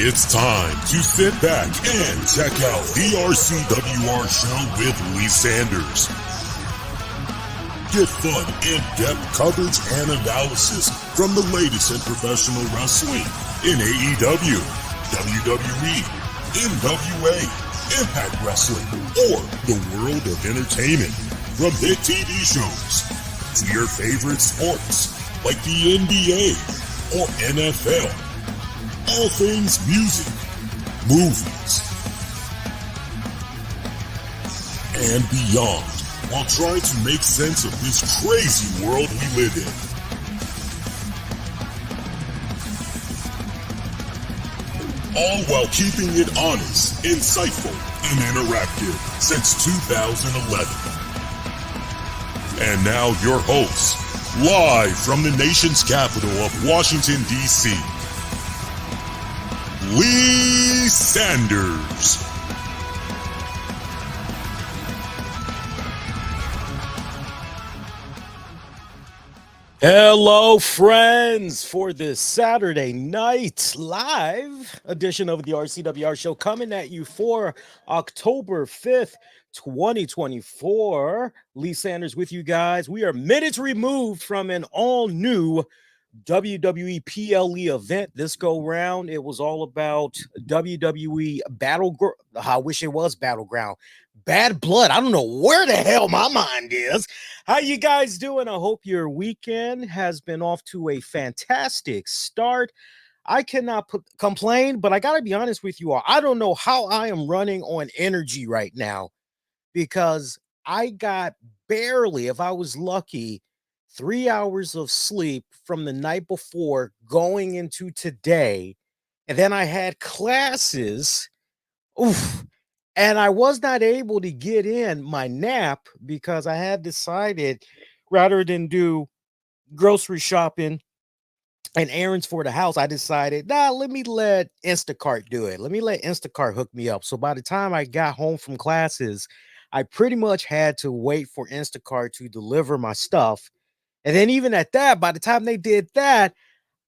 It's time to sit back and check out the RCWR show with Lee Sanders. Get fun, in-depth coverage and analysis from the latest in professional wrestling in AEW, WWE, NWA, Impact Wrestling, or the world of entertainment. From hit TV shows to your favorite sports like the NBA or NFL. All things music, movies, and beyond, while trying to make sense of this crazy world we live in. All while keeping it honest, insightful, and interactive since 2011. And now your host, live from the nation's capital of Washington, D.C., Lee Sanders. Hello, friends, for this Saturday night live edition of the RCWR show coming at you for October 5th, 2024. Lee Sanders with you guys. We are minutes removed from an all-new WWE PLE event this go round. It was all about WWE Battleground. I wish it was Battleground. Bad Blood. I don't know where the hell my mind is. How you guys doing? I hope your weekend has been off to a fantastic start. I cannot complain, but I got to be honest with you all. I don't know how I am running on energy right now because I got barely, if I was lucky, 3 hours of sleep from the night before going into today. And then I had classes. Oof. And I was not able to get in my nap because I had decided rather than do grocery shopping and errands for the house, I decided, let me let Instacart do it. Let me let Instacart hook me up. So by the time I got home from classes, I pretty much had to wait for Instacart to deliver my stuff. And then even at that, by the time they did that,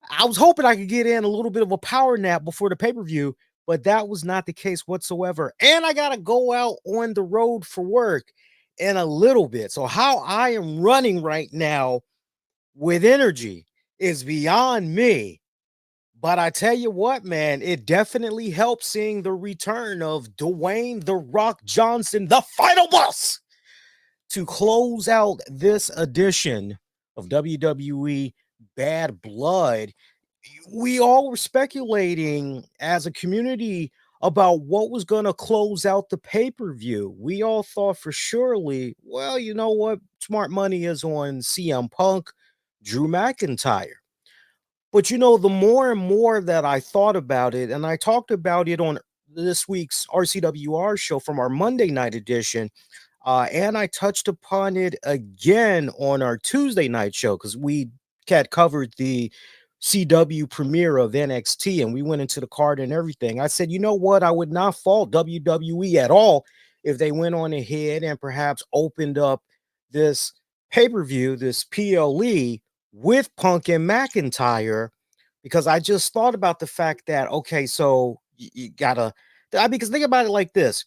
I was hoping I could get in a little bit of a power nap before the pay-per-view, but that was not the case whatsoever. And I got to go out on the road for work in a little bit. So how I am running right now with energy is beyond me. But I tell you what, man, it definitely helps seeing the return of Dwayne "The Rock" Johnson, the final boss, to close out this edition of WWE Bad Blood. We all were speculating as a community about what was going to close out the pay-per-view. We all thought for surely, well, you know what? Smart money is on CM Punk, Drew McIntyre. But, you know, the more and more that I thought about it, and I talked about it on this week's RCWR show from our Monday night edition, and I touched upon it again on our Tuesday night show because we had covered the CW premiere of NXT and we went into the card and everything. I said, you know what? I would not fault WWE at all if they went on ahead and perhaps opened up this pay-per-view, this PLE with Punk and McIntyre, because I just thought about the fact that, okay, so you gotta, because think about it like this.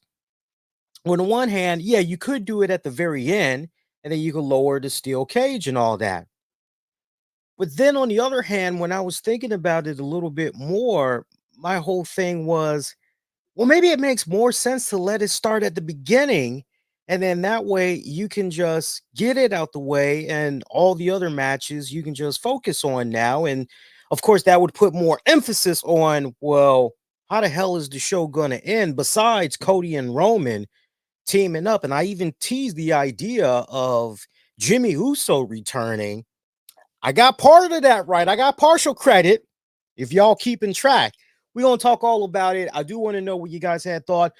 On the one hand, yeah, you could do it at the very end and then you could lower the steel cage and all that. But then on the other hand, when I was thinking about it a little bit more, my whole thing was, well, maybe it makes more sense to let it start at the beginning. And then that way you can just get it out the way and all the other matches you can just focus on now. And of course, that would put more emphasis on, well, how the hell is the show going to end besides Cody and Roman teaming up? And I even teased the idea of Jimmy Uso returning. I got part of that right. I got partial credit if y'all keeping track. We're going to talk all about it. I do want to know what you guys had thought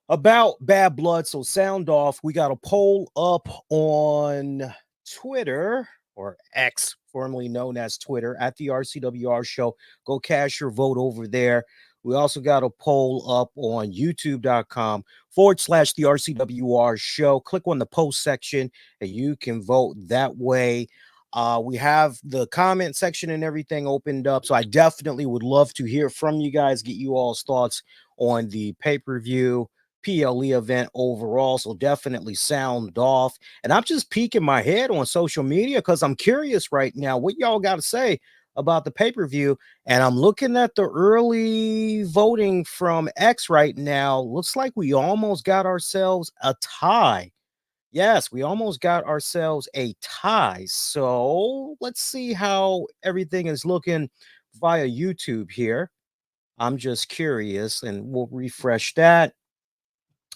about Bad Blood. So sound off. We got a poll up on Twitter, or X, formerly known as Twitter, at the RCWR show. Go cast your vote over there. We also got a poll up on youtube.com/the RCWR show. Click on the post section and you can vote that way. We have the comment section and everything opened up. So I definitely would love to hear from you guys, get you all's thoughts on the pay-per-view PLE event overall. So definitely sound off. And I'm just peeking my head on social media because I'm curious right now what y'all got to say about the pay-per-view. And I'm looking at the early voting from X right now. Looks like we almost got ourselves a tie. Yes, we almost got ourselves a tie. So let's see how everything is looking via YouTube here. I'm just curious, and we'll refresh that.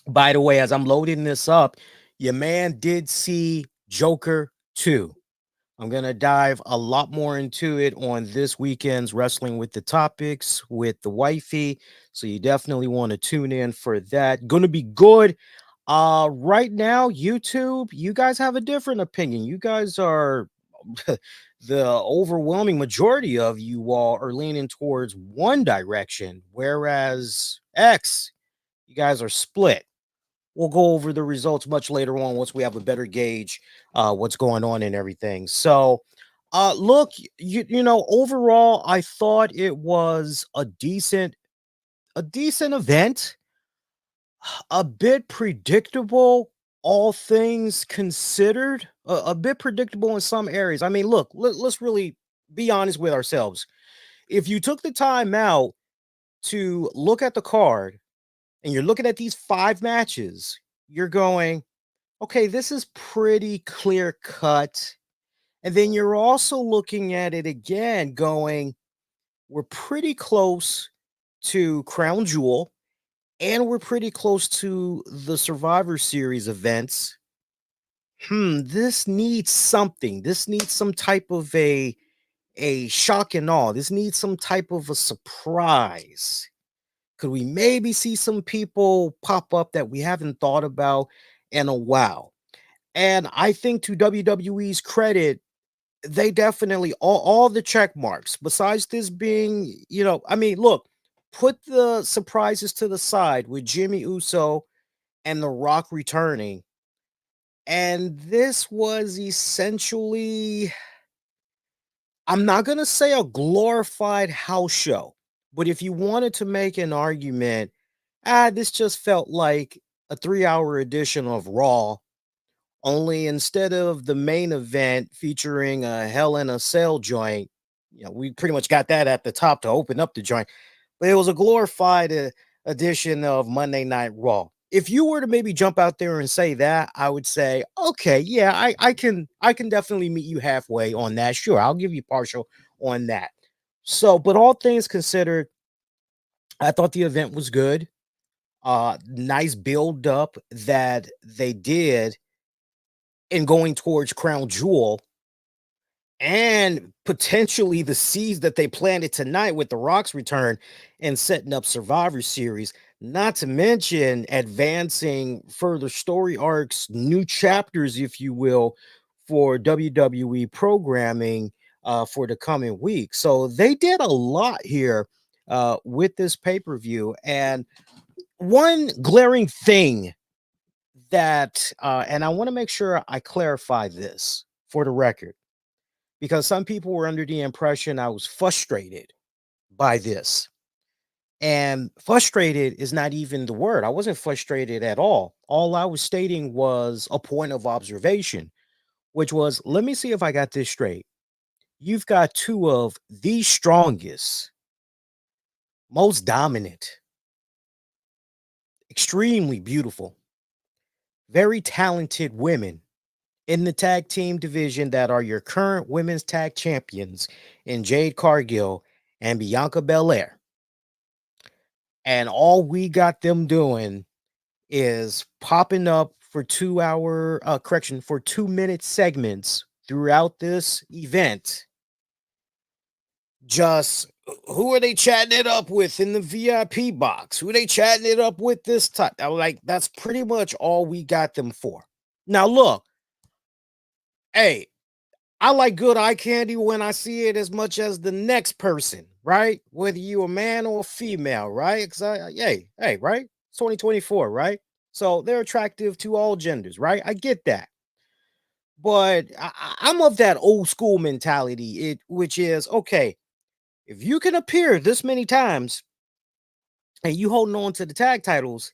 By the way, as I'm loading this up, your man did see Joker 2. I'm going to dive a lot more into it on this weekend's Wrestling with the Topics with the wifey. So you definitely want to tune in for that. Going to be good. Right now, YouTube, you guys have a different opinion. You guys are the overwhelming majority of you all are leaning towards one direction, whereas X, you guys are split. We'll go over the results much later on once we have a better gauge what's going on and everything. So look, you know, overall, I thought it was a decent event, a bit predictable, all things considered, a bit predictable in some areas. I mean, look, let's really be honest with ourselves. If you took the time out to look at the card and you're looking at these 5 matches, you're going, okay, this is pretty clear cut. And then you're also looking at it again, going, we're pretty close to Crown Jewel, and we're pretty close to the Survivor Series events. This needs something. This needs some type of a shock and awe. This needs some type of a surprise. Could we maybe see some people pop up that we haven't thought about in a while? And I think to WWE's credit, they definitely all the check marks, besides this being, you know, I mean, look, put the surprises to the side with Jimmy Uso and The Rock returning. And this was essentially, I'm not going to say a glorified house show, but if you wanted to make an argument, this just felt like a 3-hour edition of Raw. Only instead of the main event featuring a Hell in a Cell joint, you know, we pretty much got that at the top to open up the joint, but it was a glorified edition of Monday Night Raw. If you were to maybe jump out there and say that, I would say, okay, yeah, I can definitely meet you halfway on that. Sure, I'll give you partial on that. So, but all things considered, I thought the event was good. Nice build up that they did in going towards Crown Jewel, and potentially the seeds that they planted tonight with The Rock's return and setting up Survivor Series, not to mention advancing further story arcs, new chapters, if you will, for WWE programming for the coming week. So they did a lot here with this pay-per-view. And one glaring thing that, and I want to make sure I clarify this for the record, because some people were under the impression I was frustrated by this. And frustrated is not even the word. I wasn't frustrated at all. All I was stating was a point of observation, which was, let me see if I got this straight. You've got 2 of the strongest, most dominant, extremely beautiful, very talented women in the tag team division that are your current women's tag champions in Jade Cargill and Bianca Belair. And all we got them doing is popping up for 2-minute segments throughout this event. Just who are they chatting it up with in the VIP box? Who are they chatting it up with this time? I was like, that's pretty much all we got them for. Now, look, hey, I like good eye candy when I see it as much as the next person, right? Whether you a man or a female, right? Because hey, right? It's 2024, right? So they're attractive to all genders, right? I get that. But I'm of that old school mentality, which is okay, if you can appear this many times and you holding on to the tag titles,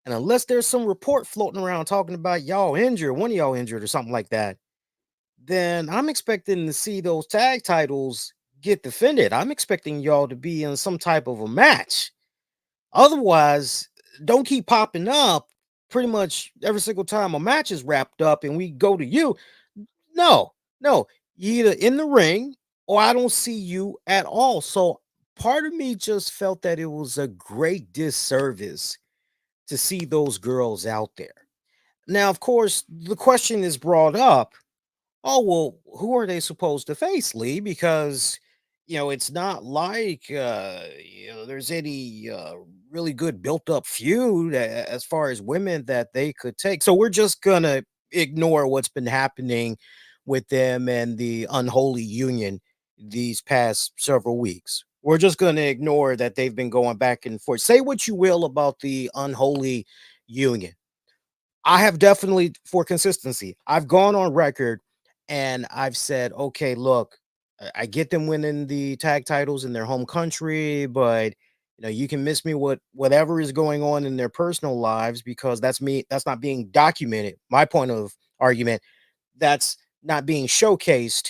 and unless there's some report floating around talking about y'all injured, one of y'all injured or something like that, then I'm expecting to see those tag titles get defended. I'm expecting y'all to be in some type of a match. Otherwise, don't keep popping up pretty much every single time a match is wrapped up and we go to you. No, no, you either in the ring or I don't see you at all. So part of me just felt that it was a great disservice to see those girls out there. Now, of course, the question is brought up, oh, well, who are they supposed to face, Lee? Because, it's not like, there's any really good built up feud as far as women that they could take. So we're just going to ignore what's been happening with them and the unholy union these past several weeks. We're just going to ignore that they've been going back and forth. Say what you will about the unholy union. I have definitely, for consistency, I've gone on record and I've said, okay, look, I get them winning the tag titles in their home country, but you can miss me with whatever is going on in their personal lives because that's not being documented. My point of argument, that's not being showcased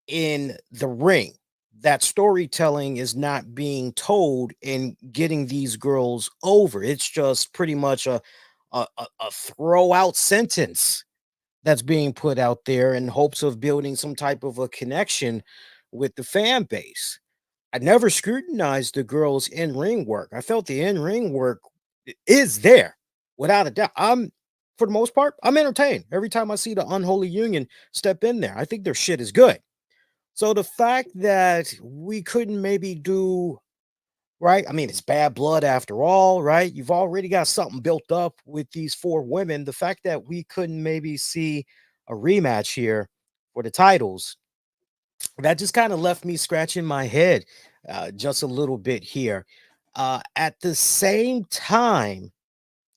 in the ring. That storytelling is not being told in getting these girls over. It's just pretty much a throw out sentence that's being put out there in hopes of building some type of a connection with the fan base. I never scrutinized the girls' in ring work. I felt the in ring work is there without a doubt. For the most part, I'm entertained every time I see the unholy union step in there. I think their shit is good. So the fact that we couldn't maybe do right, I mean, it's bad blood after all, right? You've already got something built up with these four women. The fact that we couldn't maybe see a rematch here for the titles, that just kind of left me scratching my head just a little bit here. At the same time,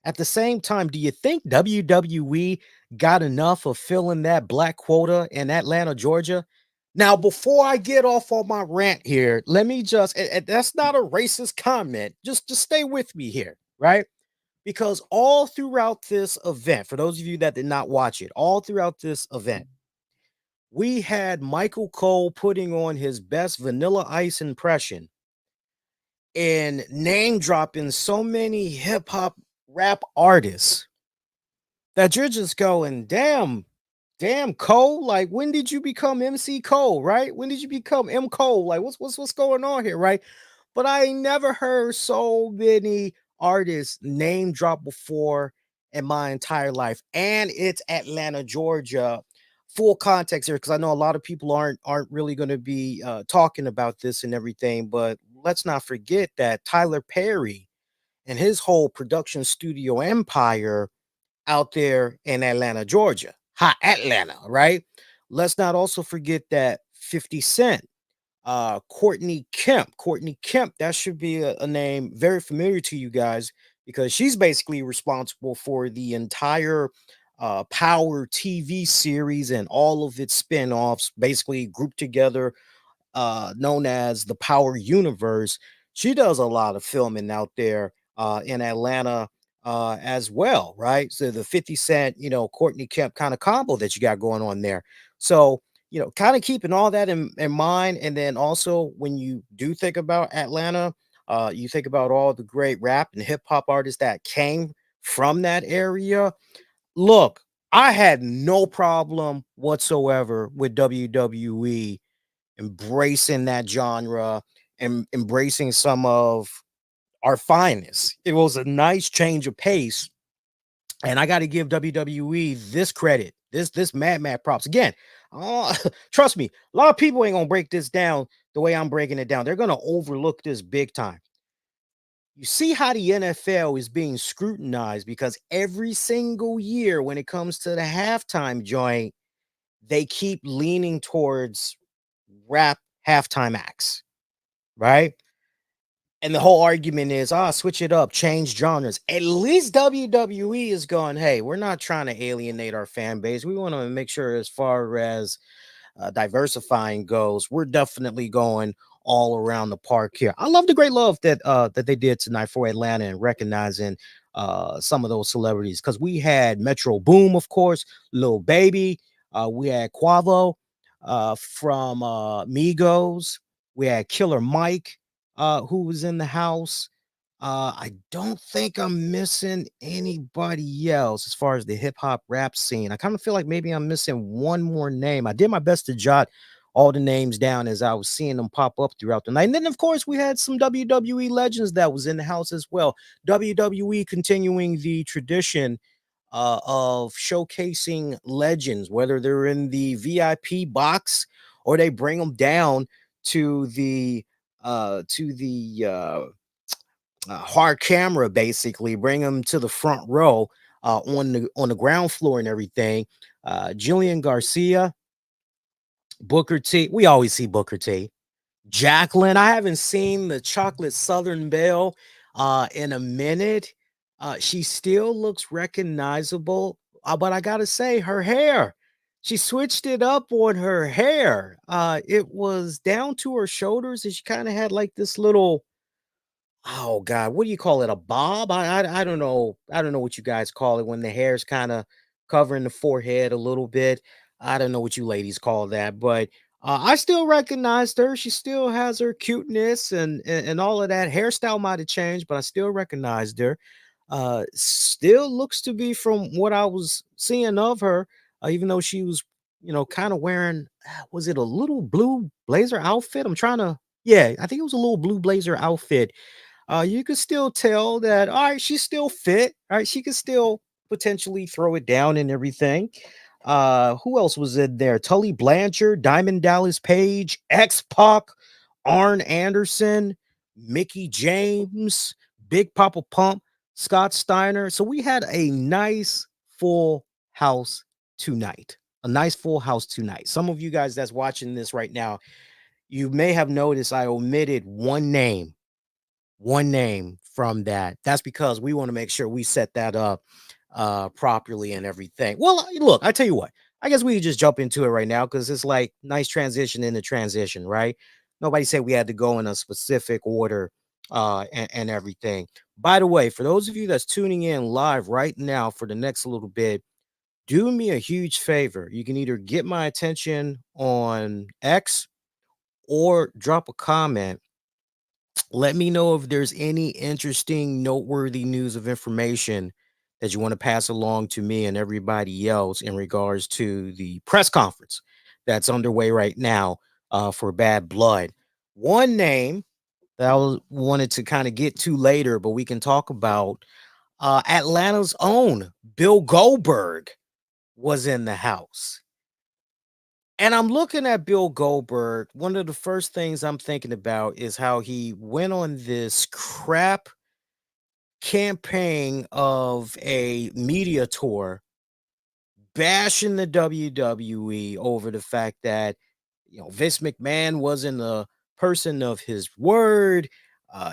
do you think WWE got enough of filling that black quota in Atlanta, Georgia? Now, before I get off on my rant here, let me and that's not a racist comment. Just stay with me here, right? Because all throughout this event, for those of you that did not watch it, all throughout this event, we had Michael Cole putting on his best Vanilla Ice impression and name dropping so many hip hop rap artists that you're just going, damn Cole. Like, when did you become MC Cole, right? When did you become M Cole? Like, what's going on here, right? But I ain't never heard so many artists name drop before in my entire life. And it's Atlanta, Georgia. Full context here, because I know a lot of people aren't really going to be talking about this and everything. But let's not forget that Tyler Perry and his whole production studio empire out there in Atlanta, Georgia. Hot Atlanta, right? Let's not also forget that 50 Cent, Courtney Kemp. Courtney Kemp, that should be a name very familiar to you guys because she's basically responsible for the entire Power TV series and all of its spin-offs, basically grouped together, known as the Power Universe. She does a lot of filming out there in Atlanta as well, right? So the 50 Cent, Courtney Kemp kind of combo that you got going on there. So, kind of keeping all that in mind. And then also when you do think about Atlanta, you think about all the great rap and hip hop artists that came from that area. Look, I had no problem whatsoever with WWE embracing that genre and embracing some of our finest. It was a nice change of pace. And I got to give WWE this credit, this mad props. Again, trust me, a lot of people ain't gonna break this down the way I'm breaking it down. They're gonna overlook this big time. You see how the NFL is being scrutinized because every single year when it comes to the halftime joint, they keep leaning towards rap halftime acts, right? And the whole argument is, switch it up, change genres. At least WWE is going, hey, we're not trying to alienate our fan base. We want to make sure, as far as diversifying goes, we're definitely going all around the park here. I love the great love that they did tonight for Atlanta and recognizing some of those celebrities, because we had Metro Boom, of course, Lil Baby, we had Quavo from Migos, we had Killer Mike who was in the house. I don't think I'm missing anybody else as far as the hip hop rap scene. I kind of feel like maybe I'm missing one more name. I did my best to jot all the names down as I was seeing them pop up throughout the night. And then, of course, we had some WWE legends that was in the house as well. WWE continuing the tradition of showcasing legends, whether they're in the VIP box or they bring them down to the hard camera, basically bring them to the front row on the ground floor and everything. Jillian Garcia, Booker T. We always see Booker T. Jacqueline. I haven't seen the Chocolate Southern Belle in a minute. She still looks recognizable, but I gotta say, her hair. She switched it up on her hair. It was down to her shoulders, and she kind of had like this little, oh God, what do you call it? A bob? I don't know. I don't know what you guys call it when the hair's kind of covering the forehead a little bit. I don't know what you ladies call that, but I still recognized her. She still has her cuteness and all of that. Hairstyle might have changed, but I still recognized her. Still looks to be, from what I was seeing of her, even though she was, kind of wearing, was it a little blue blazer outfit? Yeah, I think it was a little blue blazer outfit. You could still tell that, all right, she's still fit. All right, she could still potentially throw it down and everything. Who else was in there? Tully Blanchard, Diamond Dallas Page, X Pac, Arn Anderson, Mickey James, Big Papa Pump, Scott Steiner. So we had a nice full house tonight. A nice full house tonight. Some of you guys that's watching this right now, you may have noticed I omitted one name from that. That's because we want to make sure we set that up properly and everything. Well, look, I tell you what, I guess we could just jump into it right now, because it's like nice transition in the transition, right? Nobody said we had to go in a specific order and everything. By the way, for those of you that's tuning in live right now for the next little bit, do me a huge favor. You can either get my attention on X or drop a comment. Let me know if there's any interesting, noteworthy news of information that you want to pass along to me and everybody else in regards to the press conference that's underway right now for Bad Blood. One name that wanted to kind of get to later, but we can talk about, Atlanta's own Bill Goldberg was in the house. And I'm looking at Bill Goldberg. One of the first things I'm thinking about is how he went on this crap campaign of a media tour bashing the WWE over the fact that, Vince McMahon wasn't a person of his word.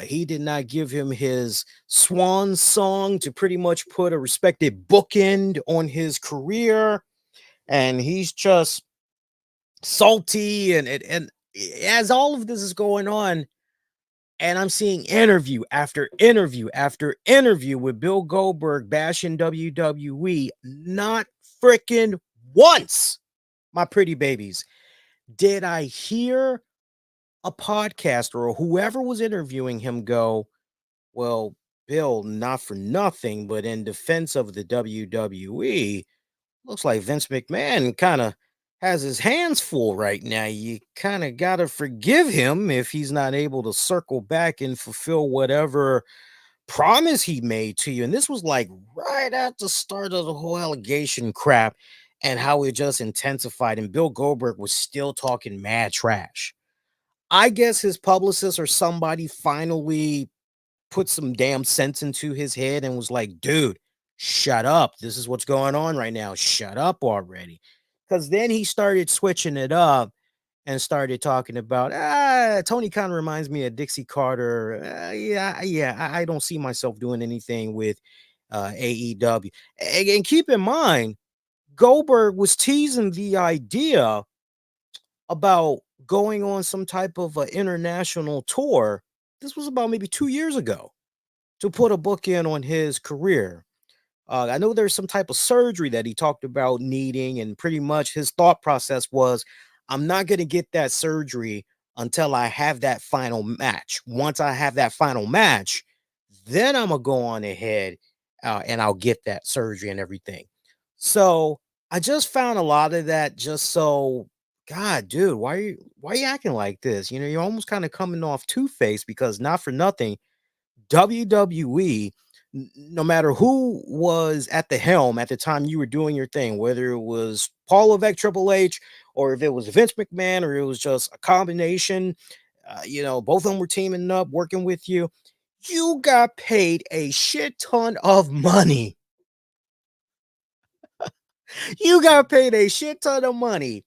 He did not give him his swan song to pretty much put a respected bookend on his career. And he's just salty, and as all of this is going on, and I'm seeing interview after interview after interview with Bill Goldberg bashing WWE, not freaking once, my pretty babies, did I hear a podcaster or whoever was interviewing him go, well, Bill, not for nothing, but in defense of the WWE, looks like Vince McMahon kind of has his hands full right now. You kind of got to forgive him if he's not able to circle back and fulfill whatever promise he made to you. And this was like right at the start of the whole allegation crap and how it just intensified. And Bill Goldberg was still talking mad trash. I guess his publicist or somebody finally put some damn sense into his head and was like, dude, shut up. This is what's going on right now. Shut up already. Because then he started switching it up. and started talking about, Tony kind of reminds me of Dixie Carter. I don't see myself doing anything with AEW. And keep in mind, Goldberg was teasing the idea about going on some type of international tour. This was about maybe 2 years ago, to put a book in on his career. I know there's some type of surgery that he talked about needing, and pretty much his thought process was, I'm not going to get that surgery until I have that final match. Once I have that final match, then I'm going to go on ahead and I'll get that surgery and everything. So I just found a lot of that just so, God, dude, why are you acting like this? You know, you're almost kind of coming off two-faced, because not for nothing, WWE, no matter who was at the helm at the time you were doing your thing, whether it was Paul Levesque, Triple H, or if it was Vince McMahon, or it was just a combination, both of them were teaming up, working with you. You got paid a shit ton of money. You got paid a shit ton of money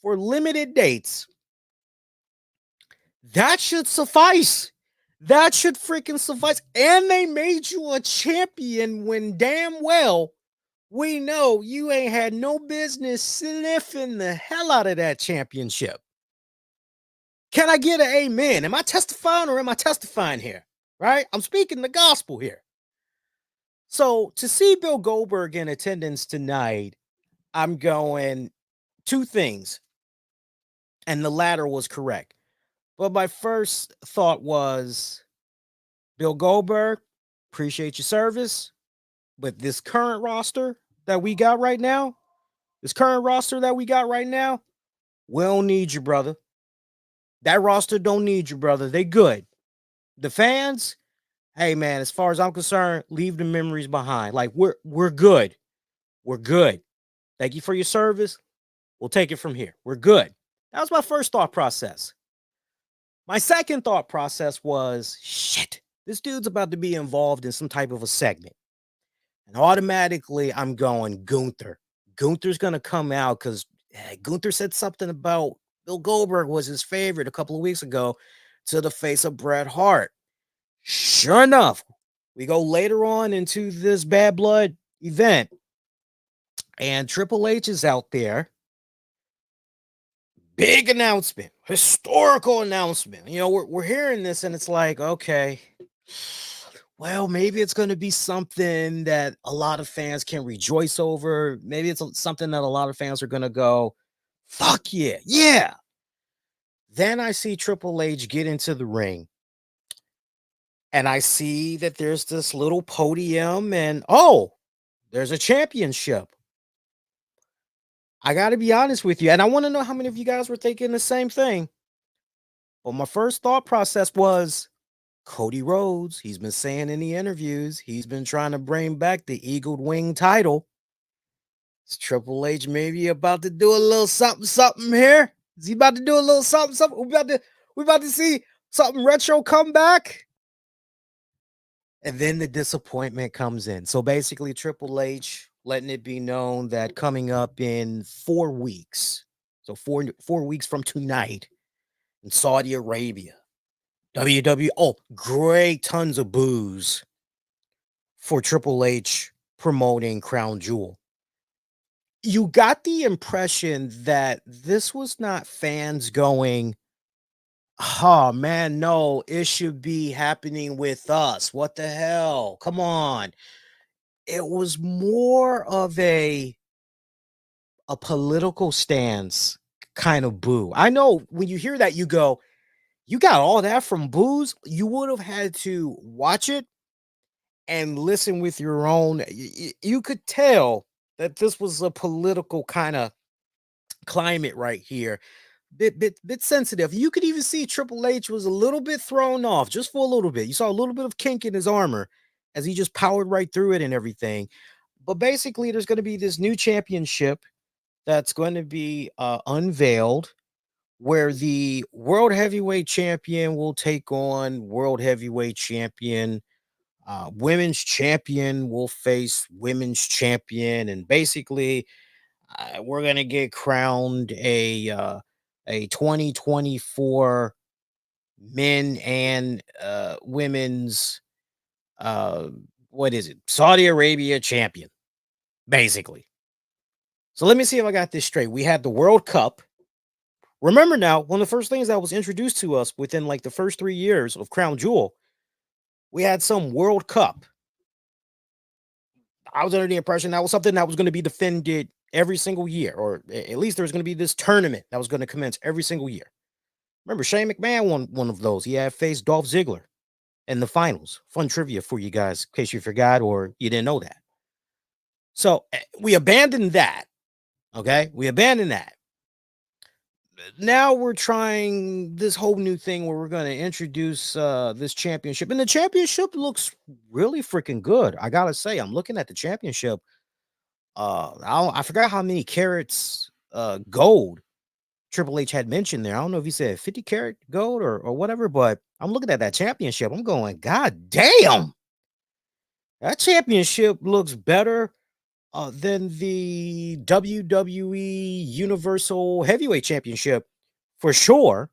for limited dates. That should suffice. That should freaking suffice. And they made you a champion when damn well we know you ain't had no business sniffing the hell out of that championship. Can I get an amen? Am I testifying or am I testifying here? Right? I'm speaking the gospel here. So to see Bill Goldberg in attendance tonight, I'm going two things. And the latter was correct. But my first thought was, Bill Goldberg, appreciate your service. But this current roster that we got right now, we don't need you, brother. That roster don't need you, brother. They good. The fans, hey man, as far as I'm concerned, leave the memories behind. Like we're good. We're good. Thank you for your service. We'll take it from here. We're good. That was my first thought process. My second thought process was, shit, this dude's about to be involved in some type of a segment. And automatically I'm going, Gunther. Gunther's going to come out because Gunther said something about Bill Goldberg was his favorite a couple of weeks ago to the face of Bret Hart. Sure enough, we go later on into this Bad Blood event, and Triple H is out there. Big announcement, historical announcement. You know, we're hearing this and it's like, okay, well, maybe it's going to be something that a lot of fans can rejoice over. Maybe it's something that a lot of fans are going to go, fuck yeah, yeah. Then I see Triple H get into the ring, and I see that there's this little podium, and there's a championship. I got to be honest with you, and I want to know how many of you guys were thinking the same thing. But my first thought process was, Cody Rhodes, he's been saying in the interviews, he's been trying to bring back the Eagle Wing title. Is Triple H maybe about to do a little something here? Is he about to do a little something? We about to see something retro come back? And then the disappointment comes in. So basically, Triple H letting it be known that coming up in 4 weeks, so 4 weeks from tonight, in Saudi Arabia, WWE, great tons of boos for Triple H promoting Crown Jewel. You got the impression that this was not fans going, oh man, no, it should be happening with us. What the hell? Come on. It was more of a political stance kind of boo. I know when you hear that, you go, you got all that from boos. You would have had to watch it and listen with your own. You could tell that this was a political kind of climate right here. Bit sensitive. You could even see Triple H was a little bit thrown off, just for a little bit. You saw a little bit of kink in his armor as he just powered right through it and everything. But basically, there's going to be this new championship that's going to be unveiled, where the world heavyweight champion will take on world heavyweight champion. Women's champion will face women's champion, and basically, we're gonna get crowned a 2024 men and women's what is it? Saudi Arabia champion, basically. So let me see if I got this straight. We had the World Cup. Remember now, one of the first things that was introduced to us within like the first 3 years of Crown Jewel, we had some World Cup. I was under the impression that was something that was going to be defended every single year, or at least there was going to be this tournament that was going to commence every single year. Remember, Shane McMahon won one of those. He had faced Dolph Ziggler in the finals. Fun trivia for you guys, in case you forgot or you didn't know that. So we abandoned that. Okay, we abandoned that. Now we're trying this whole new thing where we're going to introduce this championship, and the championship looks really freaking good. I gotta say, I'm looking at the championship. I forgot how many carats gold Triple H had mentioned there. I don't know if he said 50 karat gold or whatever, but I'm looking at that championship. I'm going, God damn, that championship looks better than the WWE Universal Heavyweight Championship for sure.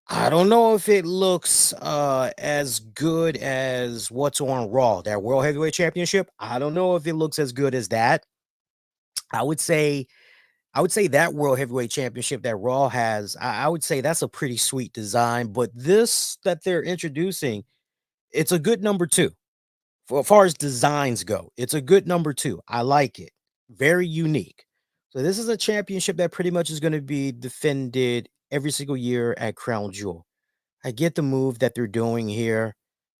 I don't know if it looks as good as what's on Raw, that World Heavyweight Championship. I don't know if it looks as good as that. I would say that World Heavyweight Championship that Raw has, I would say that's a pretty sweet design. But this that they're introducing, it's a good number 2. For as far as designs go, it's a good number 2. I like it. Very unique. So this is a championship that pretty much is going to be defended every single year at Crown Jewel. I get the move that they're doing here.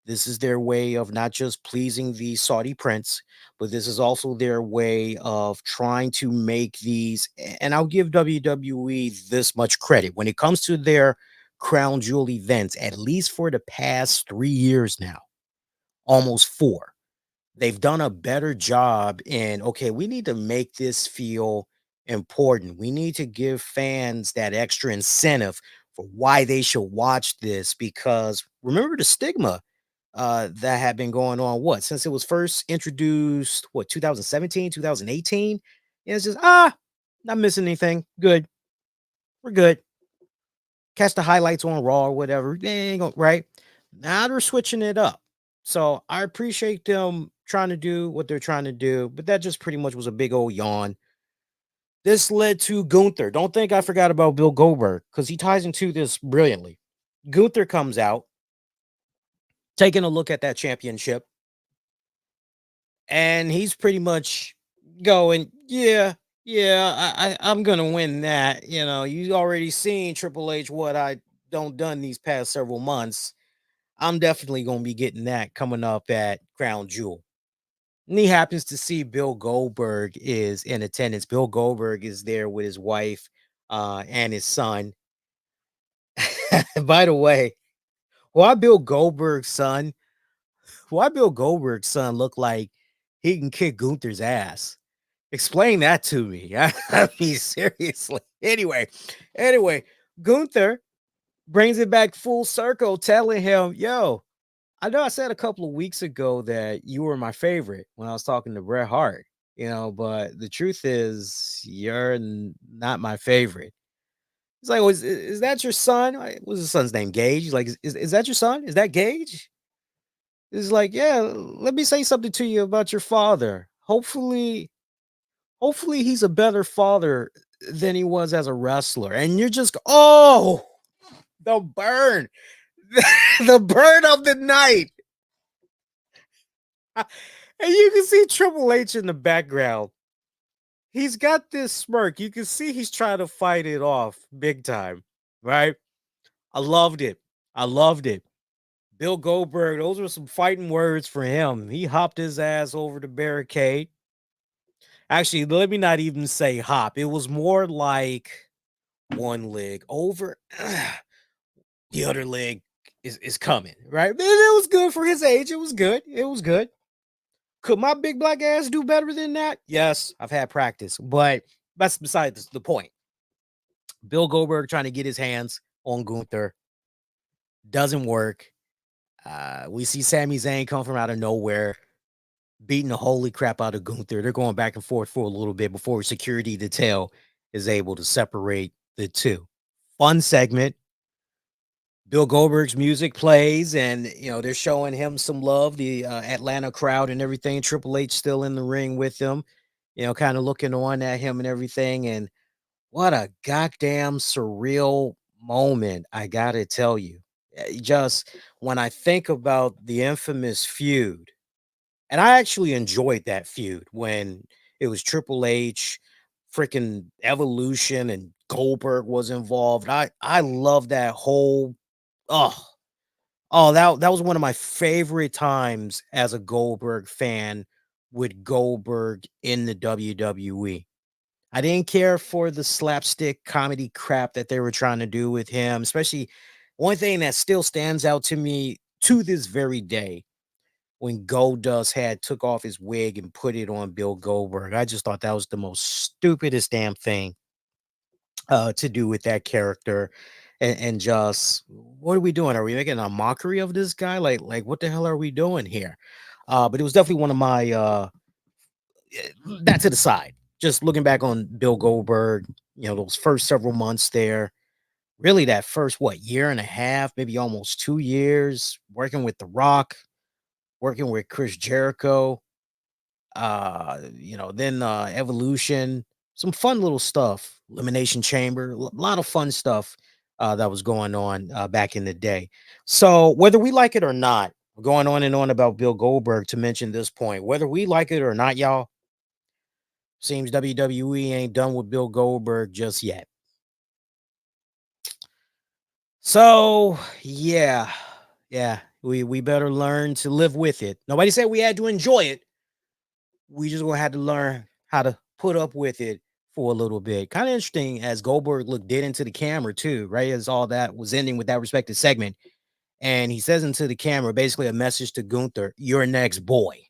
This is their way of not just pleasing the Saudi prince, but this is also their way of trying to make these. And I'll give WWE this much credit when it comes to their Crown Jewel events, at least for the past 3 years now, almost 4. They've done a better job in, okay, we need to make this feel important. We need to give fans that extra incentive for why they should watch this, because remember the stigma that had been going on since it was first introduced 2017, 2018. And it's just not missing anything. Good. We're good. Catch the highlights on Raw or whatever. They ain't gonna, right? Now they're switching it up. So I appreciate them trying to do what they're trying to do, but that just pretty much was a big old yawn. This led to Gunther. Don't think I forgot about Bill Goldberg, because he ties into this brilliantly. Gunther comes out, taking a look at that championship, and he's pretty much going, I'm gonna win that. You know, you already seen Triple H what I done these past several months. I'm definitely gonna be getting that coming up at Crown Jewel. And he happens to see Bill Goldberg is in attendance. Bill Goldberg is there with his wife and his son. By the way, why Bill Goldberg's son? Why Bill Goldberg's son look like he can kick Gunther's ass? Explain that to me. I mean, seriously. Anyway, Gunther brings it back full circle, telling him, yo, I know I said a couple of weeks ago that you were my favorite when I was talking to Bret Hart, but the truth is you're not my favorite. He's like, is that your son? What's his son's name? Gage? He's like, is that your son? Is that Gage? He's like, yeah, let me say something to you about your father. Hopefully he's a better father than he was as a wrestler. And you're just, the burn, the burn of the night. And you can see Triple H in the background. He's got this smirk. You can see he's trying to fight it off big time, right? I loved it. Bill Goldberg, those were some fighting words for him. He hopped his ass over the barricade. Actually, let me not even say hop. It was more like one leg over. The other leg is coming, right? And it was good for his age. It was good. Could my big black ass do better than that? Yes, I've had practice, but that's beside the point. Bill Goldberg trying to get his hands on Gunther. Doesn't work. We see Sami Zayn come from out of nowhere, beating the holy crap out of Gunther. They're going back and forth for a little bit before security detail is able to separate the two. Fun segment. Bill Goldberg's music plays, and they're showing him some love. The Atlanta crowd and everything. Triple H still in the ring with him, kind of looking on at him and everything. And what a goddamn surreal moment, I gotta tell you. Just when I think about the infamous feud, and I actually enjoyed that feud when it was Triple H, freaking Evolution, and Goldberg was involved. I love that whole. Oh, that was one of my favorite times as a Goldberg fan with Goldberg in the WWE. I didn't care for the slapstick comedy crap that they were trying to do with him, especially one thing that still stands out to me to this very day when Goldust had took off his wig and put it on Bill Goldberg. I just thought that was the most stupidest damn thing to do with that character. And just what are we doing? Are we making a mockery of this guy? Like what the hell are we doing here? But it was definitely one of my that to the side. Just looking back on Bill Goldberg, those first several months there, really that first year and a half, maybe almost 2 years, working with The Rock, working with Chris Jericho, then Evolution, some fun little stuff, Elimination Chamber, a lot of fun stuff that was going on back in the day. So whether we like it or not, we're going on and on about Bill Goldberg to mention this point, whether we like it or not, y'all, seems WWE ain't done with Bill Goldberg just yet. So yeah, we better learn to live with it. Nobody said we had to enjoy it. We just gonna have to learn how to put up with it for a little bit. Kind of interesting as Goldberg looked dead into the camera too, right? As all that was ending with that respective segment. And he says into the camera, basically a message to Gunther, "You're next, boy."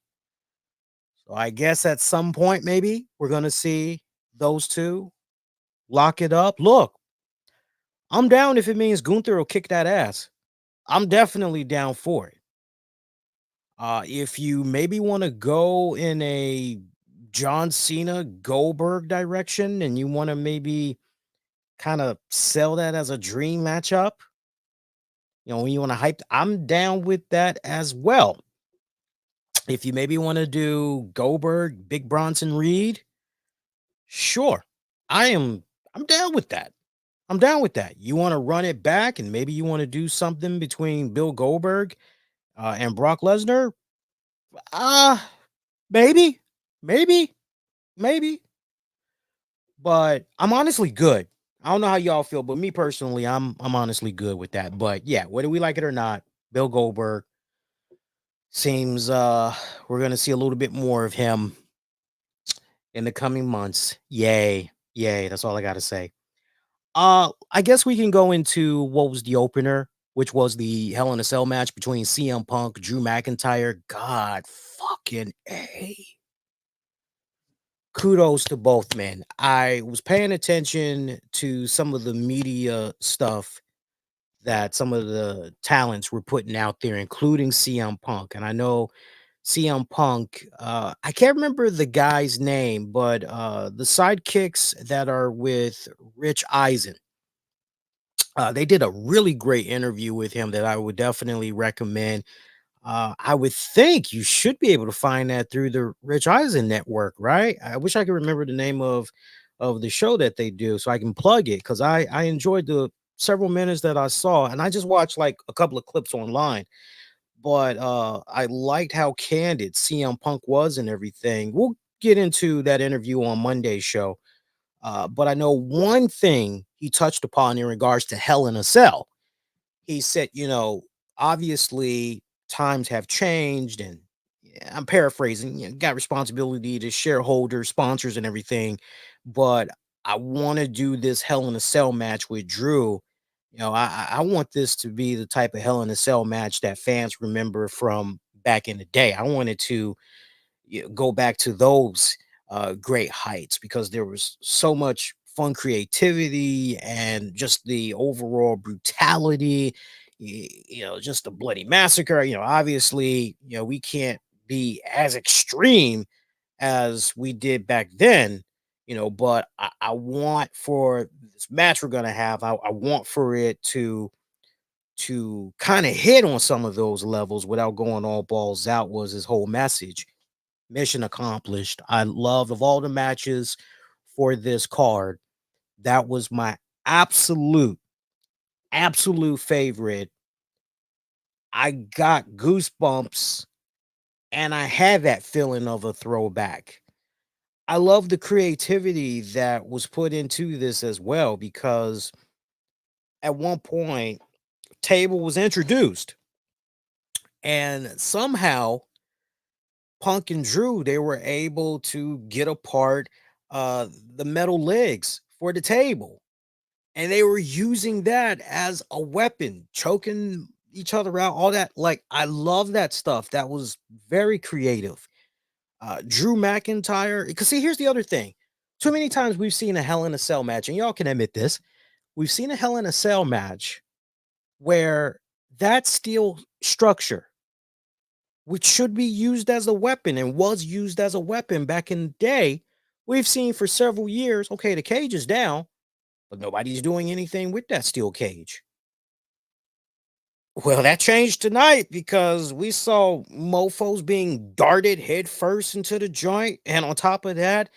So I guess at some point, maybe we're gonna see those two lock it up. Look, I'm down if it means Gunther will kick that ass. I'm definitely down for it. If you maybe want to go in a John Cena Goldberg direction and you want to maybe kind of sell that as a dream matchup, when you want to hype, I'm down with that as well. If you maybe want to do Goldberg, Big Bronson Reed, sure. I'm down with that. I'm down with that. You want to run it back and maybe you want to do something between Bill Goldberg and Brock Lesnar? Uh maybe, maybe, maybe. But I'm honestly good. I don't know how y'all feel, but me personally, I'm honestly good with that. But yeah, whether we like it or not, Bill Goldberg seems we're gonna see a little bit more of him in the coming months. Yay, yay. That's all I gotta say. I guess we can go into what was the opener, which was the Hell in a Cell match between CM Punk, Drew McIntyre. God fucking A. Kudos to both men. I was paying attention to some of the media stuff that some of the talents were putting out there, including CM Punk. And I know CM Punk, I can't remember the guy's name, but the sidekicks that are with Rich Eisen, they did a really great interview with him that I would definitely recommend. I would think you should be able to find that through the Rich Eisen network, right? I wish I could remember the name of the show that they do so I can plug it because I enjoyed the several minutes that I saw, and I just watched like a couple of clips online. But I liked how candid CM Punk was and everything. We'll get into that interview on Monday's show. But I know one thing he touched upon in regards to Hell in a Cell. He said, obviously times have changed, and yeah, I'm paraphrasing, got responsibility to shareholders, sponsors, and everything. But I want to do this Hell in a Cell match with Drew. I want this to be the type of Hell in a Cell match that fans remember from back in the day. I wanted to go back to those great heights because there was so much fun creativity and just the overall brutality, just the bloody massacre. Obviously, we can't be as extreme as we did back then, but I want for this match we're gonna have, I want for it to kind of hit on some of those levels without going all balls out was his whole message. Mission accomplished. I love of all the matches for this card, that was my absolute, absolute favorite. I got goosebumps and I had that feeling of a throwback. I love the creativity that was put into this as well because at one point, table was introduced and somehow Punk and Drew, they were able to get apart the metal legs for the table. And they were using that as a weapon, choking each other out, all that. Like, I love that stuff. That was very creative. Drew McIntyre, because see, here's the other thing. Too many times we've seen a Hell in a Cell match, and y'all can admit this. We've seen a Hell in a Cell match where that steel structure, which should be used as a weapon and was used as a weapon back in the day, we've seen for several years, okay, the cage is down, but nobody's doing anything with that steel cage. Well, that changed tonight because we saw mofos being darted head first into the joint. And on top of that,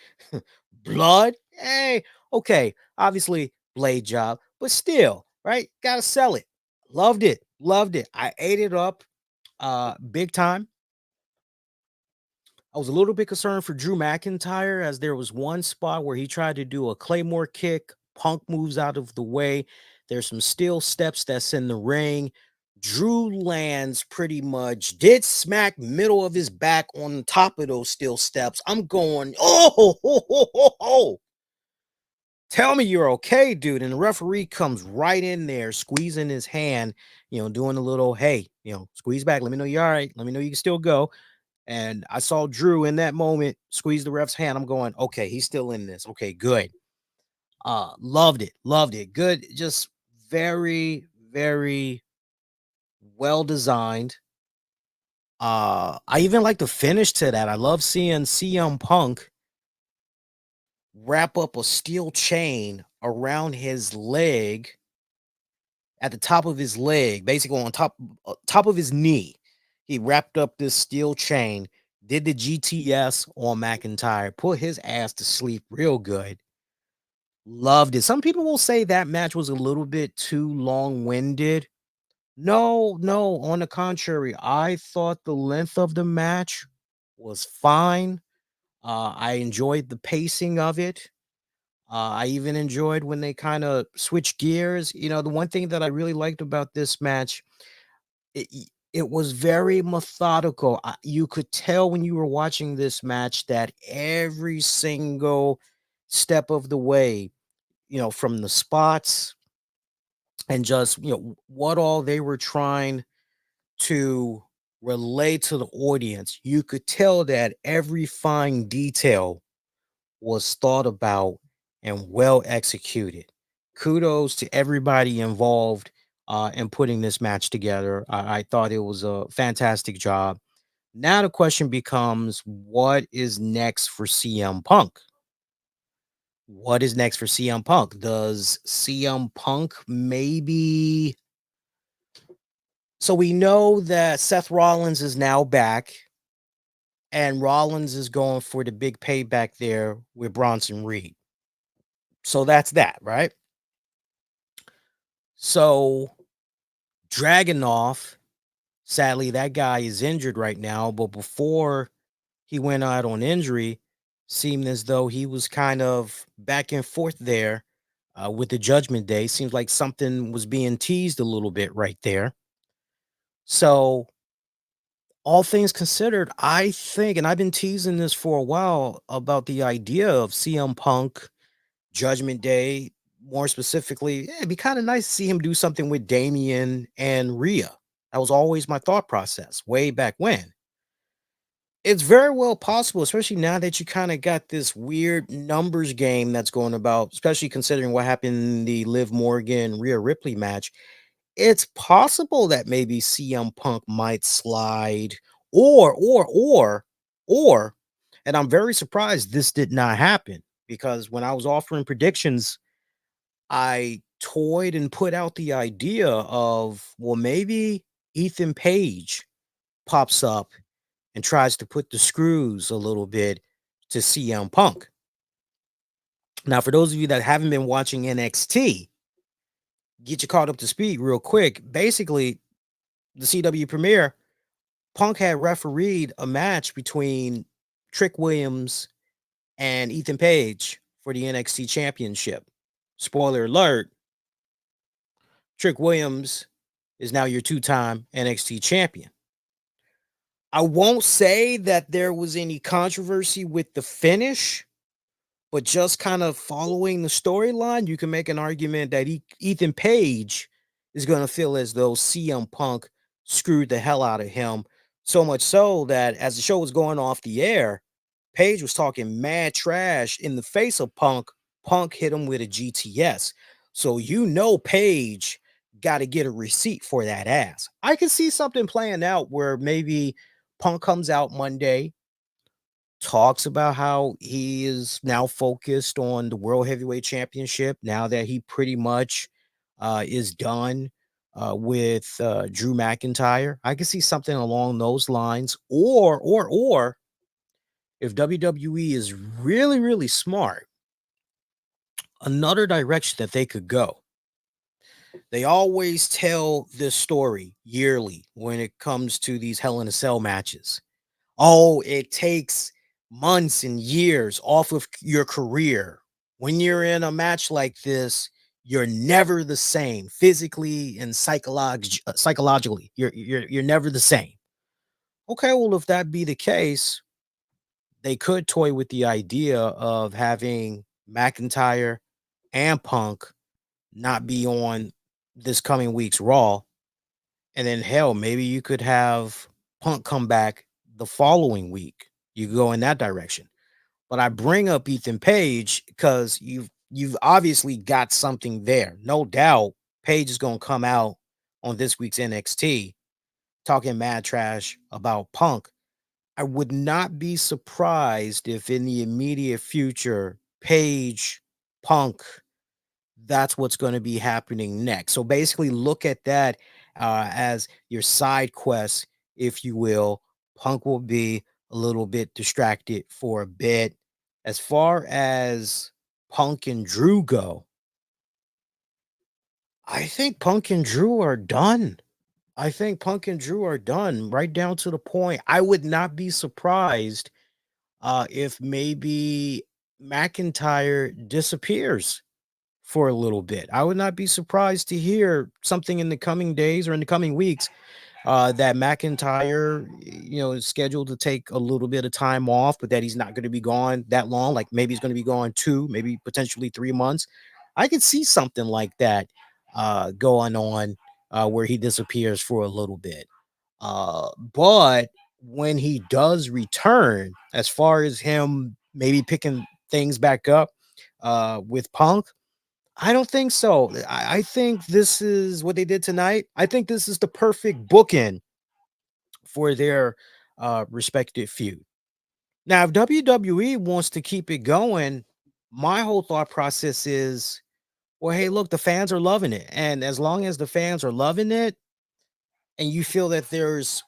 blood. Hey, okay, obviously, blade job, but still, right? Gotta sell it. Loved it. Loved it. I ate it up big time. I was a little bit concerned for Drew McIntyre as there was one spot where he tried to do a Claymore kick. Punk moves out of the way. There's some steel steps that's in the ring. Drew lands pretty much dead smack middle of his back on top of those steel steps. I'm going, oh, ho, ho, ho, ho. Tell me you're okay, dude. And the referee comes right in there, squeezing his hand, doing a little, hey, squeeze back. Let me know you're all right. Let me know you can still go. And I saw Drew in that moment squeeze the ref's hand. I'm going, okay, he's still in this. Okay, good. Loved it. Loved it. Good. Just very, very well designed. I even like the finish to that. I love seeing CM Punk wrap up a steel chain around his leg at the top of his leg, basically on top of his knee. He wrapped up this steel chain, did the GTS on McIntyre, put his ass to sleep real good. Loved it. Some people will say that match was a little bit too long-winded. No, no, on the contrary, I thought the length of the match was fine. I enjoyed the pacing of it. I even enjoyed when they kind of switched gears. The one thing that I really liked about this match, it was very methodical. You could tell when you were watching this match that every single step of the way, from the spots and just, what all they were trying to relay to the audience, you could tell that every fine detail was thought about and well executed. Kudos to everybody involved in putting this match together. I thought it was a fantastic job. Now the question becomes, what is next for CM Punk? What is next for CM Punk? Does CM Punk maybe? So we know that Seth Rollins is now back, and Rollins is going for the big payback there with Bronson Reed. So that's that, right? So Dragunov, sadly, that guy is injured right now, but before he went out on injury, seemed as though he was kind of back and forth there with the Judgment Day. Seems like something was being teased a little bit right there. So, all things considered, I think, and I've been teasing this for a while about the idea of CM Punk, Judgment Day, more specifically. It'd be kind of nice to see him do something with Damian and Rhea. That was always my thought process way back when. It's very well possible, especially now that you kind of got this weird numbers game that's going about, especially considering what happened in the Liv Morgan Rhea Ripley match. It's possible that maybe CM Punk might slide, or, and I'm very surprised this did not happen because when I was offering predictions, I toyed and put out the idea of, well, maybe Ethan Page pops up and tries to put the screws a little bit to CM Punk. Now, for those of you that haven't been watching NXT, get you caught up to speed real quick. Basically, the CW premiere, Punk had refereed a match between Trick Williams and Ethan Page for the NXT Championship. Spoiler alert, Trick Williams is now your two-time NXT champion. I won't say that there was any controversy with the finish, but just kind of following the storyline, you can make an argument that Ethan Page is going to feel as though CM Punk screwed the hell out of him. So much so that as the show was going off the air, Page was talking mad trash in the face of Punk. Punk hit him with a GTS. So Page got to get a receipt for that ass. I can see something playing out where maybe Punk comes out Monday, talks about how he is now focused on the World Heavyweight Championship now that he pretty much is done with Drew McIntyre. I can see something along those lines. Or if WWE is really, really smart, another direction that they could go. They always tell this story yearly when it comes to these Hell in a Cell matches. Oh, it takes months and years off of your career. When you're in a match like this, you're never the same physically and psychologically. You're never the same. Okay, well, if that be the case, they could toy with the idea of having McIntyre and Punk not be on this coming week's Raw. And then hell, maybe you could have Punk come back the following week. You go in that direction. But I bring up Ethan Page because you've obviously got something there. No doubt Page is going to come out on this week's NXT talking mad trash about Punk. I would not be surprised if in the immediate future, Page, Punk, that's what's going to be happening next. So basically look at that as your side quest, if you will. Punk will be a little bit distracted for a bit. As far as Punk and Drew go, I think Punk and Drew are done. Right down to the point. I would not be surprised if maybe McIntyre disappears for a little bit. I would not be surprised to hear something in the coming days or in the coming weeks that McIntyre, is scheduled to take a little bit of time off, but that he's not going to be gone that long. Like maybe he's going to be gone 2, maybe potentially 3 months. I could see something like that going on where he disappears for a little bit. But when he does return, as far as him maybe picking things back up with Punk, I don't think so. I think this is what they did tonight. I think this is the perfect bookend for their respective feud. Now, if WWE wants to keep it going, my whole thought process is, well, hey, look, the fans are loving it. And as long as the fans are loving it and you feel that there's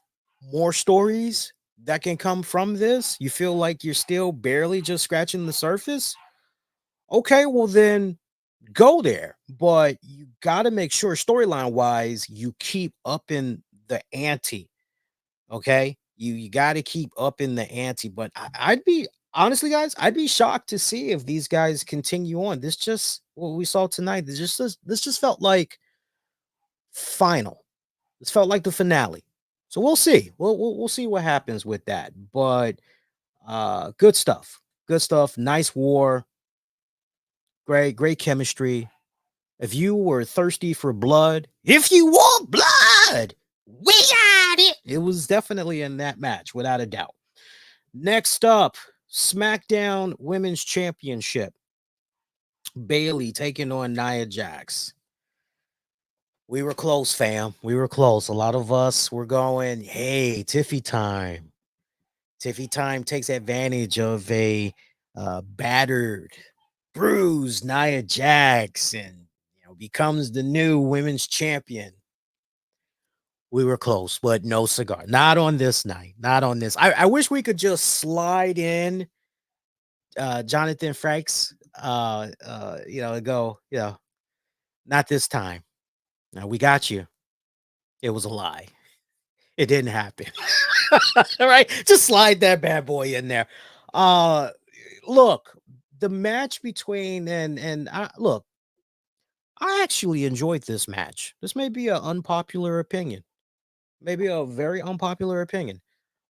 more stories that can come from this, you feel like you're still barely just scratching the surface. Okay, well, then go there, but you got to make sure storyline wise you keep up in the ante. Okay, you got to keep up in the ante. But I'd be honestly, guys, I'd be shocked to see if these guys continue on. This just what we saw tonight. This just felt like final. This felt like the finale. So we'll see. We'll see what happens with that. But good stuff. Good stuff. Nice war. Great chemistry. If you were thirsty for blood, if you want blood, we got it. It was definitely in that match, without a doubt. Next up, SmackDown Women's Championship. Bayley taking on Nia Jax. We were close, fam. We were close. A lot of us were going, hey, Tiffy time. Tiffy time takes advantage of a battered bruise Nia Jax and becomes the new women's champion. We were close, but no cigar. Not on this night. Not on this. I wish we could just slide in Jonathan Frakes. Go, not this time. Now we got you. It was a lie. It didn't happen. All right. Just slide that bad boy in there. Look, the match between look, I actually enjoyed this match. This may be an unpopular opinion. Maybe a very unpopular opinion,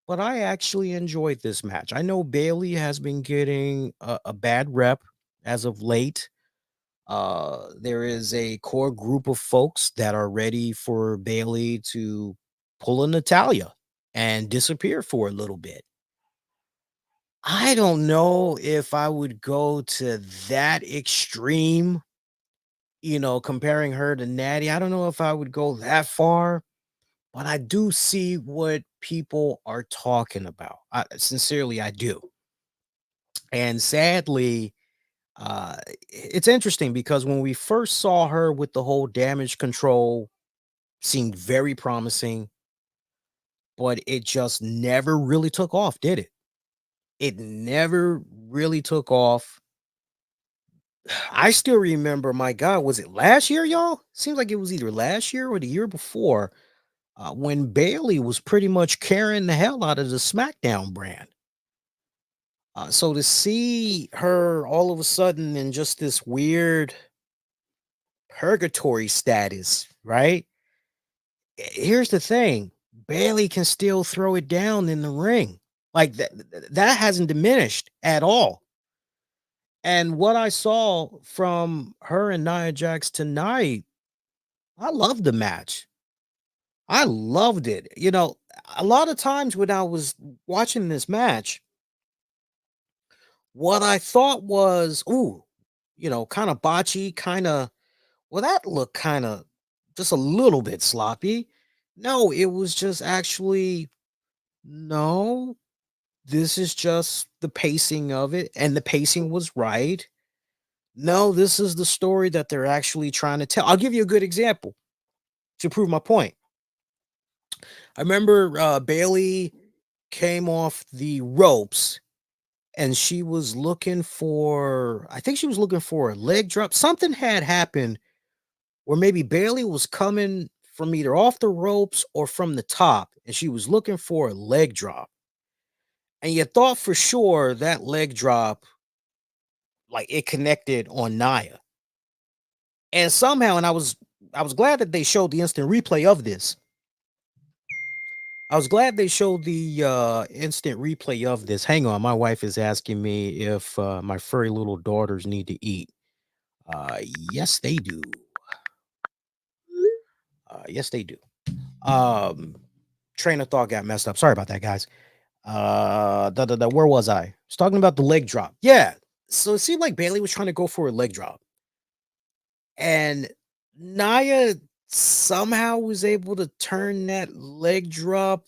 but I actually enjoyed this match. I know Bayley has been getting a bad rep as of late. There is a core group of folks that are ready for Bayley to pull a Natalia and disappear for a little bit. I don't know if I would go to that extreme, comparing her to Natty. I don't know if I would go that far, but I do see what people are talking about. Sincerely, I do. And sadly, it's interesting because when we first saw her with the whole damage control, seemed very promising, but it just never really took off, did it? It never really took off. I still remember, my God, was it last year, y'all? Seems like it was either last year or the year before, when Bayley was pretty much carrying the hell out of the SmackDown brand. So to see her all of a sudden in just this weird purgatory status, right? Here's the thing. Bayley can still throw it down in the ring. Like that hasn't diminished at all. And what I saw from her and Nia Jax tonight, I loved the match. I loved it. A lot of times when I was watching this match, what I thought was, kind of botchy, that looked kind of just a little bit sloppy. No, it was just actually, no, this is just the pacing of it. And the pacing was right. No, this is the story that they're actually trying to tell. I'll give you a good example to prove my point. I remember Bayley came off the ropes and she was looking for, I think she was looking for a leg drop. Something had happened where maybe Bayley was coming from either off the ropes or from the top, and she was looking for a leg drop. And you thought for sure that leg drop, like it connected on Nia. And somehow, and I was glad that they showed the instant replay of this. I was glad they showed the instant replay of this. Hang on, my wife is asking me if my furry little daughters need to eat. Yes, they do. Yes, they do. Train of thought got messed up. Sorry about that, guys. Where was I? I was talking about the leg drop. Yeah. So it seemed like Bayley was trying to go for a leg drop. And Nia somehow was able to turn that leg drop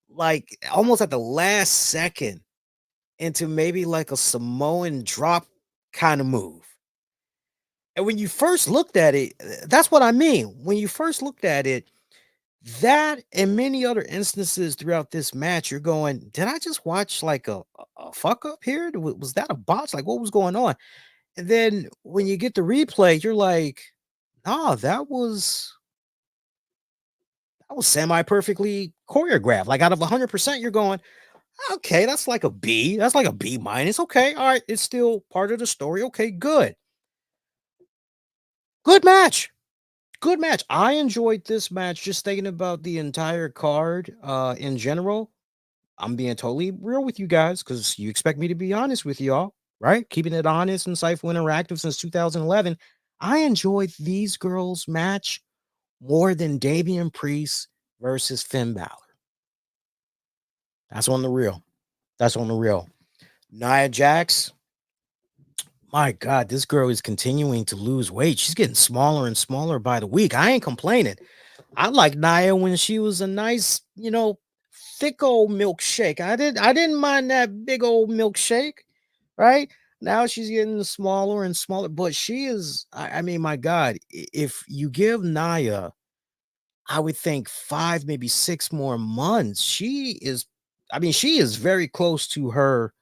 like almost at the last second into maybe like a Samoan drop kind of move. And when you first looked at it, that's what I mean. When you first looked at it, that and many other instances throughout this match, you're going, did I just watch like a fuck up here? Was that a botch? Like, what was going on? And then when you get the replay, you're like, no, that was semi-perfectly choreographed. Like out of 100%, you're going, okay, that's like a B. That's like a B minus. Okay, all right, it's still part of the story. Okay, good. Good match. Good match. I enjoyed this match. Just thinking about the entire card in general. I'm being totally real with you guys because you expect me to be honest with y'all, right? Keeping it honest, insightful, interactive since 2011. I enjoyed these girls' match more than Damian Priest versus Finn Balor. That's on the real. That's on the real. Nia Jax. My God, this girl is continuing to lose weight. She's getting smaller and smaller by the week. I ain't complaining. I like Nia when she was a nice, thick old milkshake. I didn't mind that big old milkshake, right? Now she's getting smaller and smaller, but she is, I mean, my God, if you give Nia, I would think 5, maybe 6 more months, she is, I mean, she is very close to her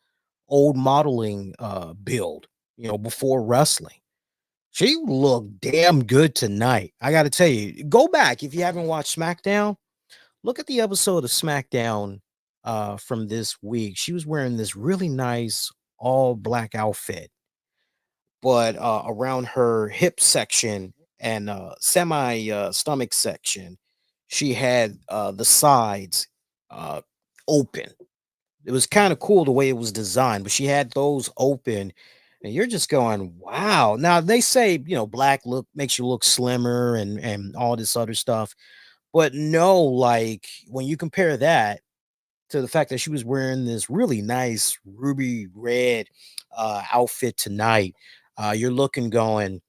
old modeling build, before wrestling. She looked damn good tonight. I got to tell you, go back if you haven't watched SmackDown. Look at the episode of SmackDown from this week. She was wearing this really nice all black outfit, but around her hip section and semi stomach section, she had the sides uh, open. It was kind of cool the way it was designed, but she had those open, and you're just going, wow. Now they say, black look makes you look slimmer and all this other stuff, but no, like when you compare that to the fact that she was wearing this really nice ruby red outfit tonight, you're looking going,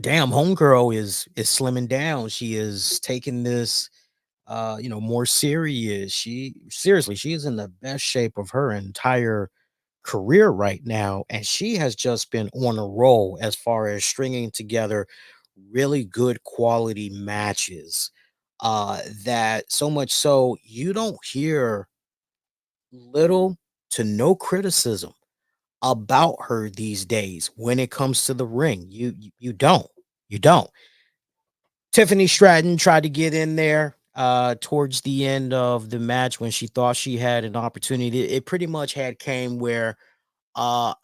damn, homegirl is slimming down. She is taking this more serious. She is in the best shape of her entire career right now, and she has just been on a roll as far as stringing together really good quality matches. That so much so you don't hear little to no criticism about her these days when it comes to the ring. You don't. You don't. Tiffany Stratton tried to get in there towards the end of the match when she thought she had an opportunity. It pretty much had came where I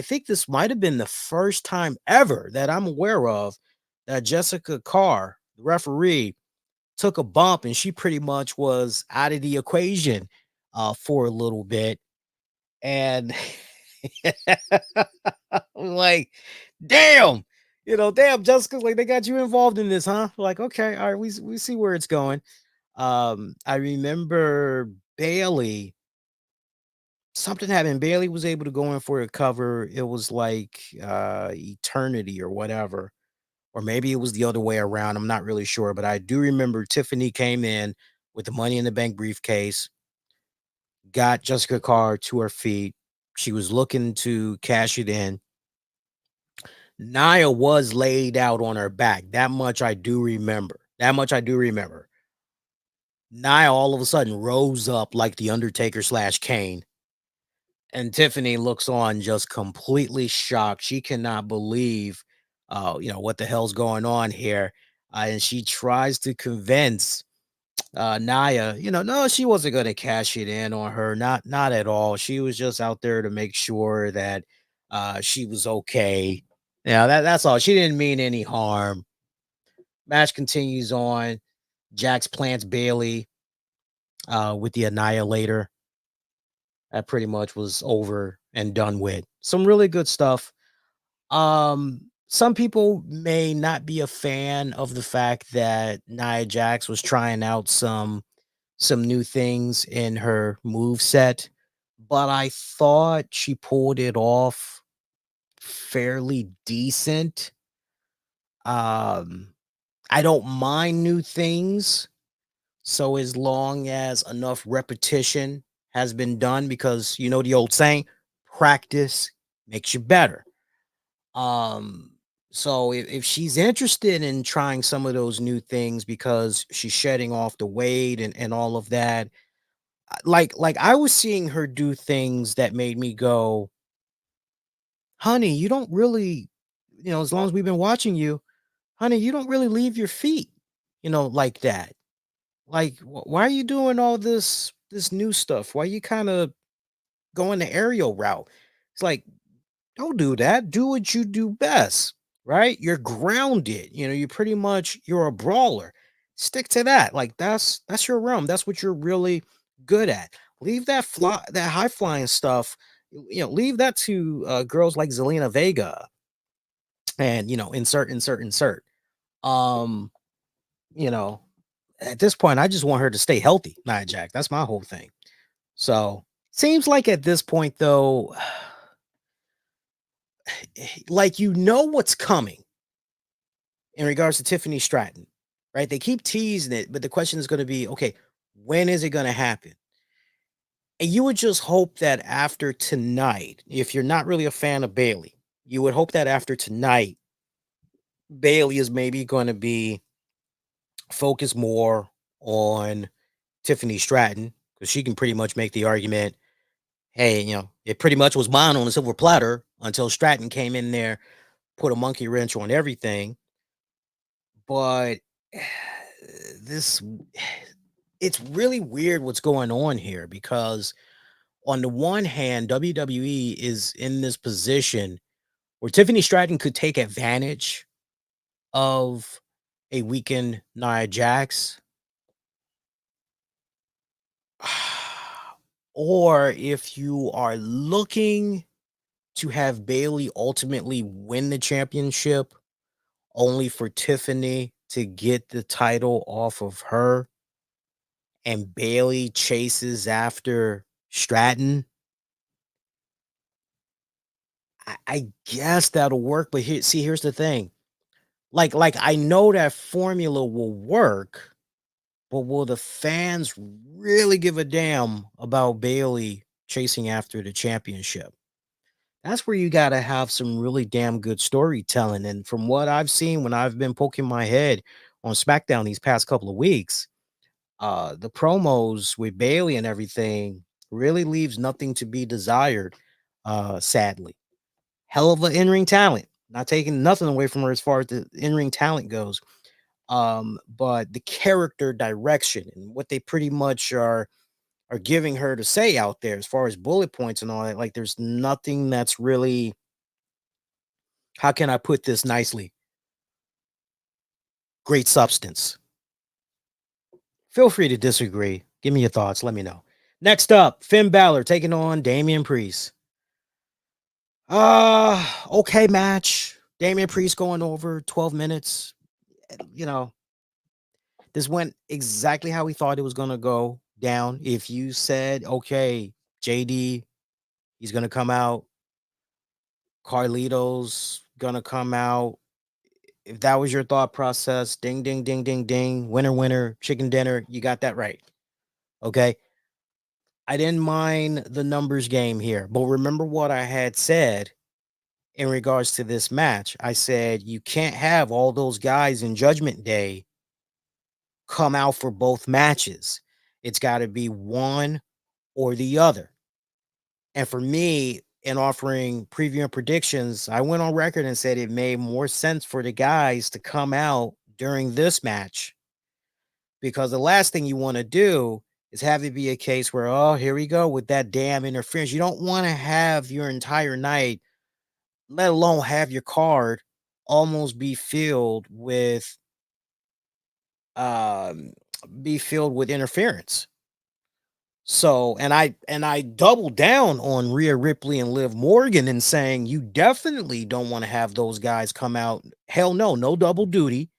think this might have been the first time ever that I'm aware of that Jessica Carr, the referee, took a bump and she pretty much was out of the equation for a little bit. And like, damn, damn, Jessica, like they got you involved in this, huh? Like, okay, all right, we see where it's going. I remember Bayley, something happened. Bayley was able to go in for a cover. It was like eternity or whatever. Or maybe it was the other way around. I'm not really sure, but I do remember Tiffany came in with the Money in the Bank briefcase, got Jessica Carr to her feet. She was looking to cash it in. Nia was laid out on her back. That much I do remember. That much I do remember. Nia all of a sudden rose up like the Undertaker / Kane. And Tiffany looks on just completely shocked. She cannot believe, what the hell's going on here. And she tries to convince Nia, no, she wasn't going to cash it in on her. Not at all. She was just out there to make sure that she was okay. Yeah, that's all. She didn't mean any harm. Match continues on. Jax plants Bayley with the Annihilator. That pretty much was over and done with. Some really good stuff. Some people may not be a fan of the fact that Nia Jax was trying out some new things in her move set, but I thought she pulled it off fairly decent. I don't mind new things, so as long as enough repetition has been done, because the old saying, practice makes you better. So if she's interested in trying some of those new things because she's shedding off the weight and all of that, like I was seeing her do things that made me go, honey, you don't really, as long as we've been watching you, honey, you don't really leave your feet, like that. Like, why are you doing all this new stuff? Why you kind of going the aerial route? It's like, don't do that. Do what you do best, right? You're grounded. You pretty much you're a brawler. Stick to that. Like that's your realm. That's what you're really good at. Leave that high flying stuff. Leave that to girls like Zelina Vega and insert. Um, you know, at this point, I just want her to stay healthy, Nia Jax. That's my whole thing. So seems like at this point, though, like what's coming in regards to Tiffany Stratton, right? They keep teasing it, but the question is going to be, okay, when is it going to happen? And you would just hope that after tonight, if you're not really a fan of Bayley, you would hope that after tonight, Bayley is maybe going to be focused more on Tiffany Stratton, because she can pretty much make the argument, hey, it pretty much was mine on a silver platter until Stratton came in there, put a monkey wrench on everything. But this, it's really weird what's going on here, because on the one hand, WWE is in this position where Tiffany Stratton could take advantage of a weakened Nia Jax. Or if you are looking to have Bayley ultimately win the championship, only for Tiffany to get the title off of her, and Bayley chases after Stratton, I guess that'll work. But here's the thing. Like I know that formula will work, but will the fans really give a damn about Bayley chasing after the championship? That's where you got to have some really damn good storytelling. And from what I've seen when I've been poking my head on SmackDown these past couple of weeks, the promos with Bayley and everything really leaves nothing to be desired, sadly. Hell of an in-ring talent. Not taking nothing away from her as far as the in-ring talent goes. But the character direction and what they pretty much are giving her to say out there as far as bullet points and all that, like there's nothing that's really, how can I put this nicely? Great substance. Feel free to disagree. Give me your thoughts. Let me know. Next up, Finn Balor taking on Damian Priest. Okay match. Damian Priest going over 12 minutes. You know, this went exactly how we thought it was going to go down. If you said, okay, JD, he's going to come out, Carlito's going to come out, if that was your thought process, ding, ding, ding, ding, ding, winner, winner, chicken dinner, you got that right. Okay. I didn't mind the numbers game here, but remember what I had said in regards to this match. I said, you can't have all those guys in Judgment Day come out for both matches. It's got to be one or the other. And for me, in offering preview and predictions, I went on record and said it made more sense for the guys to come out during this match, because the last thing you want to do is have it be a case where, oh, here we go with that damn interference. You don't want to have your entire night, let alone have your card almost um be filled with interference. So, and I doubled down on Rhea Ripley and Liv Morgan and saying you definitely don't want to have those guys come out. Hell no, no double duty.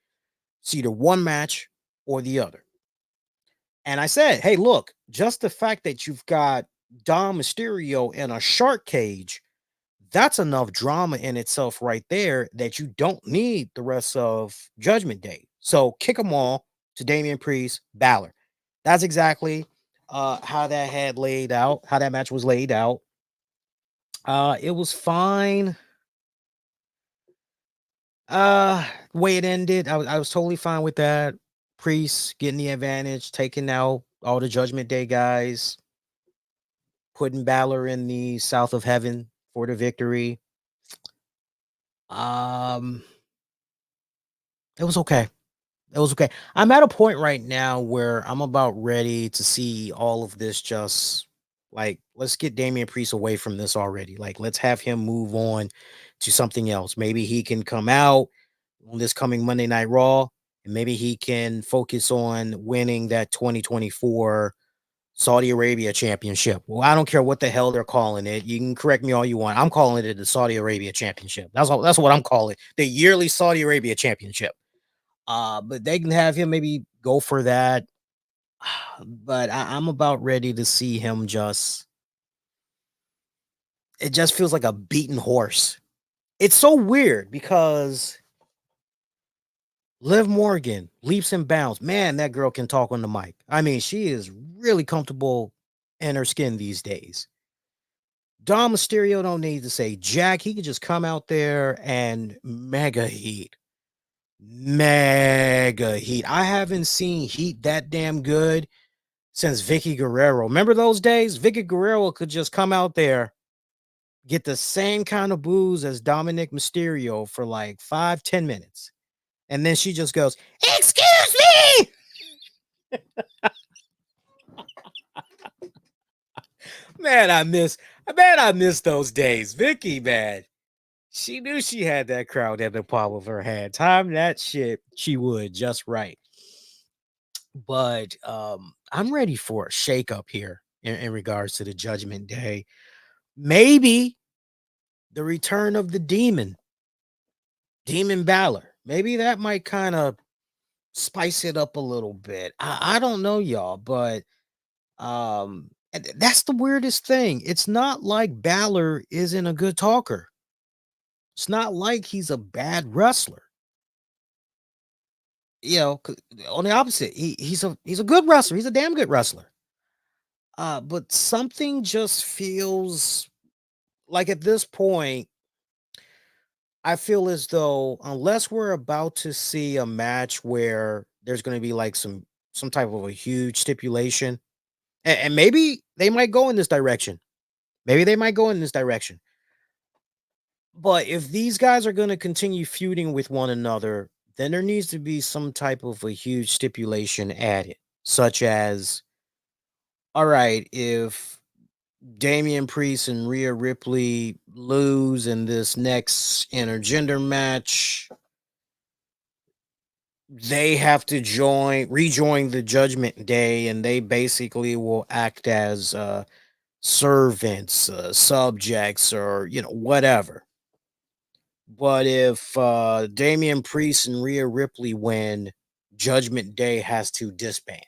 It's either one match or the other. And I said, hey, look, just the fact that you've got Dom Mysterio in a shark cage, that's enough drama in itself right there that you don't need the rest of Judgment Day. So kick them all to Damian Priest, Balor. That's exactly how that had laid out, how that match was laid out. It was fine. Way it ended, I was totally fine with that. Priest getting the advantage, taking out all the Judgment Day guys, putting Balor in the South of Heaven for the victory. Um, it was okay. It was okay. I'm at a point right now where I'm about ready to see all of this just like, let's get Damian Priest away from this already. Like, let's have him move on to something else. Maybe he can come out on this coming Monday Night Raw, and maybe he can focus on winning that 2024 Saudi Arabia Championship. Well, I don't care what the hell they're calling it. You can correct me all you want. I'm calling it the Saudi Arabia Championship. That's what I'm calling it. The yearly Saudi Arabia Championship. But they can have him maybe go for that. But I'm about ready to see him just, it just feels like a beaten horse. It's so weird because Liv Morgan leaps and bounds. Man, that girl can talk on the mic. I mean, she is really comfortable in her skin these days. Dom Mysterio don't need to say jack. He can just come out there and mega heat. Mega heat. I haven't seen heat that damn good since Vicky Guerrero. Remember those days? Vicky Guerrero could just come out there, get the same kind of booze as Dominic Mysterio for like 5-10 minutes. And then she just goes, "Excuse me." Man, I miss those days. Vicky, man. She knew she had that crowd at the palm of her hand. Time that shit, she would just right. But I'm ready for a shakeup here in regards to the Judgment Day. Maybe the return of the Demon Balor. Maybe that might kind of spice it up a little bit. I don't know, y'all, but that's the weirdest thing. It's not like Balor isn't a good talker. It's not like he's a bad wrestler. You know, on the opposite, he's a good wrestler. He's a damn good wrestler. But something just feels like at this point, I feel as though unless we're about to see a match where there's going to be like some type of a huge stipulation, and maybe they might go in this direction. Maybe they might go in this direction. But if these guys are going to continue feuding with one another, then there needs to be some type of a huge stipulation added, such as, all right, if Damian Priest and Rhea Ripley lose in this next intergender match, they have to rejoin the Judgment Day, and they basically will act as servants, subjects, or whatever. But if Damian Priest and Rhea Ripley win, Judgment Day has to disband.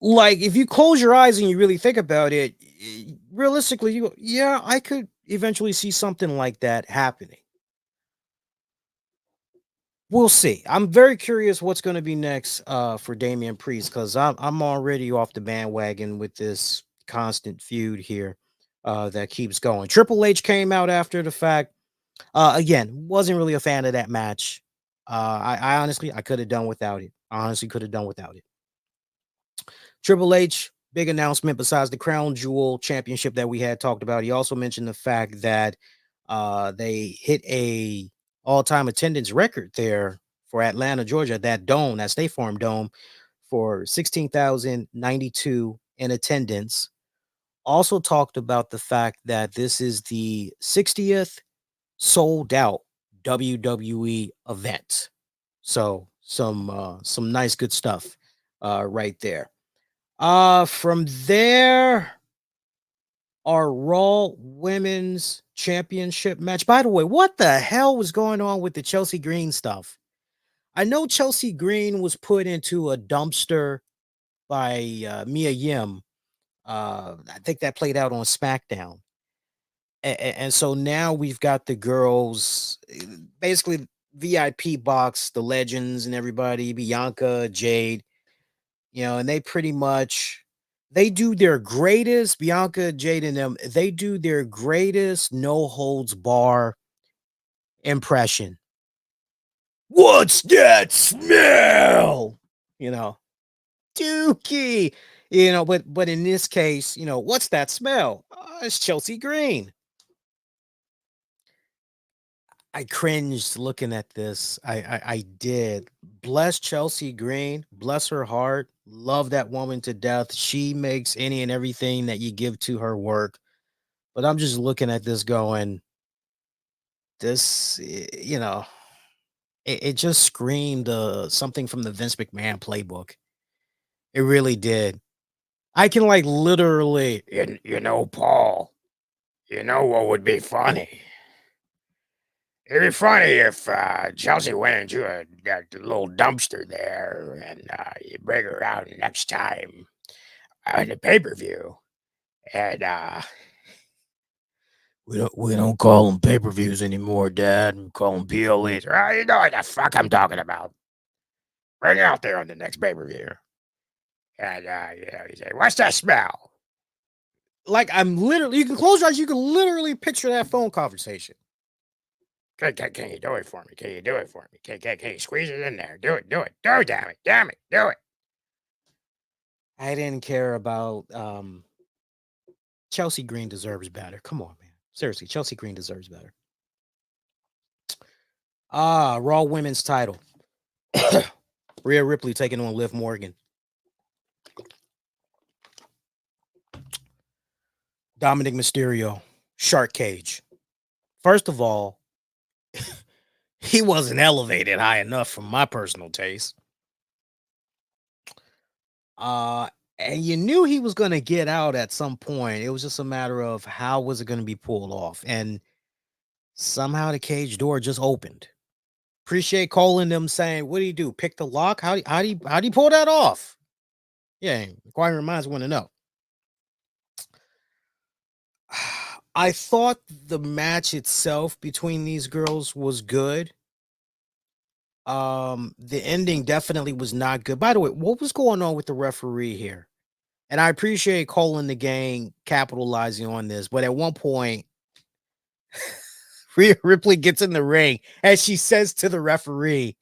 Like, if you close your eyes and you really think about it, realistically, you go, yeah, I could eventually see something like that happening. We'll see. I'm very curious what's going to be next for Damian Priest, because I'm already off the bandwagon with this constant feud here that keeps going. Triple H came out after the fact. Again, wasn't really a fan of that match. I honestly, I could have done without it. I honestly could have done without it. Triple H, big announcement besides the Crown Jewel Championship that we had talked about. He also mentioned the fact that they hit a all-time attendance record there for Atlanta, Georgia, that dome, that State Farm Dome, for 16,092 in attendance. Also talked about the fact that this is the 60th sold out WWE event. So some nice good stuff right there. From there, our Raw Women's Championship match. By the way, what the hell was going on with the Chelsea Green stuff? I know Chelsea Green was put into a dumpster by Mia Yim. I think that played out on SmackDown. And so now we've got the girls, basically VIP box, the legends and everybody, Bianca, Jade, and they pretty much, they do their greatest, Bianca, Jade, and them, they do their greatest no holds bar impression. What's that smell? Dookie. But in this case, what's that smell? It's Chelsea Green. I cringed looking at this. I did. Bless Chelsea Green. Bless her heart. Love that woman to death. She makes any and everything that you give to her work. But I'm just looking at this going, this, it just screamed something from the Vince McMahon playbook. It really did. I can like literally, Paul, what would be funny? It'd be funny if Chelsea went into that little dumpster there, and you bring her out next time on the pay-per-view. And we don't call them pay-per-views anymore, Dad. We call them PLEs. You know what the fuck I'm talking about. Bring it out there on the next pay-per-view. And, he said, what's that smell? Like, I'm literally, you can close your eyes, you can literally picture that phone conversation. Can you do it for me? Can you do it for me? Can you squeeze it in there? Do it. Do, damn it, do it. I didn't care about Chelsea Green deserves better. Come on, man. Seriously, Chelsea Green deserves better. Raw Women's title. Rhea Ripley taking on Liv Morgan. Dominic Mysterio, Shark Cage. First of all, he wasn't elevated high enough for my personal taste. And you knew he was going to get out at some point. It was just a matter of how was it going to be pulled off. And somehow the cage door just opened. Appreciate Cole and them saying, what do you do? Pick the lock? How do you pull that off? Yeah, inquiring minds want to know. I thought the match itself between these girls was good. The ending definitely was not good. By the way, what was going on with the referee here? And I appreciate Cole and the gang capitalizing on this, but at one point, Rhea Ripley gets in the ring and she says to the referee,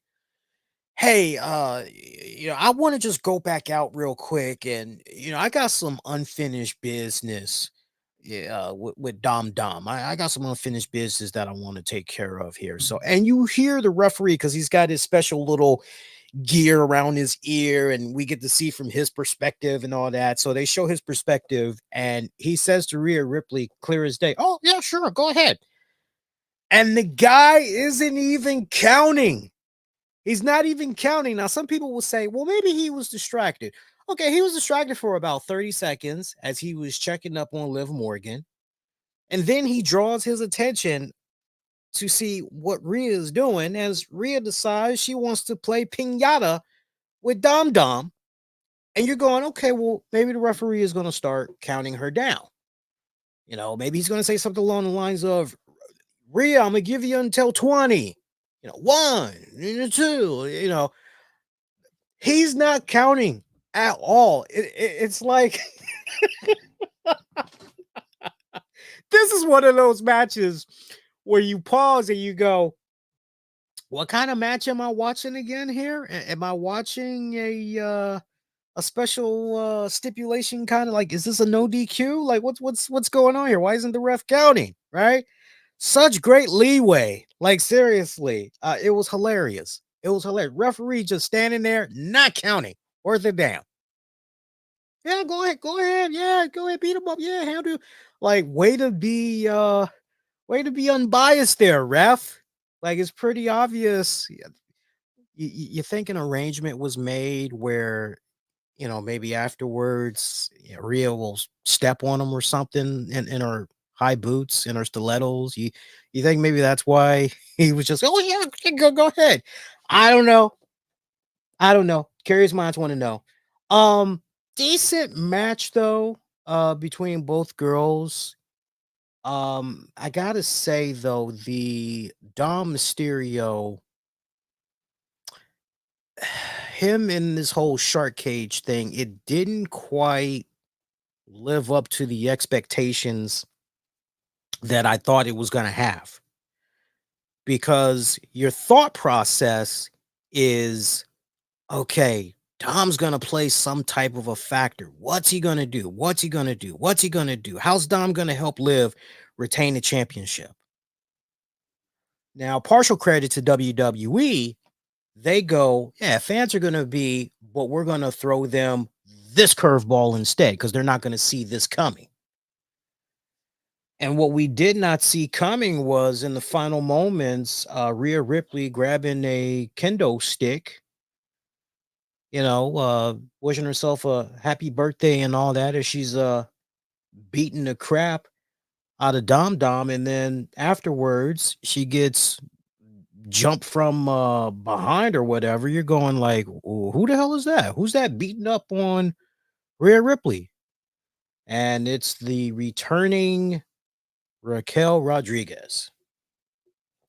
hey, I want to just go back out real quick. And, I got some unfinished business with Dom. I got some unfinished business that I want to take care of here. So, and you hear the referee because he's got his special little gear around his ear and we get to see from his perspective and all that. So they show his perspective and he says to Rhea Ripley, clear as day, oh, yeah, sure, go ahead. And the guy isn't even counting. He's not even counting. Now, some people will say, well, maybe he was distracted. Okay, he was distracted for about 30 seconds as he was checking up on Liv Morgan. And then he draws his attention to see what Rhea is doing as Rhea decides she wants to play piñata with Dom. And you're going, okay, well, maybe the referee is going to start counting her down. Maybe he's going to say something along the lines of, Rhea, I'm going to give you until 20. 1, 2, he's not counting at all. It's like, this is one of those matches where you pause and you go, what kind of match am I watching again here? Am I watching a special stipulation kind of like, is this a no DQ? Like what's going on here? Why isn't the ref counting? Right? Such great leeway. Like seriously, it was hilarious. It was hilarious. Referee just standing there, not counting. Worth it down. Yeah, go ahead. Yeah, go ahead, beat him up. Yeah, handle. Like, way to be unbiased there, ref. Like, it's pretty obvious. You think an arrangement was made where, maybe afterwards, Rhea will step on him or something in her high boots, in her stilettos. You think maybe that's why he was just, oh yeah, go ahead. I don't know. Curious minds want to know. Decent match though, between both girls. I gotta say though, the Dom Mysterio, him in this whole shark cage thing, it didn't quite live up to the expectations that I thought it was gonna have. Because your thought process is, okay, Tom's going to play some type of a factor. What's he going to do? What's he going to do? What's he going to do? How's Dom going to help Liv retain the championship? Now, partial credit to WWE. They go, yeah, fans are going to be, but we're going to throw them this curveball instead because they're not going to see this coming. And what we did not see coming was in the final moments, Rhea Ripley grabbing a kendo stick, wishing herself a happy birthday and all that as she's beating the crap out of Dom. And then afterwards, she gets jumped from behind or whatever. You're going like, who the hell is that? Who's that beating up on Rhea Ripley? And it's the returning Raquel Rodriguez.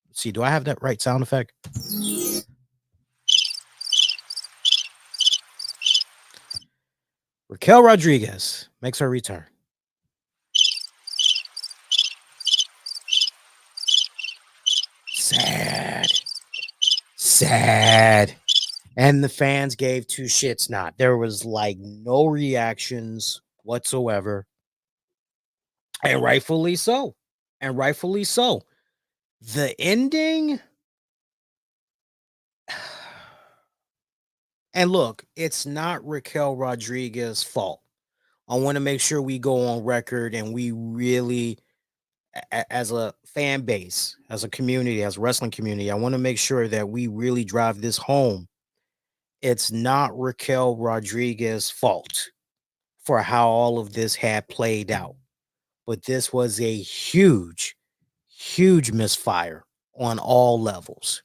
Let's see, do I have that right sound effect? Raquel Rodriguez makes her return. Sad. And the fans gave two shits not. There was like no reactions whatsoever. And rightfully so. The ending. And look, it's not Raquel Rodriguez's fault. I want to make sure we go on record and we really, as a fan base, as a community, as a wrestling community, I want to make sure that we really drive this home. It's not Raquel Rodriguez's fault for how all of this had played out. But this was a huge misfire on all levels.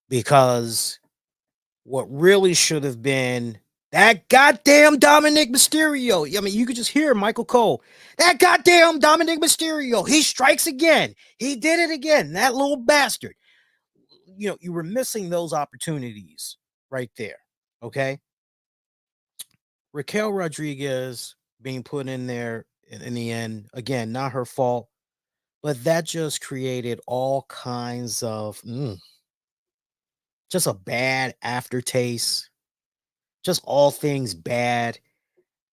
Because what really should have been that goddamn Dominic Mysterio. I mean, you could just hear Michael Cole. That goddamn Dominic Mysterio. He strikes again. He did it again. That little bastard. You know, you were missing those opportunities right there. Okay. Raquel Rodriguez being put in there in the end, again, not her fault, but that just created all kinds of just a bad aftertaste, just all things bad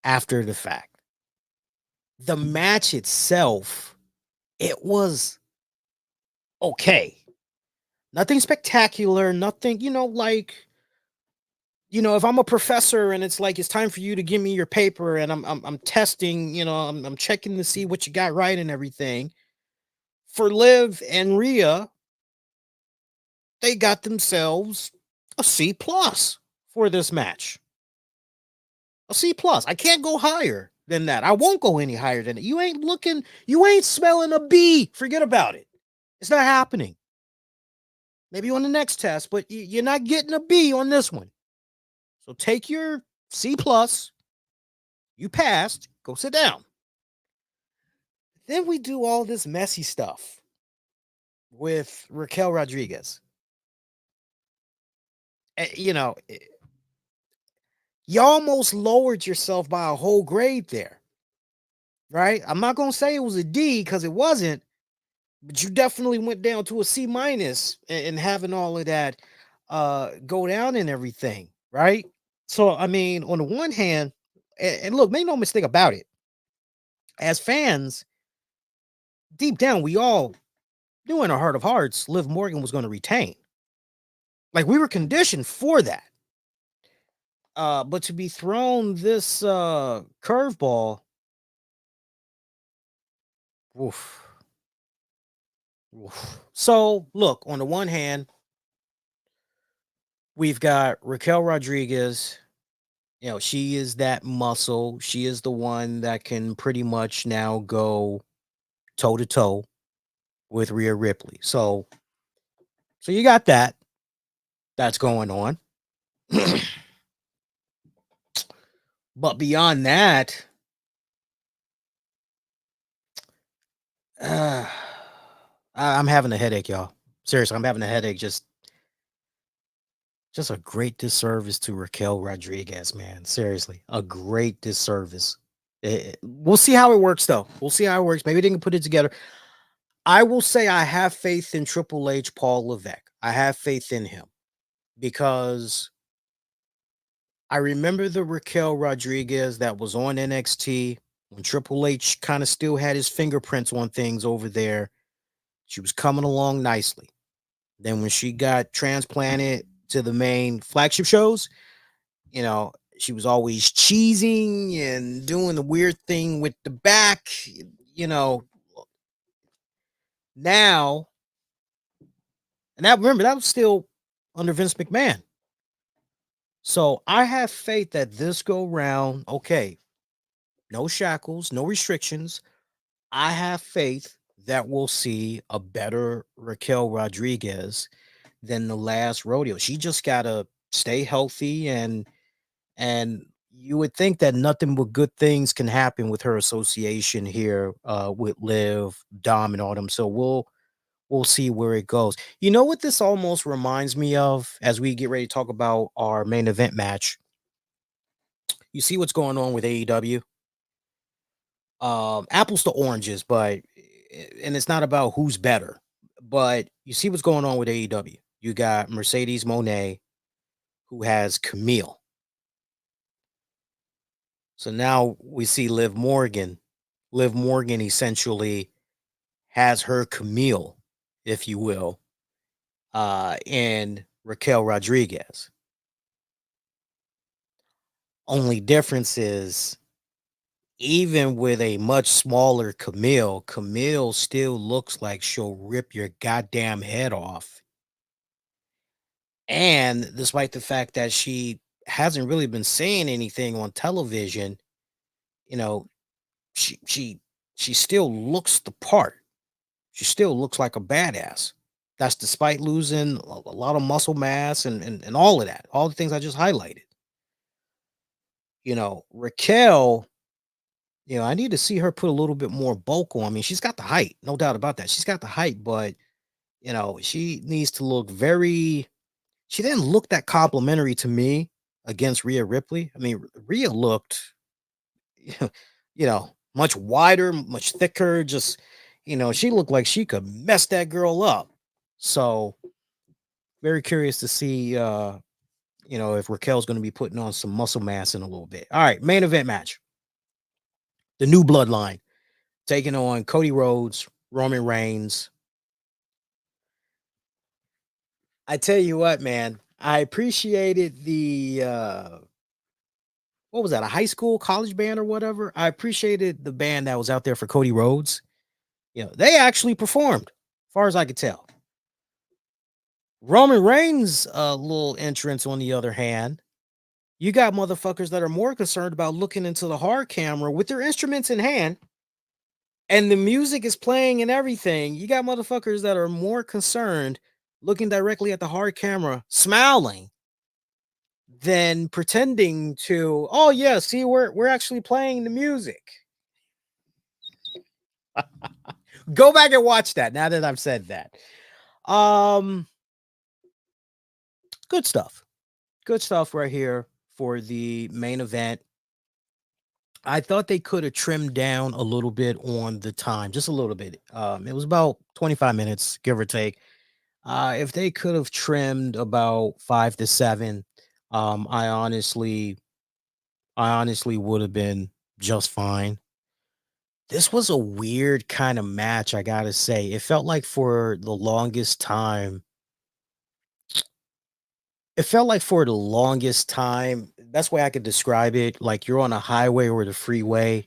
after the fact. The match itself, it was okay. Nothing spectacular, nothing, if I'm a professor and it's like it's time for you to give me your paper and I'm testing, I'm checking to see what you got right and everything. For Liv and Rhea, they got themselves a C+ for this match. A C+. I can't go higher than that. I won't go any higher than it. You ain't smelling a B. Forget about it. It's not happening. Maybe on the next test, but you're not getting a B on this one. So take your C+. You passed. Go sit down. Then we do all this messy stuff with Raquel Rodriguez. You almost lowered yourself by a whole grade there, right? I'm not going to say it was a D because it wasn't, but you definitely went down to a C- and having all of that go down and everything, right? So, I mean, on the one hand, and look, make no mistake about it, as fans, deep down, we all knew in our heart of hearts, Liv Morgan was going to retain. Like, we were conditioned for that. But to be thrown this curveball, oof. So, look, on the one hand, we've got Raquel Rodriguez. She is that muscle. She is the one that can pretty much now go toe to toe with Rhea Ripley. So you got that. That's going on. But beyond that, I'm having a headache, y'all. Seriously, I'm having a headache. Just a great disservice to Raquel Rodriguez, man. Seriously, a great disservice. We'll see how it works, though. We'll see how it works. Maybe they can put it together. I will say I have faith in Triple H, Paul Levesque. I have faith in him because I remember the Raquel Rodriguez that was on NXT when Triple H kind of still had his fingerprints on things over there. She was coming along nicely. Then when she got transplanted to the main flagship shows, she was always cheesing and doing the weird thing with the back, now, and remember, that was still under Vince McMahon. So I have faith that this go round, okay, no shackles, no restrictions. I have faith that we'll see a better Raquel Rodriguez than the last rodeo. She just gotta stay healthy, and you would think that nothing but good things can happen with her association here with Liv, Dom, and all them. So we'll see where it goes. You know what this almost reminds me of as we get ready to talk about our main event match? you see what's going on with AEW. Apples to oranges, but and it's not about who's better, but you see what's going on with AEW. You got Mercedes Moné, who has Camille. So now we see Liv Morgan. Liv Morgan essentially has her Camille, if you will, and Raquel Rodriguez. Only difference is, even with a much smaller Camille, Camille still looks like she'll rip your goddamn head off. And despite the fact that she hasn't really been saying anything on television, you know, she still looks the part. She still looks like a badass. That's despite losing a lot of muscle mass and all of that, all the things I just highlighted. Raquel, I need to see her put a little bit more bulk on. I mean, she's got the height, no doubt about that. She's got the height, but she needs to look she didn't look that complimentary to me against Rhea Ripley. I mean, Rhea looked, much wider, much thicker, just, she looked like she could mess that girl up. So very curious to see, if Raquel's going to be putting on some muscle mass in a little bit. All right, main event match. The new Bloodline taking on Cody Rhodes, Roman Reigns. I tell you what, man, I appreciated the what was that, a high school, college band or whatever? I appreciated the band that was out there for Cody Rhodes. They actually performed, as far as I could tell. Roman Reigns' little entrance, on the other hand, you got motherfuckers that are more concerned about looking into the hard camera with their instruments in hand, and the music is playing and everything. You got motherfuckers that are more concerned looking directly at the hard camera, smiling, than pretending to, oh yeah, see, we're actually playing the music. Go back and watch that now that I've said that. Good stuff. Good stuff right here for the main event. I thought they could have trimmed down a little bit on the time, just a little bit. It was about 25 minutes, give or take. If they could have trimmed about 5 to 7, I honestly would have been just fine. This was a weird kind of match, I gotta say. It felt like for the longest time, best way I could describe it, like you're on a highway or the freeway,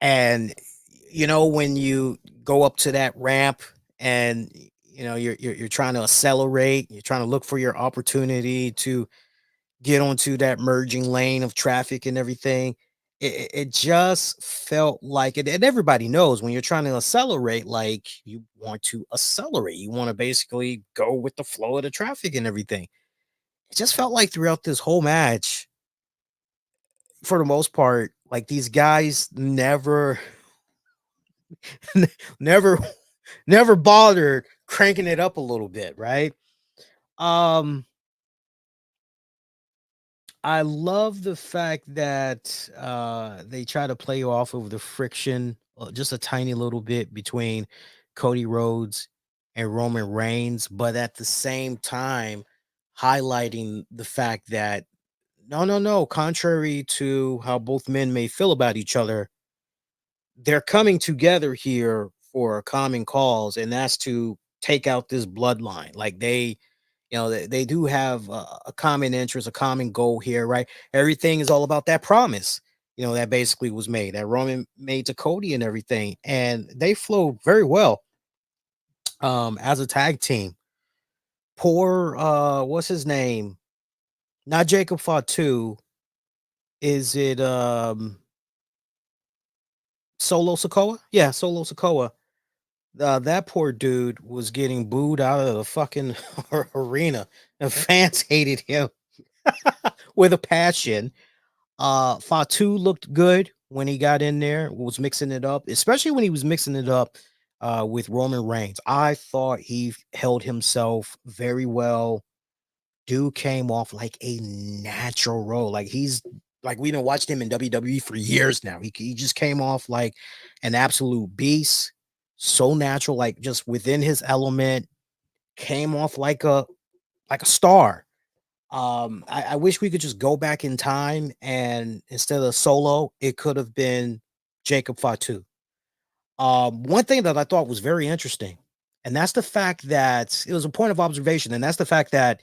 and when you go up to that ramp and you're trying to accelerate, you're trying to look for your opportunity to get onto that merging lane of traffic and everything. It just felt like it, and everybody knows when you're trying to accelerate, like you want to accelerate, you want to basically go with the flow of the traffic and everything. It just felt like throughout this whole match, for the most part, like these guys never never never bothered cranking it up a little bit, right? um I love the fact that they try to play off of the friction, just a tiny little bit, between Cody Rhodes and Roman Reigns, but at the same time highlighting the fact that no, no, no, contrary to how both men may feel about each other, they're coming together here for a common cause, and that's to take out this bloodline. Like they do have a common interest, a common goal here, right? Everything is all about that promise, that basically was made, that Roman made to Cody and everything. And they flow very well as a tag team. Poor what's his name? Not Jacob Fatu. Is it Solo Sikoa? Yeah, Solo Sikoa. That poor dude was getting booed out of the fucking arena. The fans hated him with a passion. Fatu looked good when he got in there, was mixing it up, especially when he was mixing it up with Roman Reigns. I thought he held himself very well. dude came off like a natural role. Like he's like we done watched him in WWE for years now. He just came off like an absolute beast, so natural, like just within his element, came off like a star. I wish we could just go back in time and instead of Solo, it could have been Jacob Fatu. One thing that I thought was very interesting, and that's the fact that it was a point of observation, and that's the fact that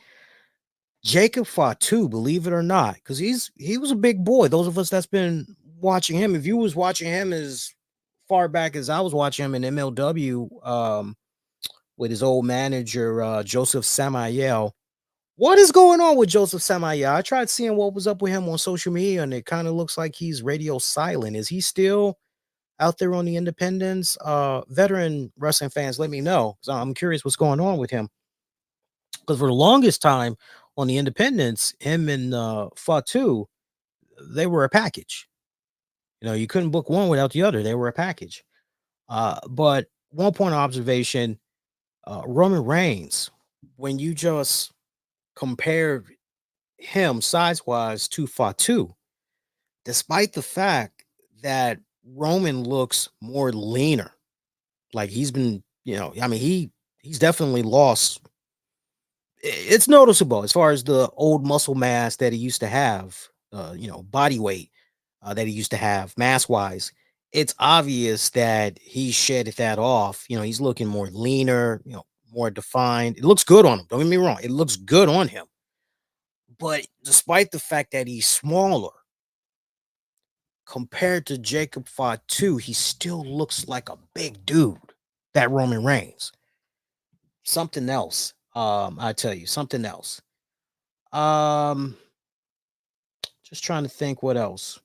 Jacob Fatu, believe it or not, because he was a big boy. Those of us that's been watching him, if you was watching him as far back as I was watching him in MLW, with his old manager Joseph Samael. What is going on with Joseph Samael? I tried seeing what was up with him on social media, and it kind of looks like he's radio silent. Is he still out there on the independents? Veteran wrestling fans, let me know. So I'm curious what's going on with him. Because for the longest time on the independents, him and Fatu, they were a package. You know, you couldn't book one without the other. They were a package. But one point of observation, Roman Reigns, when you just compare him size-wise to Fatu, despite the fact that Roman looks more leaner, like he's been, I mean, he's definitely lost. It's noticeable as far as the old muscle mass that he used to have, body weight that he used to have, mass-wise. It's obvious that he shedded that off. He's looking more leaner, more defined. It looks good on him. Don't get me wrong. It looks good on him. But despite the fact that he's smaller compared to Jacob Fatu, he still looks like a big dude, that Roman Reigns. Something else. I tell you, something else. Just trying to think what else.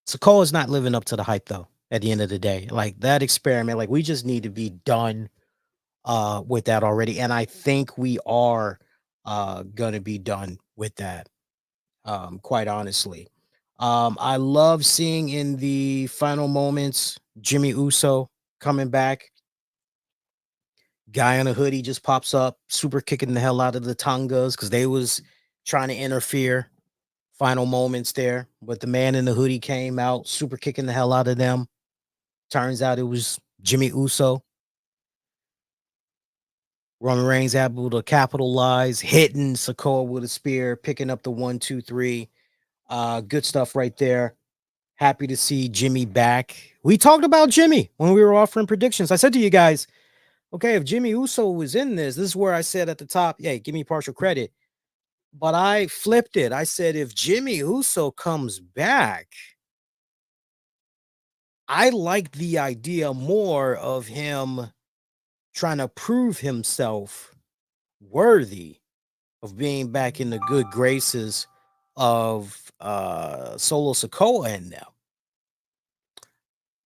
Sikoa is not living up to the hype, though, at the end of the day. Like that experiment, like we just need to be done with that already. And I think we are gonna be done with that. Quite honestly. I love seeing in the final moments Jimmy Uso coming back. Guy in a hoodie just pops up, super kicking the hell out of the Tongas because they was trying to interfere. Final moments there, but the man in the hoodie came out, super kicking the hell out of them. Turns out it was Jimmy Uso. Roman Reigns able to capitalize, hitting Sikoa with a spear, picking up the 1-2-3. Good stuff right there. Happy to see Jimmy back. We talked about Jimmy when we were offering predictions. I said to you guys, okay, if Jimmy Uso was in this is where I said at the top, hey, give me partial credit. But I flipped it. I said, if Jimmy Uso comes back, I like the idea more of him trying to prove himself worthy of being back in the good graces of Solo Sikoa and them.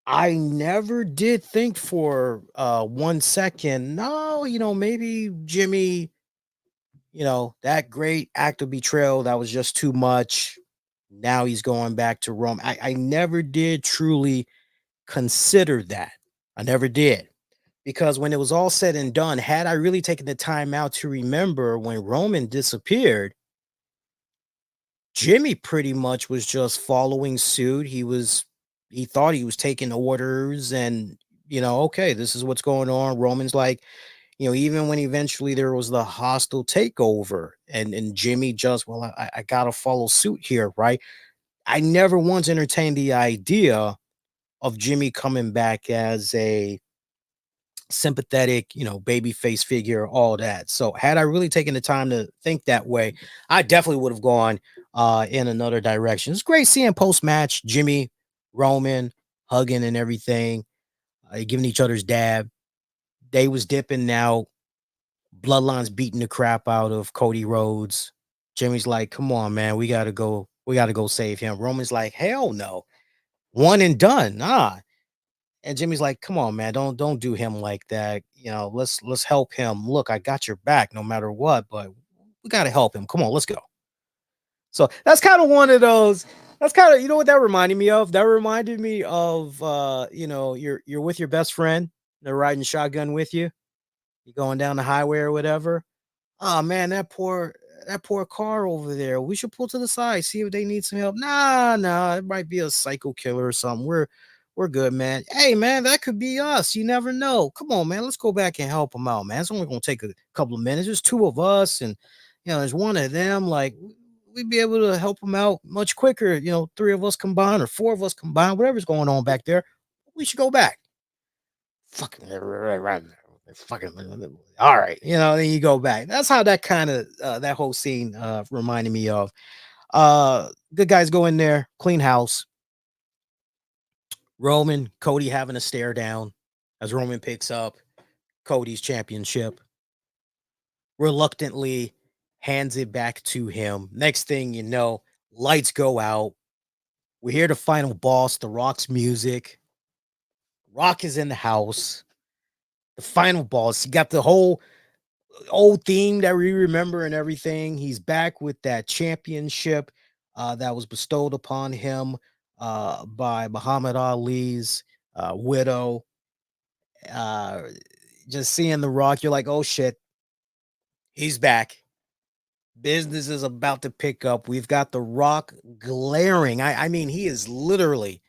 I never did think for 1 second, no, maybe Jimmy, that great act of betrayal, that was just too much. Now he's going back to Rome. I never did truly consider that. I never did. Because when it was all said and done, had I really taken the time out to remember when Roman disappeared, Jimmy pretty much was just following suit. He thought he was taking orders and, okay, this is what's going on. Roman's like, even when eventually there was the hostile takeover and Jimmy just, well, I got to follow suit here, right? I never once entertained the idea of Jimmy coming back as a sympathetic, babyface figure, all that. So had I really taken the time to think that way, I definitely would have gone in another direction. It's great seeing post-match Jimmy, Roman hugging and everything, giving each other's dab. They was dipping now. Bloodline's beating the crap out of Cody Rhodes. Jimmy's like, come on, man, we gotta go save him. Roman's like, hell no. One and done. And Jimmy's like, come on, man, don't do him like that. Let's help him. Look, I got your back no matter what, but we gotta help him. Come on, let's go. So that's kind of one of those. That's kind of, what that reminded me of? That reminded me of you're with your best friend, they're riding shotgun with you. You're going down the highway or whatever. Oh man, that poor car over there. We should pull to the side, see if they need some help. Nah, it might be a psycho killer or something. We're good, man. Hey man, that could be us. You never know. Come on, man. Let's go back and help them out, man. It's only gonna take a couple of minutes. There's two of us, and there's one of them. Like we'd be able to help them out much quicker. Three of us combined or four of us combined, whatever's going on back there. We should go back. Fucking fucking all right, then you go back. That's how that kind of that whole scene reminded me of. Good guys go in there, clean house. Roman, Cody having a stare down as Roman picks up Cody's championship, reluctantly hands it back to him. Next thing you know, lights go out. We hear the final boss, The Rock's music. Rock is in the house. The final boss. You got the whole old theme that we remember and everything. He's back with that championship that was bestowed upon him by Muhammad Ali's widow. Just seeing The Rock, you're like, oh shit, he's back. Business is about to pick up. We've got The Rock glaring. I mean, he is literally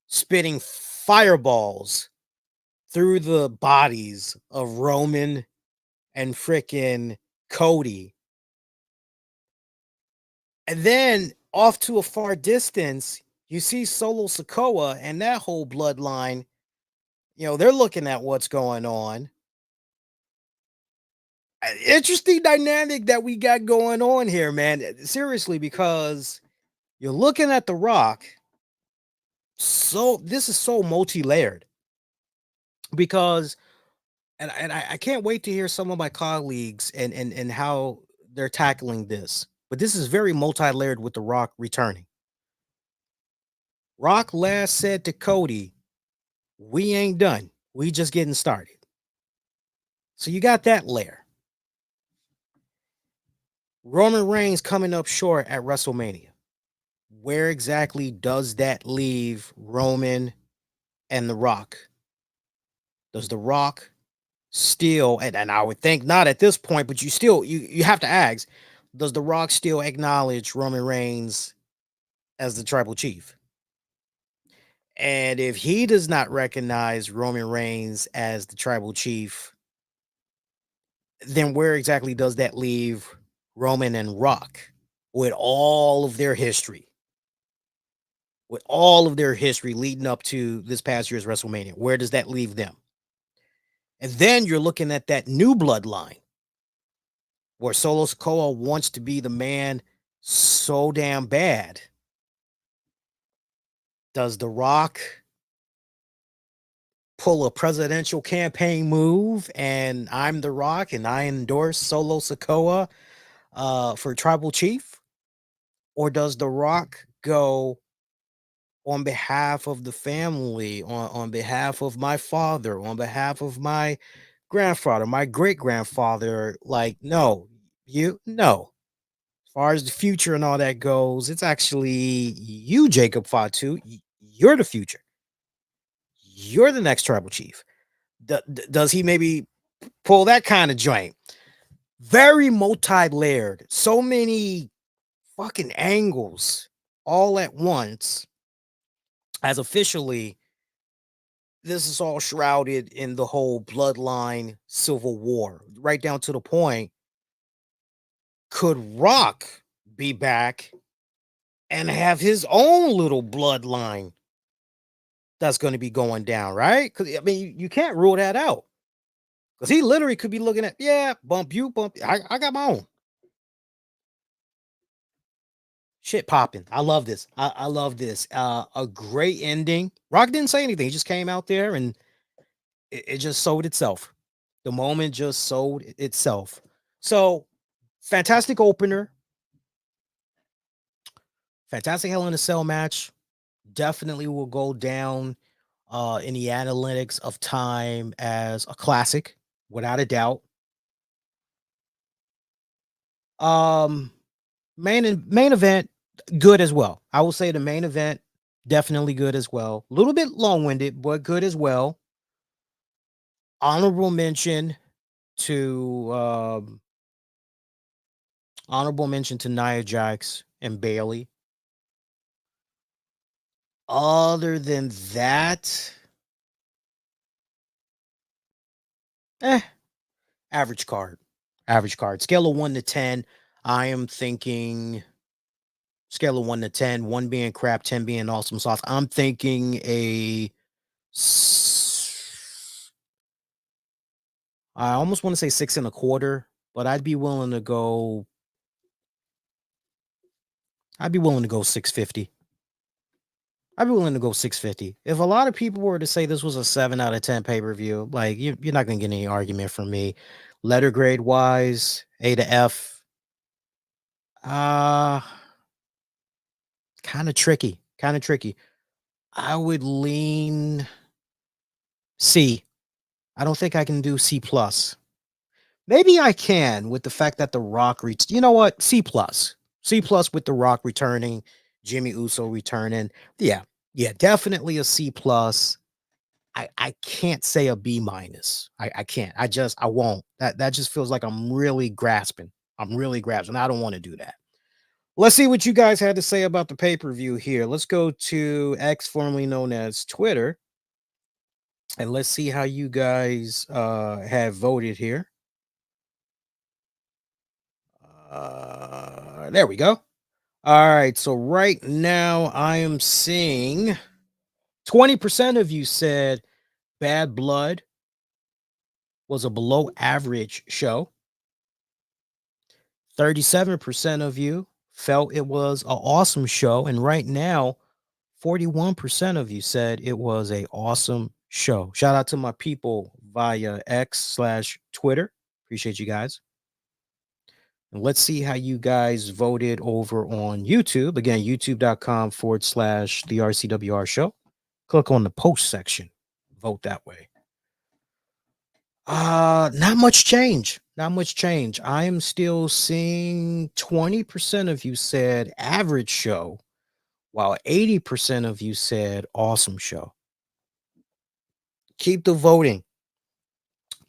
spitting fireballs through the bodies of Roman and frickin' Cody. And then off to a far distance, you see Solo Sikoa and that whole bloodline. They're looking at what's going on. Interesting dynamic that we got going on here, man. Seriously, because you're looking at The Rock. So this is so multi-layered because and I can't wait to hear some of my colleagues and how they're tackling this. But this is very multi-layered with The Rock returning. Rock last said to Cody, we ain't done. We just getting started. So you got that layer. Roman Reigns coming up short at WrestleMania. Where exactly does that leave Roman and The Rock? Does The Rock still, and I would think not at this point, but you have to ask, does The Rock still acknowledge Roman Reigns as the tribal chief? And if he does not recognize Roman Reigns as the tribal chief, then where exactly does that leave Roman and Rock with all of their history? With all of their history leading up to this past year's WrestleMania, where does that leave them? And then you're looking at that new bloodline where Solo Sikoa wants to be the man so damn bad. Does The Rock pull a presidential campaign move and I'm The Rock and I endorse Solo Sikoa for tribal chief? Or does The Rock go on behalf of the family, on behalf of my father, on behalf of my grandfather, my great grandfather? Like, no. As far as the future and all that goes, it's actually you, Jacob Fatu. You're the future. You're the next tribal chief. Does he maybe pull that kind of joint? Very multi-layered. So many fucking angles all at once. As officially, this is all shrouded in the whole bloodline civil war, right down to the point. Could Rock be back and have his own little bloodline that's going to be going down, right? Because I mean, you can't rule that out. Because he literally could be looking at, bump you. I got my own. Shit popping. I love this. I love this. A great ending. Rock didn't say anything. He just came out there and it just sold itself. The moment just sold itself. So, fantastic opener. Fantastic Hell in a Cell match. Definitely will go down in the analytics of time as a classic, without a doubt. Main event, good as well. I will say the main event, definitely good as well. A little bit long-winded, but good as well. Honorable mention to Honorable mention to Nia Jax and Bayley. Other than that, average card. Average card. Scale of 1 to 10. I am thinking scale of 1 to 10, 1 being crap, 10 being awesome sauce. I'm thinking I almost want to say 6.25, but I'd be willing to go 650. I'd be willing to go 650. If a lot of people were to say this was a 7 out of 10 pay-per-view, like you're not gonna get any argument from me. Letter grade wise, A to F. Kind of tricky. Kind of tricky. I would lean C. I don't think I can do C plus. Maybe I can with the fact that The Rock reached. You know what? C plus. C plus with The Rock returning, Jimmy Uso returning. Yeah, definitely a C plus. I can't say a B minus. I can't. I won't. That just feels like I'm really grasping. I don't want to do that. Let's see what you guys had to say about the pay-per-view here. Let's go to X, formerly known as Twitter. And let's see how you guys have voted here. There we go. All right. So right now I am seeing 20% of you said Bad Blood was a below average show. 37% of you felt it was an awesome show. And right now, 41% of you said it was an awesome show. Shout out to my people via X/Twitter. Appreciate you guys. And let's see how you guys voted over on YouTube. Again, youtube.com/the RCWR show. Click on the post section. Vote that way. Not much change. I am still seeing 20% of you said average show, while 80% of you said awesome show. Keep the voting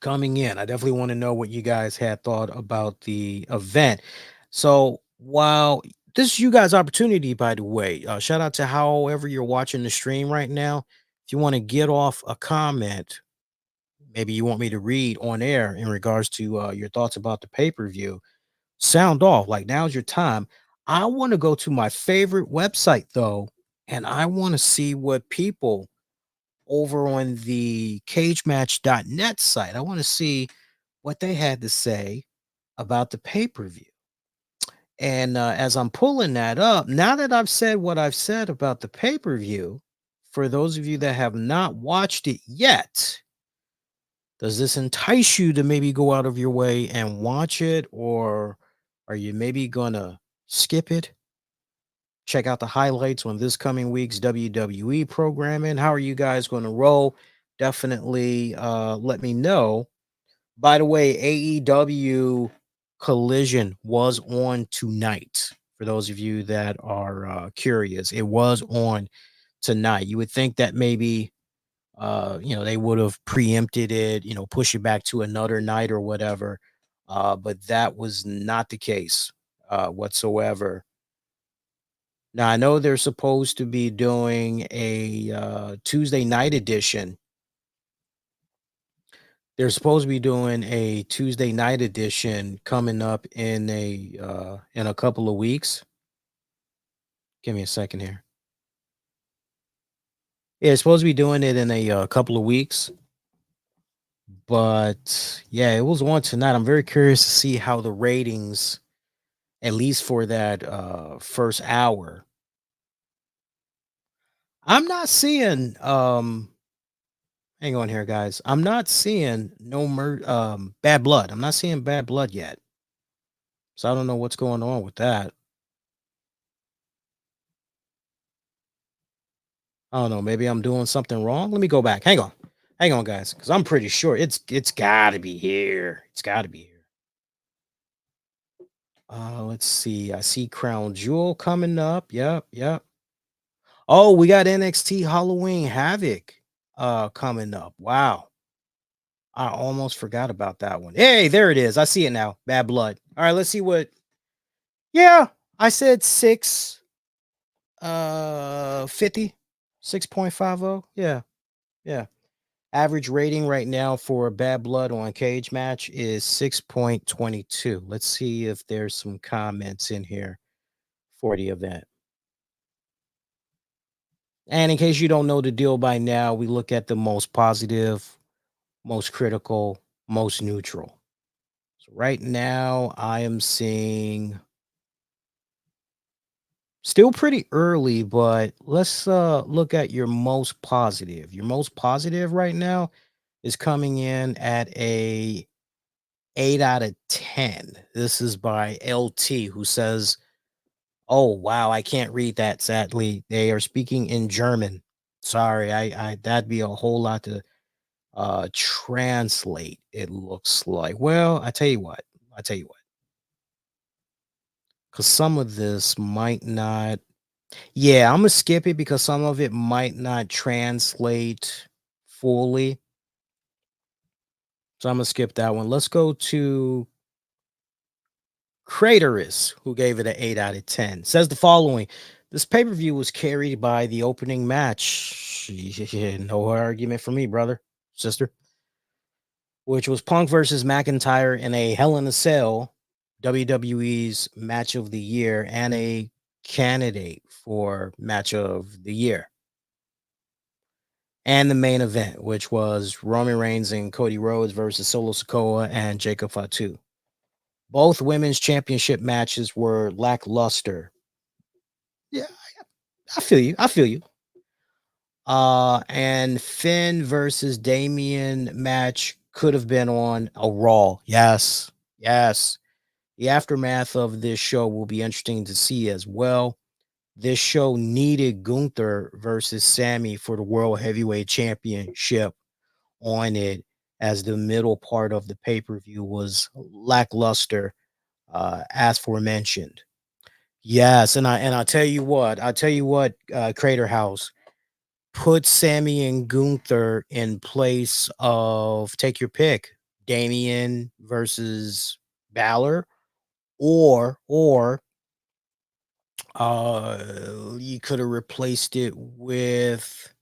coming in. I definitely want to know what you guys had thought about the event. So while this is you guys' opportunity, by the way, shout out to however you're watching the stream right now. If you want to get off a comment, maybe you want me to read on air in regards to your thoughts about the pay-per-view, sound off. Like, now's your time. I want to go to my favorite website, though, and I want to see what people over on the cagematch.net site, I want to see what they had to say about the pay-per-view. And as I'm pulling that up, now that I've said what I've said about the pay-per-view, for those of you that have not watched it yet, does this entice you to maybe go out of your way and watch it, or are you maybe gonna skip it? Check out the highlights on this coming week's WWE programming. How are you guys going to roll? Definitely let me know. By the way, AEW Collision was on tonight. For those of you that are curious, it was on tonight. You would think that maybe they would have preempted it, push it back to another night or whatever. But that was not the case whatsoever. Now, I know they're supposed to be doing a Tuesday night edition. They're supposed to be doing a Tuesday night edition coming up in a couple of weeks. Give me a second here. Yeah, it's supposed to be doing it in a couple of weeks. But yeah, it was on tonight. I'm very curious to see how the ratings, at least for that first hour. I'm not seeing hang on here, guys. I'm not seeing Bad Blood. I'm not seeing Bad Blood yet. So I don't know what's going on with that. I don't know. Maybe I'm doing something wrong. Let me go back. Hang on, guys, because I'm pretty sure it's gotta be here. It's gotta be here. Let's see. I see Crown Jewel coming up. Yep. Oh, we got NXT Halloween Havoc coming up. Wow. I almost forgot about that one. Hey, there it is. I see it now. Bad Blood. All right, let's see what Yeah, I said 650, 6.50. Yeah, yeah. Average rating right now for Bad Blood on Cage Match is 6.22. Let's see if there's some comments in here for the event. And in case you don't know the deal by now, we look at the most positive, most critical, most neutral. So right now, I am seeing still pretty early, but let's look at your most positive. Your most positive right now is coming in at a 8 out of 10. This is by LT, who says, "Oh wow, I can't read that. Sadly, they are speaking in German. Sorry, I that'd be a whole lot to translate. It looks like. Well, I tell you what, because some of this might not. Yeah, I'm gonna skip it because some of it might not translate fully. So I'm gonna skip that one. Let's go to Craterus, who gave it an 8 out of 10. Says the following: This pay per view was carried by the opening match. No argument for me, brother, sister, which was Punk versus McIntyre in a Hell in a Cell, WWE's match of the year, and a candidate for match of the year. And the main event, which was Roman Reigns and Cody Rhodes versus Solo Sikoa and Jacob Fatu. Both women's championship matches were lackluster. Yeah, I feel you. I feel you. And Finn versus Damian match could have been on a Raw. Yes. Yes. The aftermath of this show will be interesting to see as well. This show needed Gunther versus Sammy for the World Heavyweight Championship on it, as the middle part of the pay-per-view was lackluster, as forementioned. Yes, and I tell you what, Crater House, put Sammy and Gunther in place of, take your pick, Damian versus Balor, or you could have replaced it with,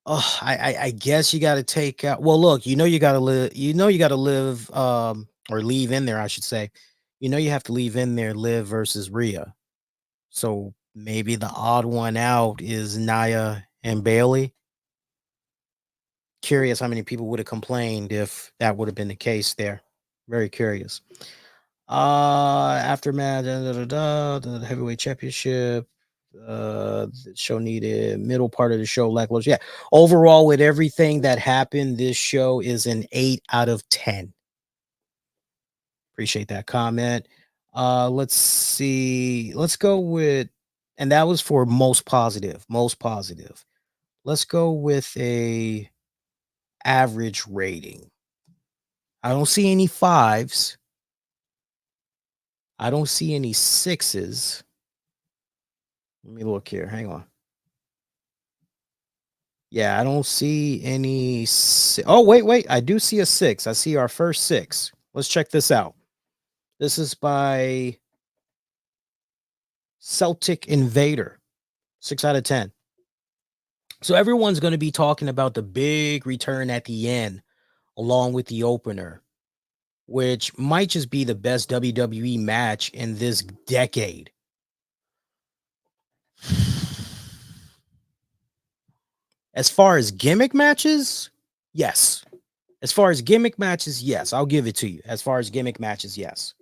oh, I guess you got to take out. Well, look, you got to live. You got to live, or leave in there, I should say. You have to leave in there Liv versus Rhea. So maybe the odd one out is Nia and Bayley. Curious how many people would have complained if that would have been the case there. Very curious. Aftermath, the heavyweight championship. The show needed middle part of the show lackluster. Yeah. Overall, with everything that happened, this show is an 8 out of 10. Appreciate that comment. Let's see. Let's go with, and that was for most positive. Most positive. Let's go with a average rating. I don't see any fives. I don't see any sixes. Let me look here. Hang on. Yeah, I don't see any. Oh, wait. I do see a 6. I see our first 6. Let's check this out. This is by Celtic Invader. 6 out of 10. So everyone's going to be talking about the big return at the end, along with the opener, which might just be the best WWE match in this decade. As far as gimmick matches, yes. As far as gimmick matches, yes. I'll give it to you. As far as gimmick matches, yes.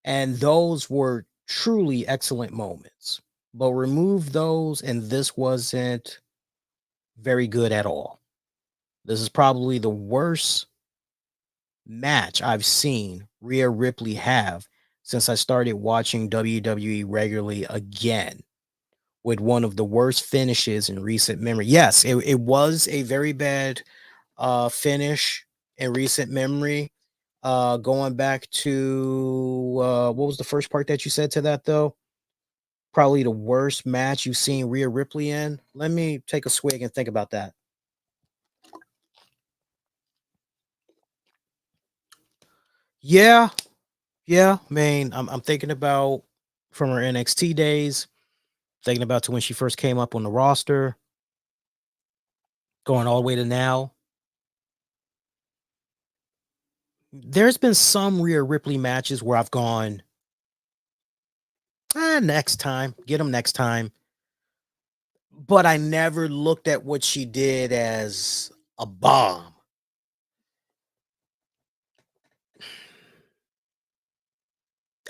And those were truly excellent moments. But remove those, and this wasn't very good at all. This is probably the worst match I've seen Rhea Ripley have since I started watching WWE regularly again, with one of the worst finishes in recent memory. Yes, it was a very bad finish in recent memory. Going back to what was the first part that you said to that though? Probably the worst match you've seen Rhea Ripley in. Let me take a swig and think about that. Yeah, Yeah, I mean, I'm thinking about from her NXT days, thinking about to when she first came up on the roster, going all the way to now. There's been some Rhea Ripley matches where I've gone, next time, get them next time. But I never looked at what she did as a bomb.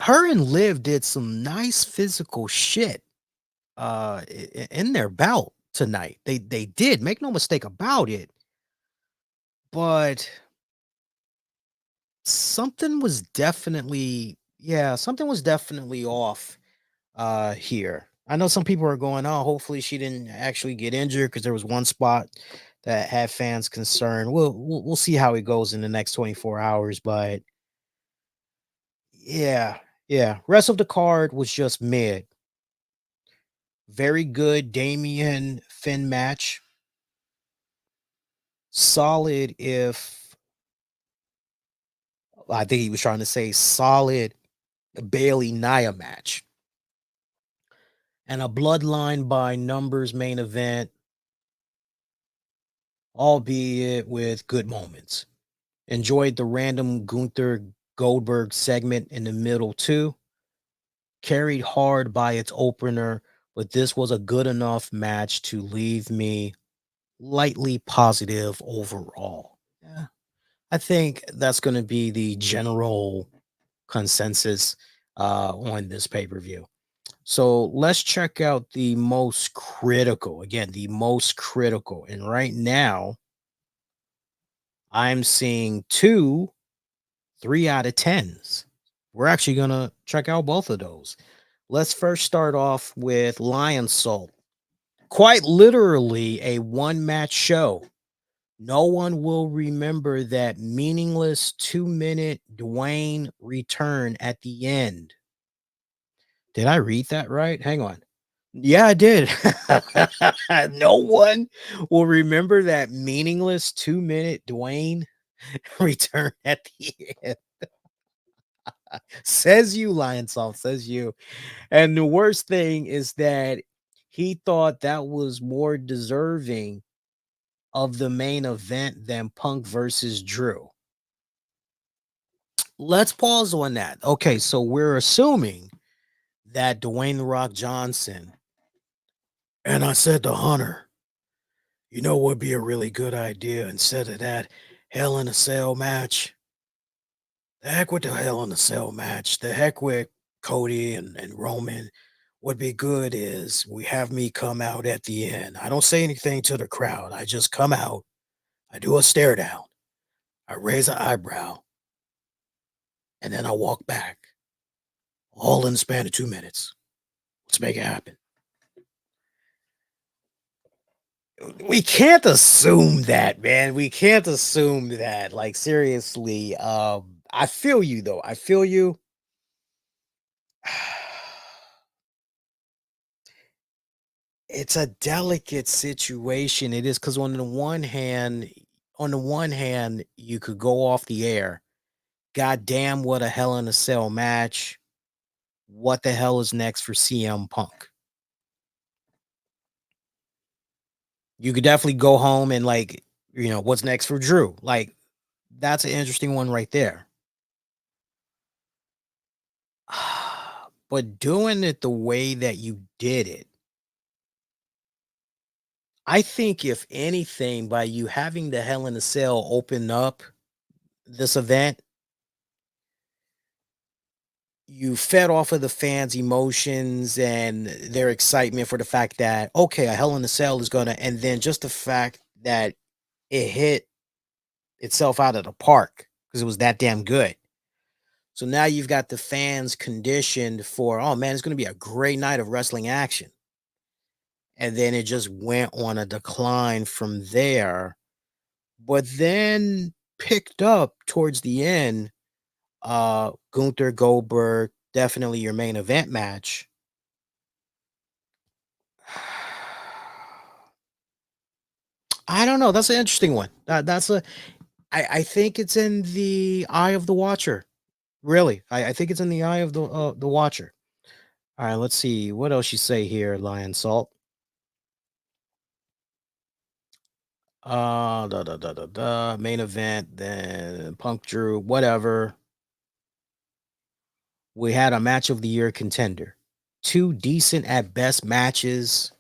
Her and Liv did some nice physical shit in their bout tonight. They did, make no mistake about it. But something was definitely off here. I know some people are going, oh, hopefully she didn't actually get injured because there was one spot that had fans concerned. We'll see how it goes in the next 24 hours, but yeah, yeah. Rest of the card was just mid. Very good Damian Finn match. Solid, if I think he was trying to say solid Bayley Nia match. And a bloodline by numbers main event, albeit with good moments. Enjoyed the random Gunther Goldberg segment in the middle too. Carried hard by its opener, but this was a good enough match to leave me lightly positive overall. Yeah, I think that's going to be the general consensus on this pay-per-view. So let's check out the most critical. Again, the most critical. And right now, I'm seeing 3 out of 10s. We're actually going to check out both of those. Let's first start off with Lion Salt. Quite literally a one-match show. No one will remember that meaningless 2-minute Dwayne return at the end. Did I read that right? Hang on. Yeah, I did. No one will remember that meaningless 2-minute Dwayne return at the end. Says you, Lion Salt, says you. And the worst thing is that he thought that was more deserving of the main event than Punk versus Drew. Let's pause on that. Okay, so we're assuming that Dwayne The Rock Johnson, and I said to Hunter, you know what would be a really good idea instead of that Hell in a Cell match? The heck with the Hell in a Cell match. The heck with Cody and Roman. Would be good is we have me come out at the end. I don't say anything to the crowd. I just come out. I do a stare down. I raise an eyebrow. And then I walk back. All in the span of 2 minutes. Let's make it happen. We can't assume that, man. We can't assume that. Like, seriously. I feel you though. I feel you. It's a delicate situation. It is because on the one hand, you could go off the air. God damn, what a Hell in a Cell match. What the hell is next for CM Punk? You could definitely go home and what's next for Drew? Like, that's an interesting one right there. But doing it the way that you did it, I think if anything, by you having the Hell in a Cell open up this event, you fed off of the fans' emotions and their excitement for the fact that, okay, a Hell in a Cell is gonna, and then just the fact that it hit itself out of the park because it was that damn good. So now you've got the fans conditioned for, oh man, it's gonna be a great night of wrestling action. And then it just went on a decline from there, but then picked up towards the end. Gunther Goldberg, definitely your main event match. I don't know. That's an interesting one. I think it's in the eye of the watcher. Really, I think it's in the eye of the watcher. All right, let's see what else you say here, Lion Salt. Main event, then Punk Drew, whatever. We had a match of the year contender, two decent at best matches,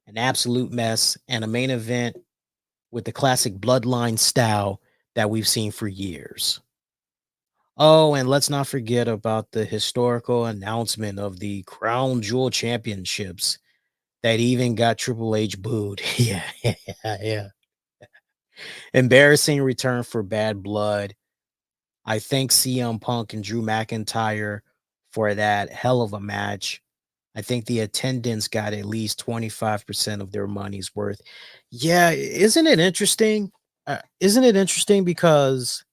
an absolute mess, and a main event with the classic Bloodline style that we've seen for years. Oh, and let's not forget about the historical announcement of the Crown Jewel Championships that even got Triple H booed. Yeah, yeah. Embarrassing return for Bad Blood. I thank CM Punk and Drew McIntyre for that hell of a match. I think the attendance got at least 25% of their money's worth. Yeah, isn't it interesting? Isn't it interesting because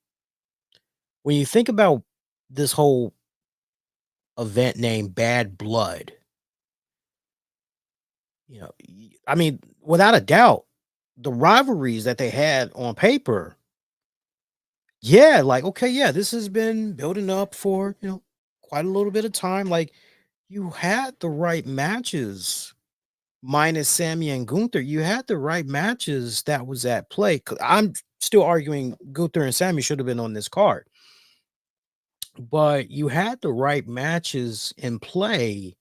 when you think about this whole event named Bad Blood, I mean, without a doubt, the rivalries that they had on paper, yeah, like, okay, yeah, this has been building up for, quite a little bit of time. Like, you had the right matches, minus Sammy and Gunther. You had the right matches that was at play. I'm still arguing Gunther and Sammy should have been on this card, but you had the right matches in play.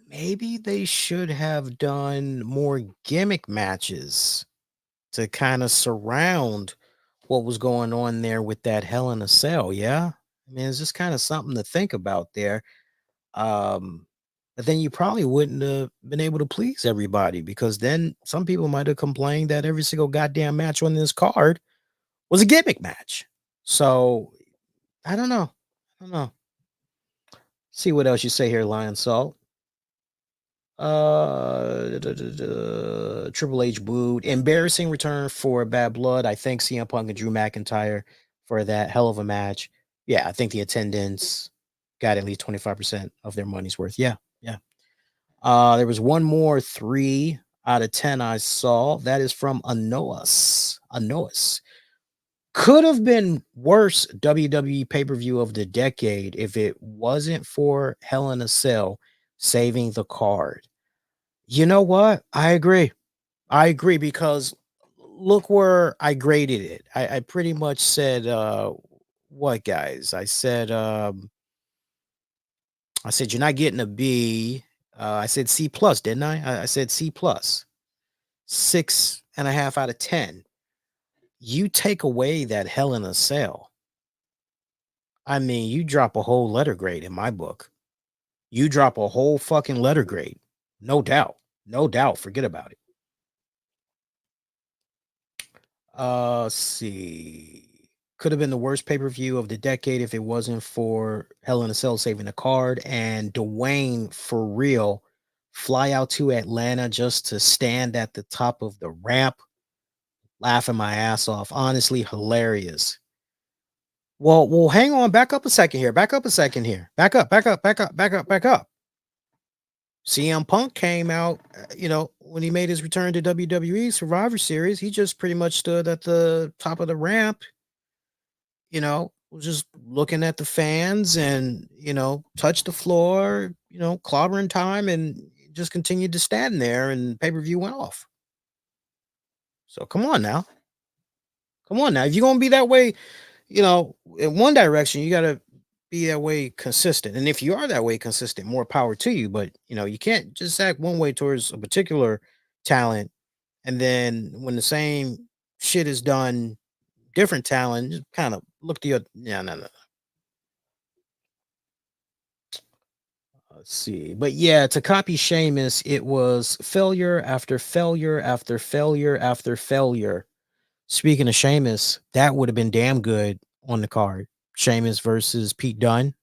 Maybe they should have done more gimmick matches to kind of surround what was going on there with that Hell in a Cell. Yeah. I mean, it's just kind of something to think about there. Um, but then you probably wouldn't have been able to please everybody because then some people might have complained that every single goddamn match on this card was a gimmick match. So I don't know. I don't know. See what else you say here, Lion Salt. Triple H booed. Embarrassing return for Bad Blood. I thank CM Punk and Drew McIntyre for that hell of a match. Yeah, I think the attendance got at least 25% of their money's worth. Yeah, yeah. There was one more 3 out of 10 I saw. That is from Anoas. Anoas. Could have been worse WWE pay-per-view of the decade if it wasn't for Hell in a Cell saving the card. You know what? I agree. I agree because look where I graded it. I pretty much said what guys? I said you're not getting a B. I said C plus, didn't I? I said C plus. 6.5 out of 10. You take away that Hell in a Cell. I mean, you drop a whole letter grade in my book. You drop a whole fucking letter grade. No doubt. No doubt. Forget about it. Let's see. Could have been the worst pay-per-view of the decade if it wasn't for Hell in a Cell saving the card and Dwayne for real fly out to Atlanta just to stand at the top of the ramp, laughing my ass off. Honestly, hilarious. Well, hang on. Back up a second here. Back up a second here. Back up, back up, back up, back up, back up. CM Punk came out, when he made his return to WWE Survivor Series, he just pretty much stood at the top of the ramp, was just looking at the fans and, touched the floor, clobbering time and just continued to stand there and pay-per-view went off. So come on now. Come on now. If you're going to be that way, in one direction, you got to be that way consistent. And if you are that way consistent, more power to you. But, you can't just act one way towards a particular talent. And then when the same shit is done, different talent, just kind of look to your, yeah, no. Let's see. But yeah, to copy Sheamus, it was failure after failure after failure after failure. Speaking of Sheamus, that would have been damn good on the card. Sheamus versus Pete Dunne.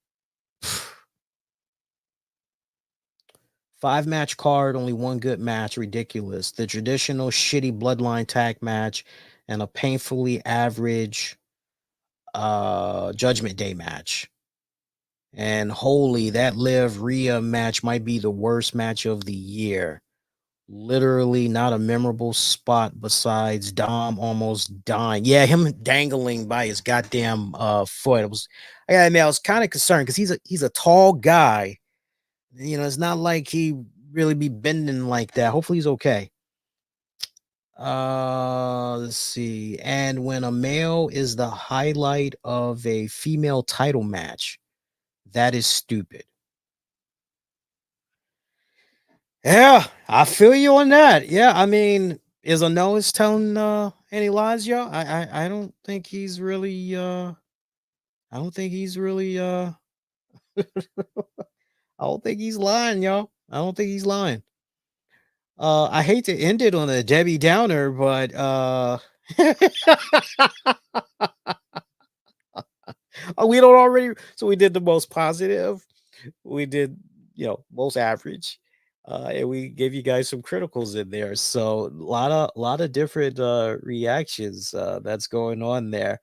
5-match card, only one good match. Ridiculous. The traditional shitty bloodline tag match and a painfully average Judgment Day match. And holy, that Liv Rhea match might be the worst match of the year. Literally not a memorable spot besides Dom almost dying. Yeah, him dangling by his goddamn foot. I gotta admit, I was kind of concerned because he's a tall guy. You know, it's not like he really be bending like that. Hopefully he's okay. Let's see. And when a male is the highlight of a female title match, that is stupid. Yeah, I feel you on that. Yeah, I mean, is Anoa's telling any lies, y'all? I don't think he's really I don't think he's really I don't think he's lying, y'all. I don't think he's lying. I hate to end it on a Debbie Downer, but we don't already, so we did the most positive, we did, most average, and we gave you guys some criticals in there. So a lot of different reactions that's going on there.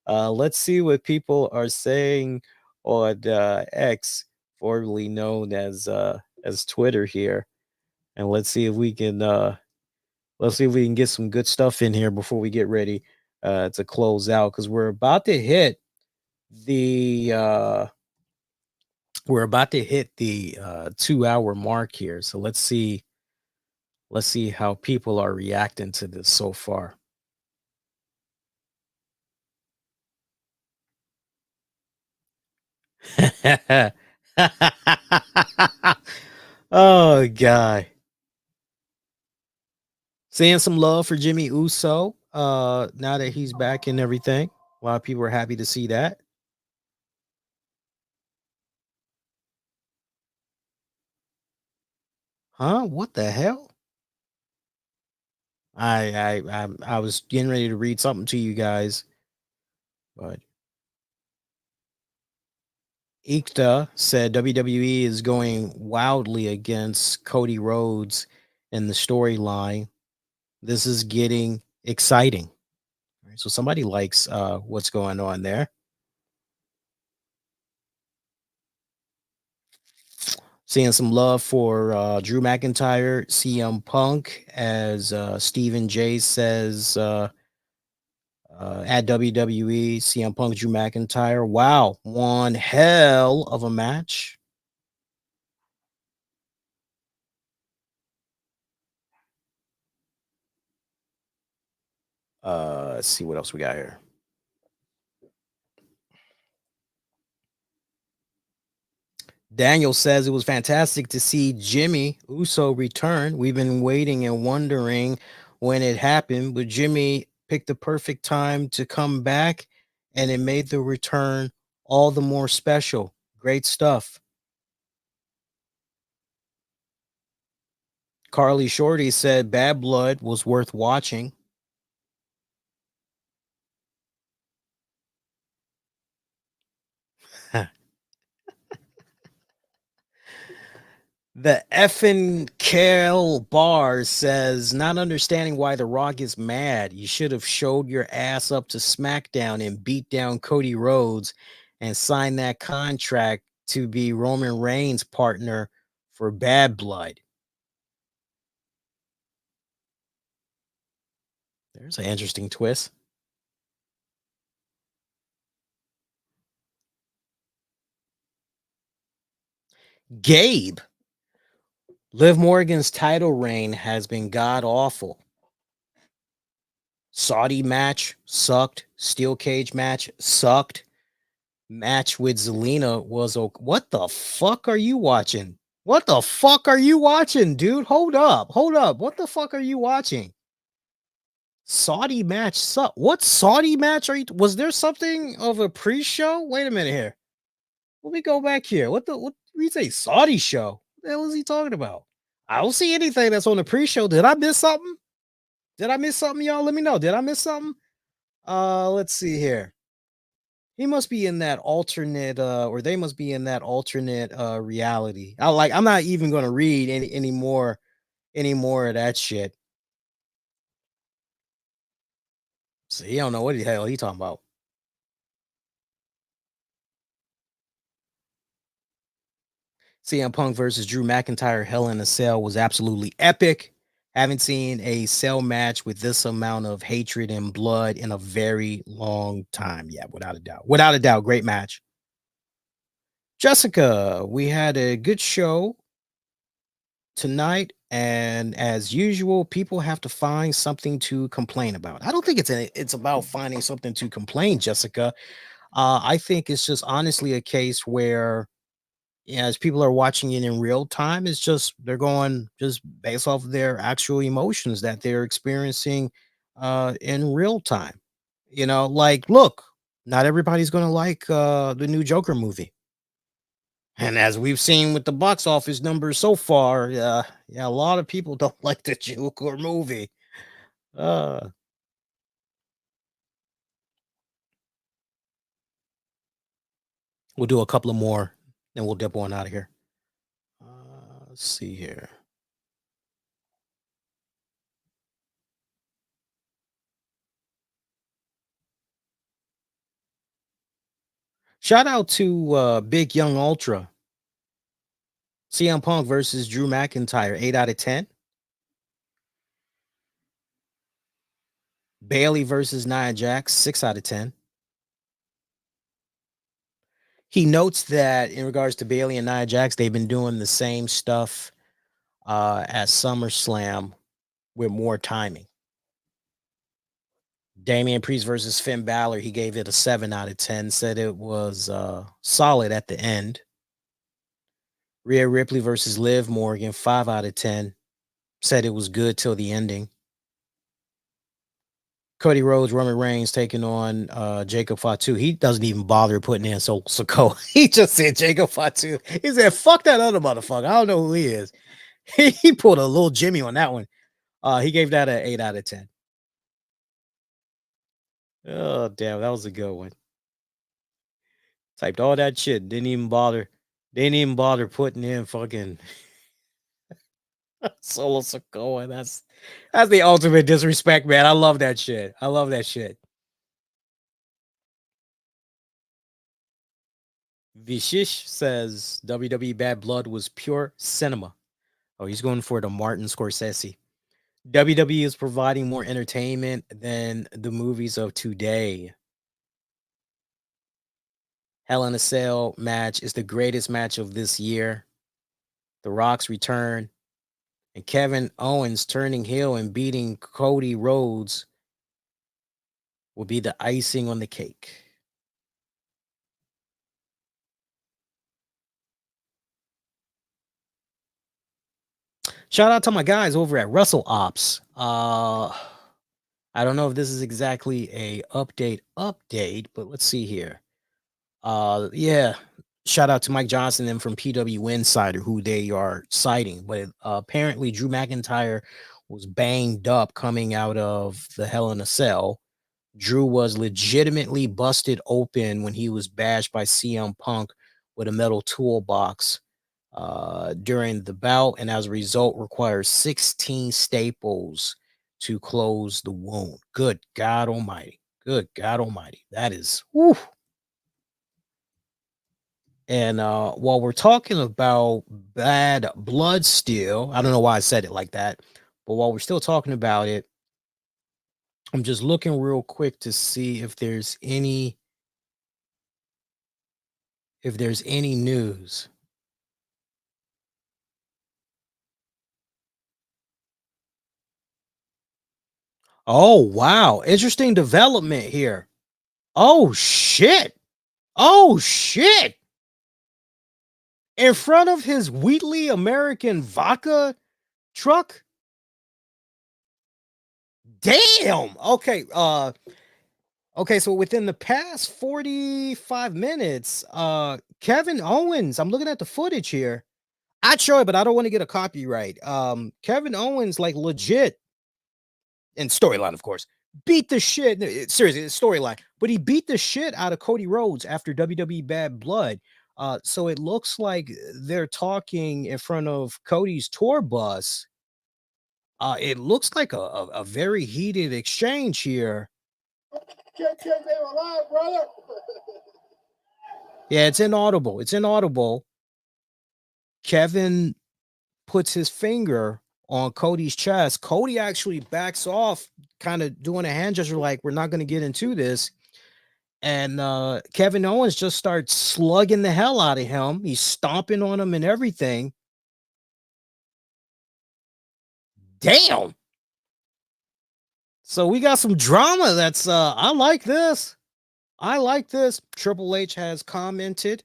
Let's see what people are saying on X, formerly known as Twitter here, and let's see if we can get some good stuff in here before we get ready to close out, because the we're about to hit the 2 hour mark here. So let's see how people are reacting to this so far. Oh god. Saying some love for Jimmy Uso now that he's back and everything. A lot of people are happy to see that. Huh? What the hell? I was getting ready to read something to you guys, but Ikta said WWE is going wildly against Cody Rhodes in the storyline. This is getting exciting. Right, so somebody likes what's going on there. Seeing some love for Drew McIntyre, CM Punk, as Stephen J says at WWE, CM Punk, Drew McIntyre. Wow, one hell of a match. Let's see what else we got here. Daniel says it was fantastic to see Jimmy Uso return. We've been waiting and wondering when it happened, but Jimmy picked the perfect time to come back, and it made the return all the more special. Great stuff. Carly Shorty said Bad Blood was worth watching. The effing Kale Bar says, not understanding why The Rock is mad. You should have showed your ass up to SmackDown and beat down Cody Rhodes and signed that contract to be Roman Reigns' partner for Bad Blood. There's an interesting twist. Gabe, Liv Morgan's title reign has been god awful. Saudi match sucked. Steel cage match sucked. Match with Zelina was okay. What the fuck are you watching? What the fuck are you watching, dude? Hold up. Hold up. What the fuck are you watching? Saudi match sucked. What Saudi match are you? Was there something of a pre-show? Wait a minute here. Let me go back here. What you say? Saudi show? What the hell is he talking about? I don't see anything that's on the pre-show. Did I miss something? Did I miss something, y'all? Let me know. Did I miss something? Let's see here. He must be in that alternate, or they must be in that alternate reality. I'm not even gonna read any more of that shit. So he don't know what the hell he talking about. CM Punk versus Drew McIntyre Hell in a Cell was absolutely epic. Haven't seen a cell match with this amount of hatred and blood in a very long time. Yeah, without a doubt. Without a doubt, great match. Jessica, we had a good show tonight, and as usual, people have to find something to complain about. I don't think it's about finding something to complain, Jessica. I think it's just honestly a case where, as people are watching it in real time, it's just they're going just based off of their actual emotions that they're experiencing in real time. Like, look, not everybody's gonna like the new Joker movie. And as we've seen with the box office numbers so far, yeah, a lot of people don't like the Joker movie. Uh, we'll do a couple of more, and we'll dip on out of here. Let's see here. Shout out to Big Young Ultra. CM Punk versus Drew McIntyre, 8 out of 10. Bayley versus Nia Jax, 6 out of 10. He notes that in regards to Bayley and Nia Jax, they've been doing the same stuff at SummerSlam with more timing. Damian Priest versus Finn Balor, he gave it a 7 out of 10, said it was solid at the end. Rhea Ripley versus Liv Morgan, 5 out of 10, said it was good till the ending. Cody Rhodes, Roman Reigns taking on Jacob Fatu. He doesn't even bother putting in Sikoa. He just said Jacob Fatu. He said, fuck that other motherfucker. I don't know who he is. He pulled a little Jimmy on that one. He gave that an 8 out of 10. Oh, damn. That was a good one. Typed all that shit. Didn't even bother putting in fucking Solo Sikoa. That's the ultimate disrespect, man. I love that shit. I love that shit. Vishish says WWE Bad Blood was pure cinema. Oh, he's going for the Martin Scorsese. WWE is providing more entertainment than the movies of today. Hell in a Cell match is the greatest match of this year. The Rock's return and Kevin Owens turning heel and beating Cody Rhodes will be the icing on the cake. Shout out to my guys over at Russell Ops. I don't know if this is exactly a update, but let's see here. Yeah. Shout out to Mike Johnson and from PW Insider, who they are citing. But apparently, Drew McIntyre was banged up coming out of the Hell in a Cell. Drew was legitimately busted open when he was bashed by CM Punk with a metal toolbox during the bout, and as a result, requires 16 staples to close the wound. Good God Almighty! Good God Almighty! That is whew. And while we're talking about Bad Blood still, I don't know why I said it like that, but while we're still talking about it, I'm just looking real quick to see if there's any news. Oh, wow. Interesting development here. Oh, shit. Oh, shit. In front of his Wheatley American vodka truck? Damn. Okay. Okay, so within the past 45 minutes, Kevin Owens, I'm looking at the footage here. I'd show it, but I don't want to get a copyright. Kevin Owens, like legit, and storyline, of course, beat the shit. Seriously, it's storyline, but he beat the shit out of Cody Rhodes after WWE Bad Blood. So it looks like they're talking in front of Cody's tour bus. It looks like a very heated exchange here. Alive, brother. Yeah, it's inaudible. It's inaudible. Kevin puts his finger on Cody's chest. Cody actually backs off, kind of doing a hand gesture like, we're not going to get into this. And Kevin Owens just starts slugging the hell out of him. He's stomping on him and everything. Damn. So we got some drama that's I like this. I like this. Triple H has commented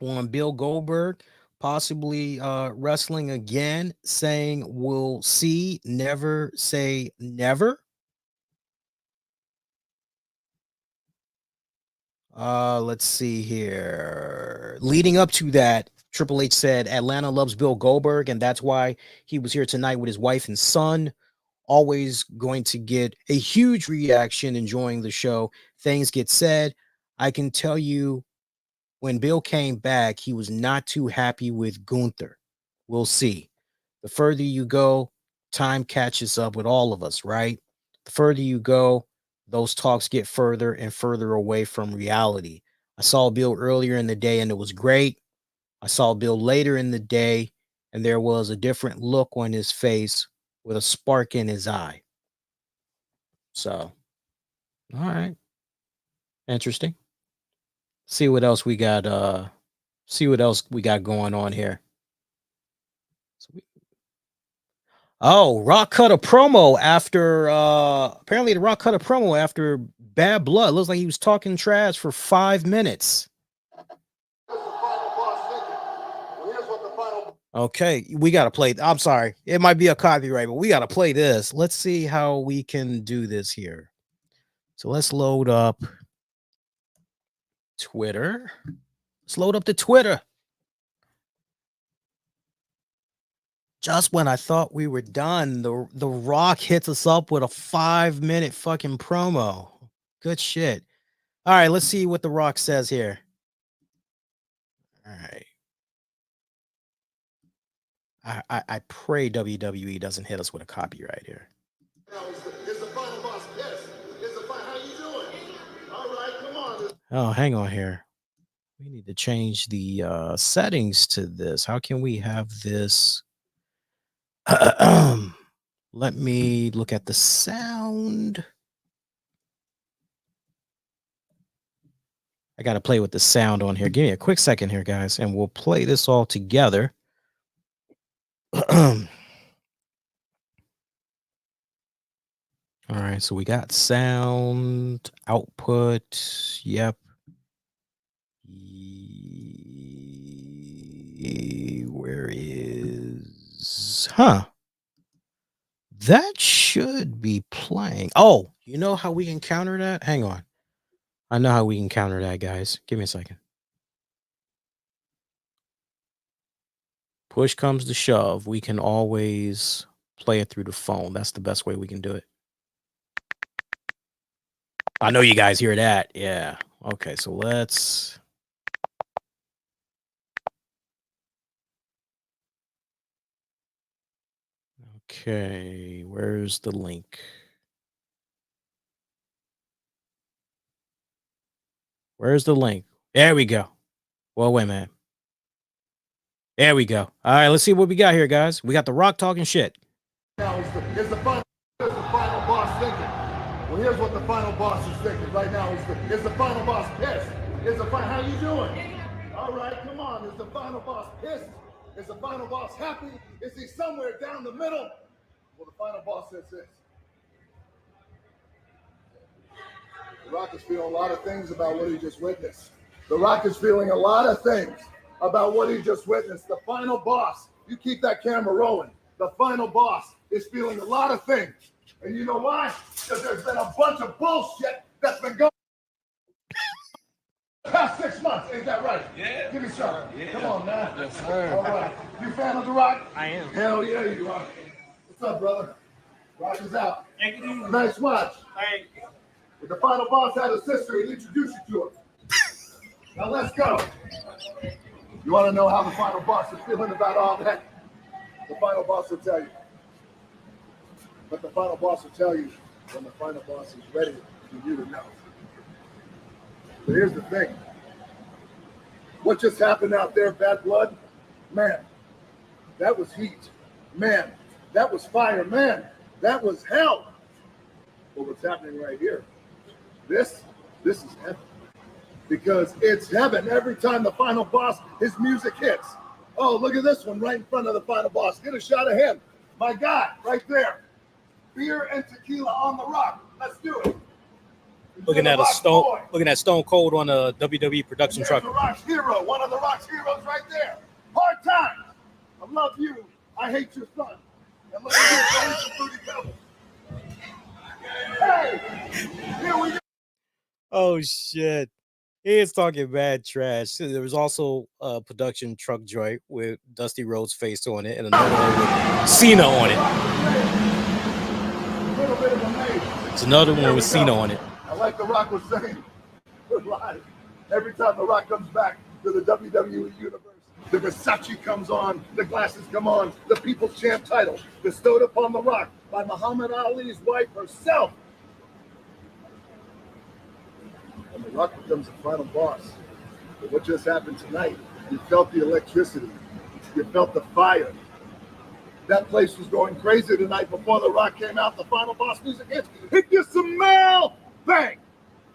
on Bill Goldberg possibly wrestling again, saying we'll see, never say never. Let's see here. Leading up to that, Triple H said Atlanta loves Bill Goldberg, and that's why he was here tonight with his wife and son. Always going to get a huge reaction enjoying the show. Things get said. I can tell you when Bill came back, he was not too happy with Gunther. We'll see. The further you go, time catches up with all of us, right? The further you go, those talks get further and further away from reality. I saw Bill earlier in the day and it was great. I saw Bill later in the day and there was a different look on his face with a spark in his eye. So, all right. Interesting. See what else we got going on here. Rock cut a promo after apparently the Rock cut a promo after Bad Blood. Looks like he was talking trash for 5 minutes. Okay, we got to play. I'm sorry. It might be a copyright, but we got to play this. Let's see how we can do this here. So let's load up Twitter. Let's load up the Twitter. Just when I thought we were done, the Rock hits us up with a 5-minute fucking promo. Good shit. All right, let's see what the Rock says here. All right. I pray WWE doesn't hit us with a copyright here. Is the final boss pissed? How you doing? All right, come on. Oh, hang on here. We need to change the settings to this. How can we have this? Let me look at the sound. I got to play with the sound on here. Give me a quick second here, guys, and we'll play this all together. All right, so we got sound output. Yep. Where is that should be playing. Oh, you know how we can counter that? Hang on. I know how we can counter that, guys. Give me a second. Push comes to shove. We can always play it through the phone. That's the best way we can do it. I know you guys hear that. Yeah. Okay, so let's... Okay, where's the link? Where's the link? There we go. Well, wait a minute. There we go. All right, let's see what we got here, guys. We got the Rock talking shit. Now is the final boss thinking? Well, here's what the final boss is thinking right now. Is the final boss pissed? How you doing? All right, come on. Is the final boss pissed? Is the final boss happy? Is he somewhere down the middle? Well, the final boss says this. The Rock is feeling a lot of things about what he just witnessed. The Rock is feeling a lot of things about what he just witnessed. The final boss, you keep that camera rolling. The final boss is feeling a lot of things. And you know why? Because there's been a bunch of bullshit that's been going the past 6 months. Ain't that right? Yeah. Give me some. Yeah. Come on, man. Yes, sir. All right. You fan of The Rock? I am. Hell yeah, you are. What's up, brother? Rock is out. Thank you. Nice watch. Thank you. If the final boss had a sister, he'd introduce you to her. Now let's go. You want to know how the final boss is feeling about all that? The final boss will tell you. But the final boss will tell you when the final boss is ready for you to know. But here's the thing. What just happened out there, Bad Blood? Man, that was heat. Man, that was fire, man. That was hell. But what's happening right here? This is heaven. Because it's heaven every time the final boss, his music hits. Oh, look at this one right in front of the final boss. Get a shot of him. My guy, right there. Beer and tequila on the rock. Let's do it. Looking at Stone Cold on a WWE production truck. The Rock's hero, one of the Rock's heroes right there. Hard times. I love you. I hate your son. And look at this, Fruity Pebbles. Hey, here we go. Oh shit. He is talking bad trash. There was also a production truck joint with Dusty Rhodes' face on it and another one with Cena on it. It's another one with Cena on it. I like The Rock was saying, we're live. Every time The Rock comes back to the WWE Universe, the Versace comes on, the glasses come on, the People's Champ title bestowed upon The Rock by Muhammad Ali's wife herself. And The Rock becomes the final boss. But what just happened tonight, you felt the electricity. You felt the fire. That place was going crazy tonight before The Rock came out. The final boss music hits. Hit you some mail. Bang.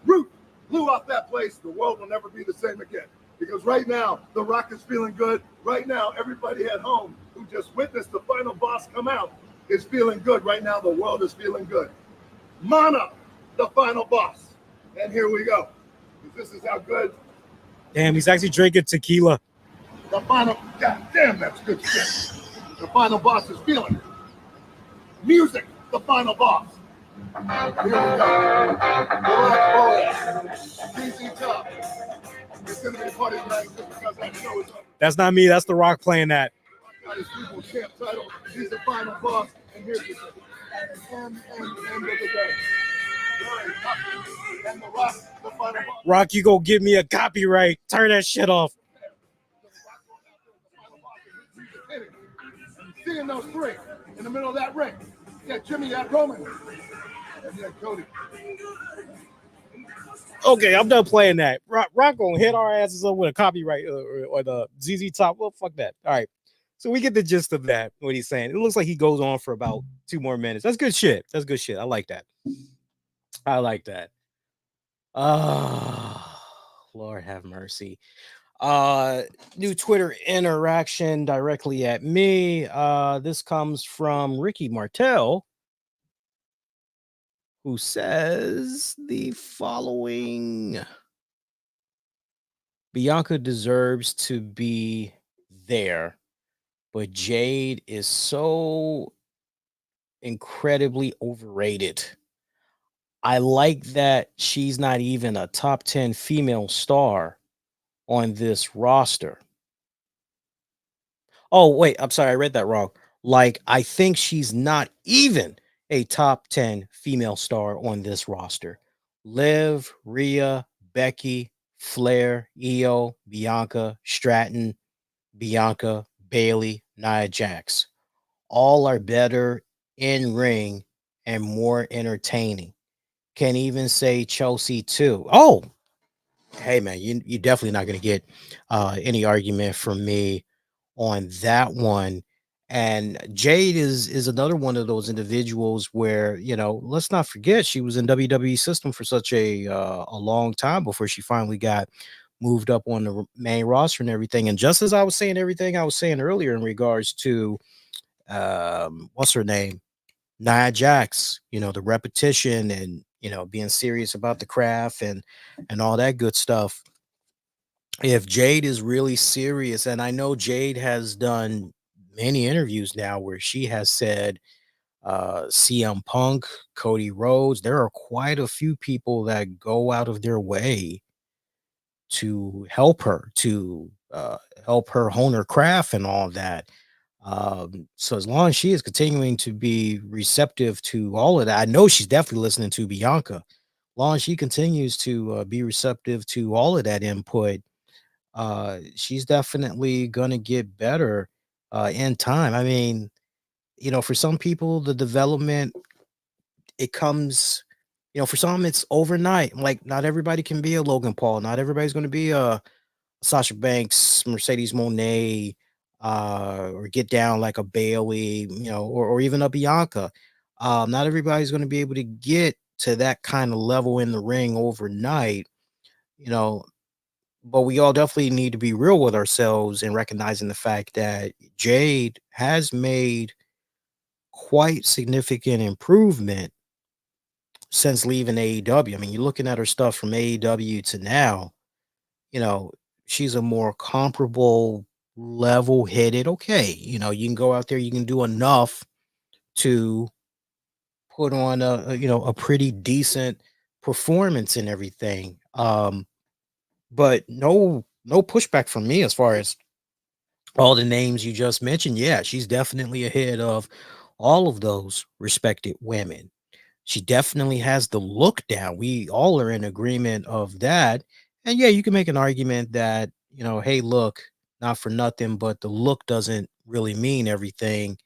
Roof blew off that place. The world will never be the same again. Because right now, The Rock is feeling good. Right now, everybody at home who just witnessed the final boss come out is feeling good. Right now, the world is feeling good. Mana, the final boss. And here we go. This is how good. Damn, he's actually drinking tequila. The final, God damn, that's good shit. The final boss is feeling. Music, the final boss. Here we go. Black Boys, DC Top. It's going to be a party tonight just because that show is up. That's not me. That's The Rock playing that. Got his People's Champ title. He's the final boss. And here's the end of the day. And The Rock, the final boss. Rock, you go give me a copyright. Turn that shit off. Seeing those three in the middle of that ring. You had Jimmy, you had Roman, and you had Cody. Okay, I'm done playing that. Rock gonna hit our asses up with a copyright or the ZZ Top. Well, fuck that. All right. So we get the gist of that, what he's saying. It looks like he goes on for about 2 more minutes. That's good shit. That's good shit. I like that. I like that. Lord have mercy. New Twitter interaction directly at me. This comes from Ricky Martel, who says the following: Bianca deserves to be there, but Jade is so incredibly overrated. I like that she's not even a top 10 female star on this roster. Oh, wait, I'm sorry, I read that wrong. Like, I think she's not even a top 10 female star on this roster. Liv, Rhea, Becky, Flair, Io, Bianca, Stratton, Bianca, Bayley, Nia Jax. All are better in ring and more entertaining. Can even say Chelsea too. Oh, hey man, you're definitely not going to get any argument from me on that one. And Jade is another one of those individuals where, you know, let's not forget she was in WWE system for such a long time before she finally got moved up on the main roster and everything. And just as I was saying everything I was saying earlier in regards to what's her name, Nia Jax, you know, the repetition and, you know, being serious about the craft and all that good stuff. If Jade is really serious, and I know Jade has done many interviews now where she has said CM Punk, Cody Rhodes, there are quite a few people that go out of their way to help her, hone her craft and all that. So as long as she is continuing to be receptive to all of that, I know she's definitely listening to Bianca. As long as she continues to be receptive to all of that input, she's definitely gonna get better in time. I mean, you know, for some people, the development, it comes, you know, for some it's overnight. Like, not everybody can be a Logan Paul. Not everybody's going to be a Sasha Banks, Mercedes Moné, or get down like a Bayley, or even a Bianca. Not everybody's going to be able to get to that kind of level in the ring overnight, you know, but we all definitely need to be real with ourselves and recognizing the fact that Jade has made quite significant improvement since leaving AEW. I mean, you're looking at her stuff from AEW to now, you know, she's a more comparable, level-headed, okay, you can go out there, you can do enough to put on a pretty decent performance and everything. But no pushback from me as far as all the names you just mentioned. Yeah, she's definitely ahead of all of those respected women. She definitely has the look down. We all are in agreement of that. And yeah, you can make an argument that, hey, look, not for nothing, but the look doesn't really mean everything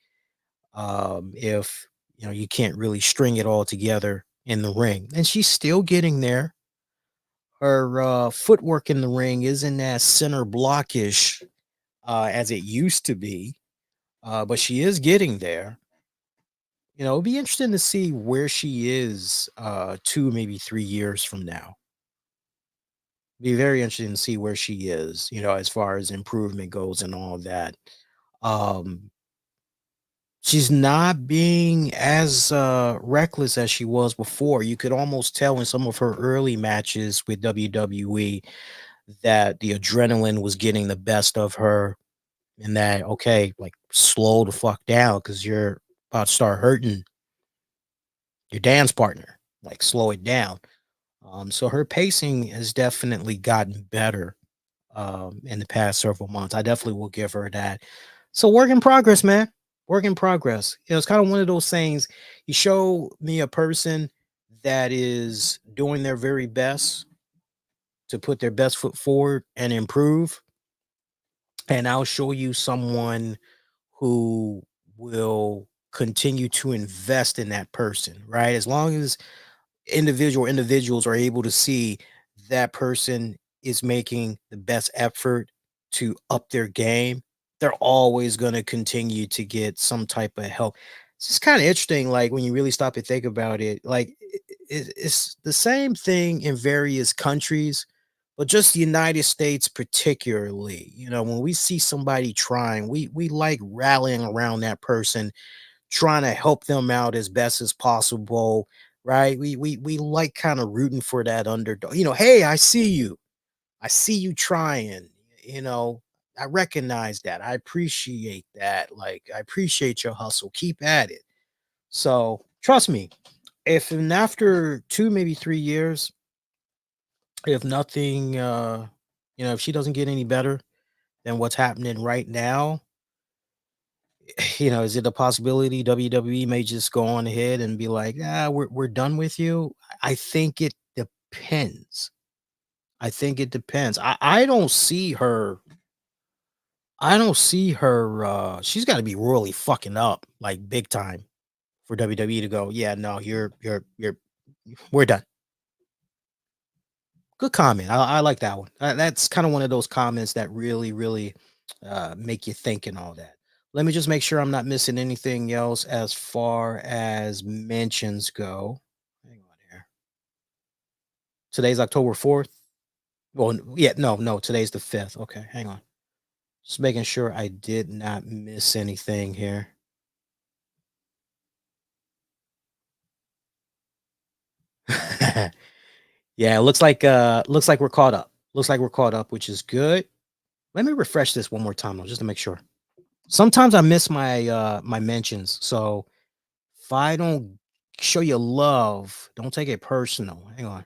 if you can't really string it all together in the ring. And she's still getting there. Her footwork in the ring isn't as center blockish as it used to be, but she is getting there. It'll be interesting to see where she is 2, maybe 3 years from now. Be very interesting to see where she is, as far as improvement goes and all that. Um, she's not being as reckless as she was before. You could almost tell in some of her early matches with WWE that the adrenaline was getting the best of her, and that, okay, like, slow the fuck down because you're about to start hurting your dance partner. Like, slow it down. So her pacing has definitely gotten better in the past several months. I definitely will give her that. So work in progress, man. Work in progress. It's kind of one of those things. You show me a person that is doing their very best to put their best foot forward and improve, and I'll show you someone who will continue to invest in that person, right? As long as individuals are able to see that person is making the best effort to up their game, they're always going to continue to get some type of help. It's just kind of interesting, like, when you really stop and think about it, like, it's the same thing in various countries, but just the United States particularly. When we see somebody trying, we like rallying around that person, trying to help them out as best as possible, right? We like kind of rooting for that underdog. Hey, I see you. I see you trying. I recognize that. I appreciate that. Like, I appreciate your hustle. Keep at it. So trust me, after 2, maybe 3 years, if nothing, if she doesn't get any better than what's happening right now, is it a possibility WWE may just go on ahead and be like, we're done with you? I think it depends. I don't see her. She's got to be really fucking up, like, big time, for WWE to go, yeah, no, we're done. Good comment. I like that one. That's kind of one of those comments that really, really make you think and all that. Let me just make sure I'm not missing anything else as far as mentions go. Hang on here. Today's October 4th. Well, yeah, no, today's the 5th. Okay, hang on. Just making sure I did not miss anything here. Yeah, it looks like we're caught up. Looks like we're caught up, which is good. Let me refresh this one more time though, just to make sure. Sometimes I miss my mentions, so if I don't show you love, don't take it personal. Hang on.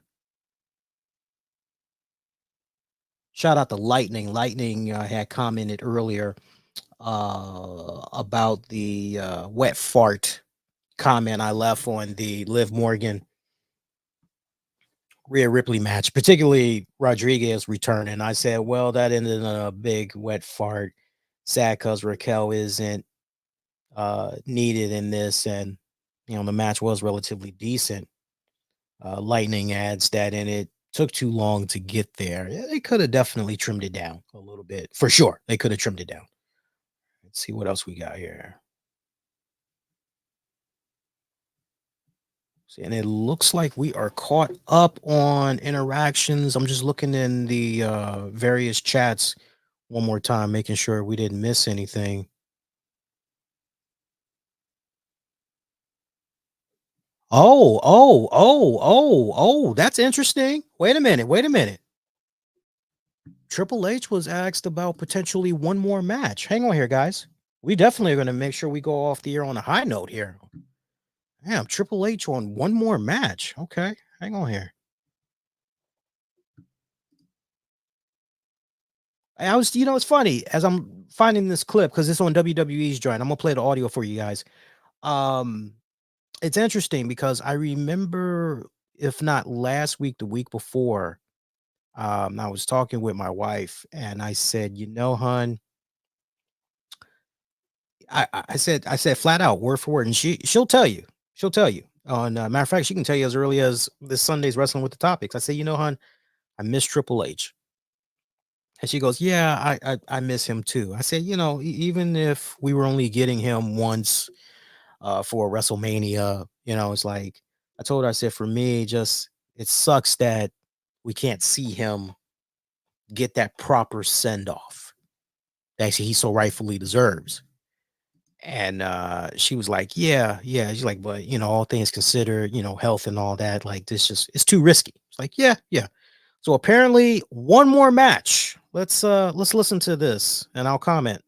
Shout out to Lightning. Lightning had commented earlier about the wet fart comment I left on the Liv Morgan Rhea Ripley match, particularly Rodriguez returning. I said, well, that ended in a big wet fart. Sad because Raquel isn't needed in this, and the match was relatively decent. Lightning adds that, and it took too long to get there. They could have definitely trimmed it down a little bit, for sure. They could have trimmed it down. Let's see what else we got here. See, and it looks like we are caught up on interactions. I'm just looking in the various chats one more time, making sure we didn't miss anything. Oh, that's interesting. Wait a minute. Triple H was asked about potentially one more match. Hang on here, guys. We definitely are going to make sure we go off the air on a high note here. Damn, Triple H on one more match. Okay, hang on here. I was, it's funny as I'm finding this clip because it's on WWE's joint. I'm gonna play the audio for you guys. It's interesting because I remember, if not last week, the week before, I was talking with my wife and I said, hun, I said flat out, word for word, and she'll tell you. On matter of fact, she can tell you as early as this Sunday's Wrestling with the Topics. I say, hun, I miss Triple H. And she goes, yeah, I miss him too. I said, even if we were only getting him once for WrestleMania, it's like, I told her, I said, for me, just, it sucks that we can't see him get that proper send off that he so rightfully deserves. And she was like, yeah. She's like, but all things considered, health and all that, like this it's too risky. It's like, yeah. So apparently one more match. Let's listen to this and I'll comment.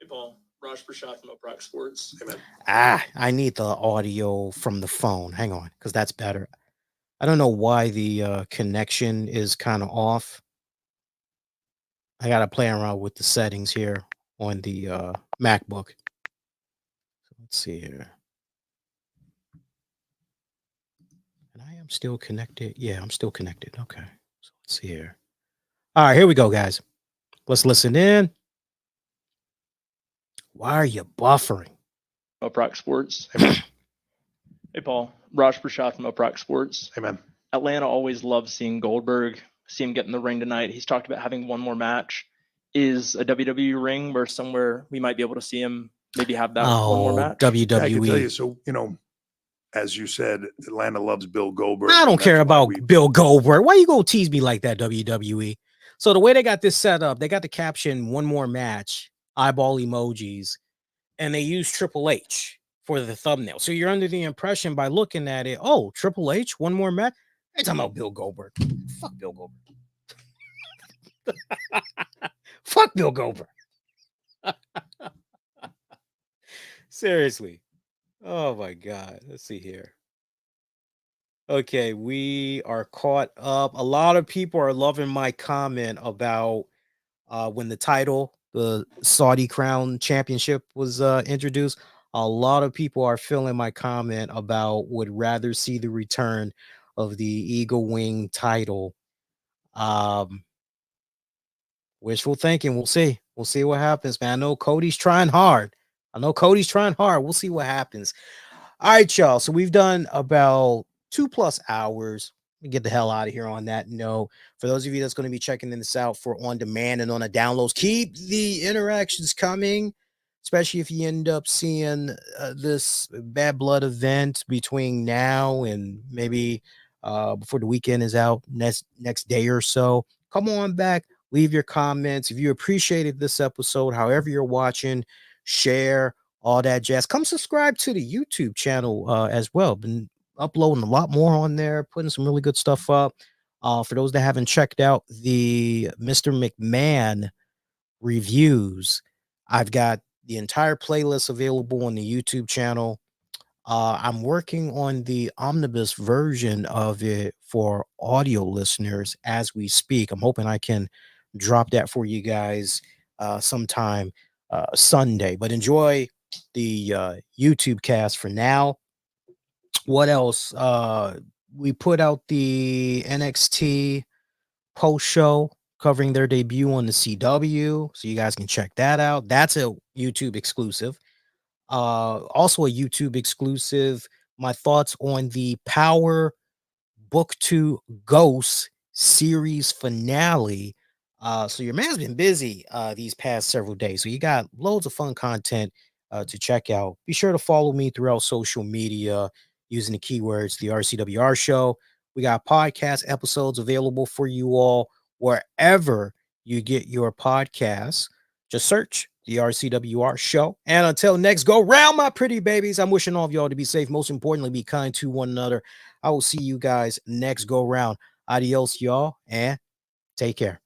Hey Paul, Raj Prashad from Uprock Sports. Hey man. I need the audio from the phone. Hang on, because that's better. I don't know why the connection is kind of off. I gotta play around with the settings here on the MacBook. Let's see here. And I am still connected. Yeah, I'm still connected. Okay. So let's see here. All right, here we go, guys. Let's listen in. Why are you buffering? Uprock Sports. Hey, hey Paul, Raj Prashad from Uprock Sports. Hey man. Atlanta always loves seeing Goldberg. See him get in the ring tonight. He's talked about having one more match. Is a WWE ring where somewhere we might be able to see him maybe have that one more match? WWE. Yeah, I can tell you. So, as you said, Atlanta loves Bill Goldberg. I don't care about Bill Goldberg. Why you gonna tease me like that, WWE? So the way they got this set up, they got the caption "one more match," eyeball emojis, and they use Triple H for the thumbnail. So you're under the impression by looking at it, oh, Triple H, one more match. They're talking about Bill Goldberg. Fuck Bill Goldberg. Fuck Bill Goldberg. Seriously. Oh my God. Let's see here. Okay, we are caught up. A lot of people are loving my comment about when the title, the Saudi Crown Championship, was introduced. A lot of people are feeling my comment about would rather see the return of the Eagle Wing title. Wishful thinking. We'll see. We'll see what happens, man. I know Cody's trying hard. We'll see what happens. All right, y'all. So we've done about 2+ hours. We get the hell out of here on that note. For those of you that's going to be checking this out for on demand and on the downloads, keep the interactions coming, especially if you end up seeing this Bad Blood event between now and maybe before the weekend is out, next day or so. Come on back. Leave your comments. If you appreciated this episode, however you're watching, share, all that jazz. Come subscribe to the YouTube channel as well. Been uploading a lot more on there, putting some really good stuff up. For those that haven't checked out the Mr. McMahon reviews, I've got the entire playlist available on the YouTube channel. I'm working on the omnibus version of it for audio listeners as we speak. I'm hoping I can drop that for you guys sometime Sunday, but enjoy the YouTube cast for now. What else? We put out the NXT post show covering their debut on the CW, so you guys can check that out. That's a YouTube exclusive. Also a YouTube exclusive, my thoughts on the Power Book 2 Ghost series finale. So your man's been busy these past several days. So you got loads of fun content to check out. Be sure to follow me throughout social media using the keywords the RCWR show. We got podcast episodes available for you all wherever you get your podcasts. Just search the RCWR show. And until next go round, my pretty babies, I'm wishing all of y'all to be safe. Most importantly, be kind to one another. I will see you guys next go round. Adios, y'all, and take care.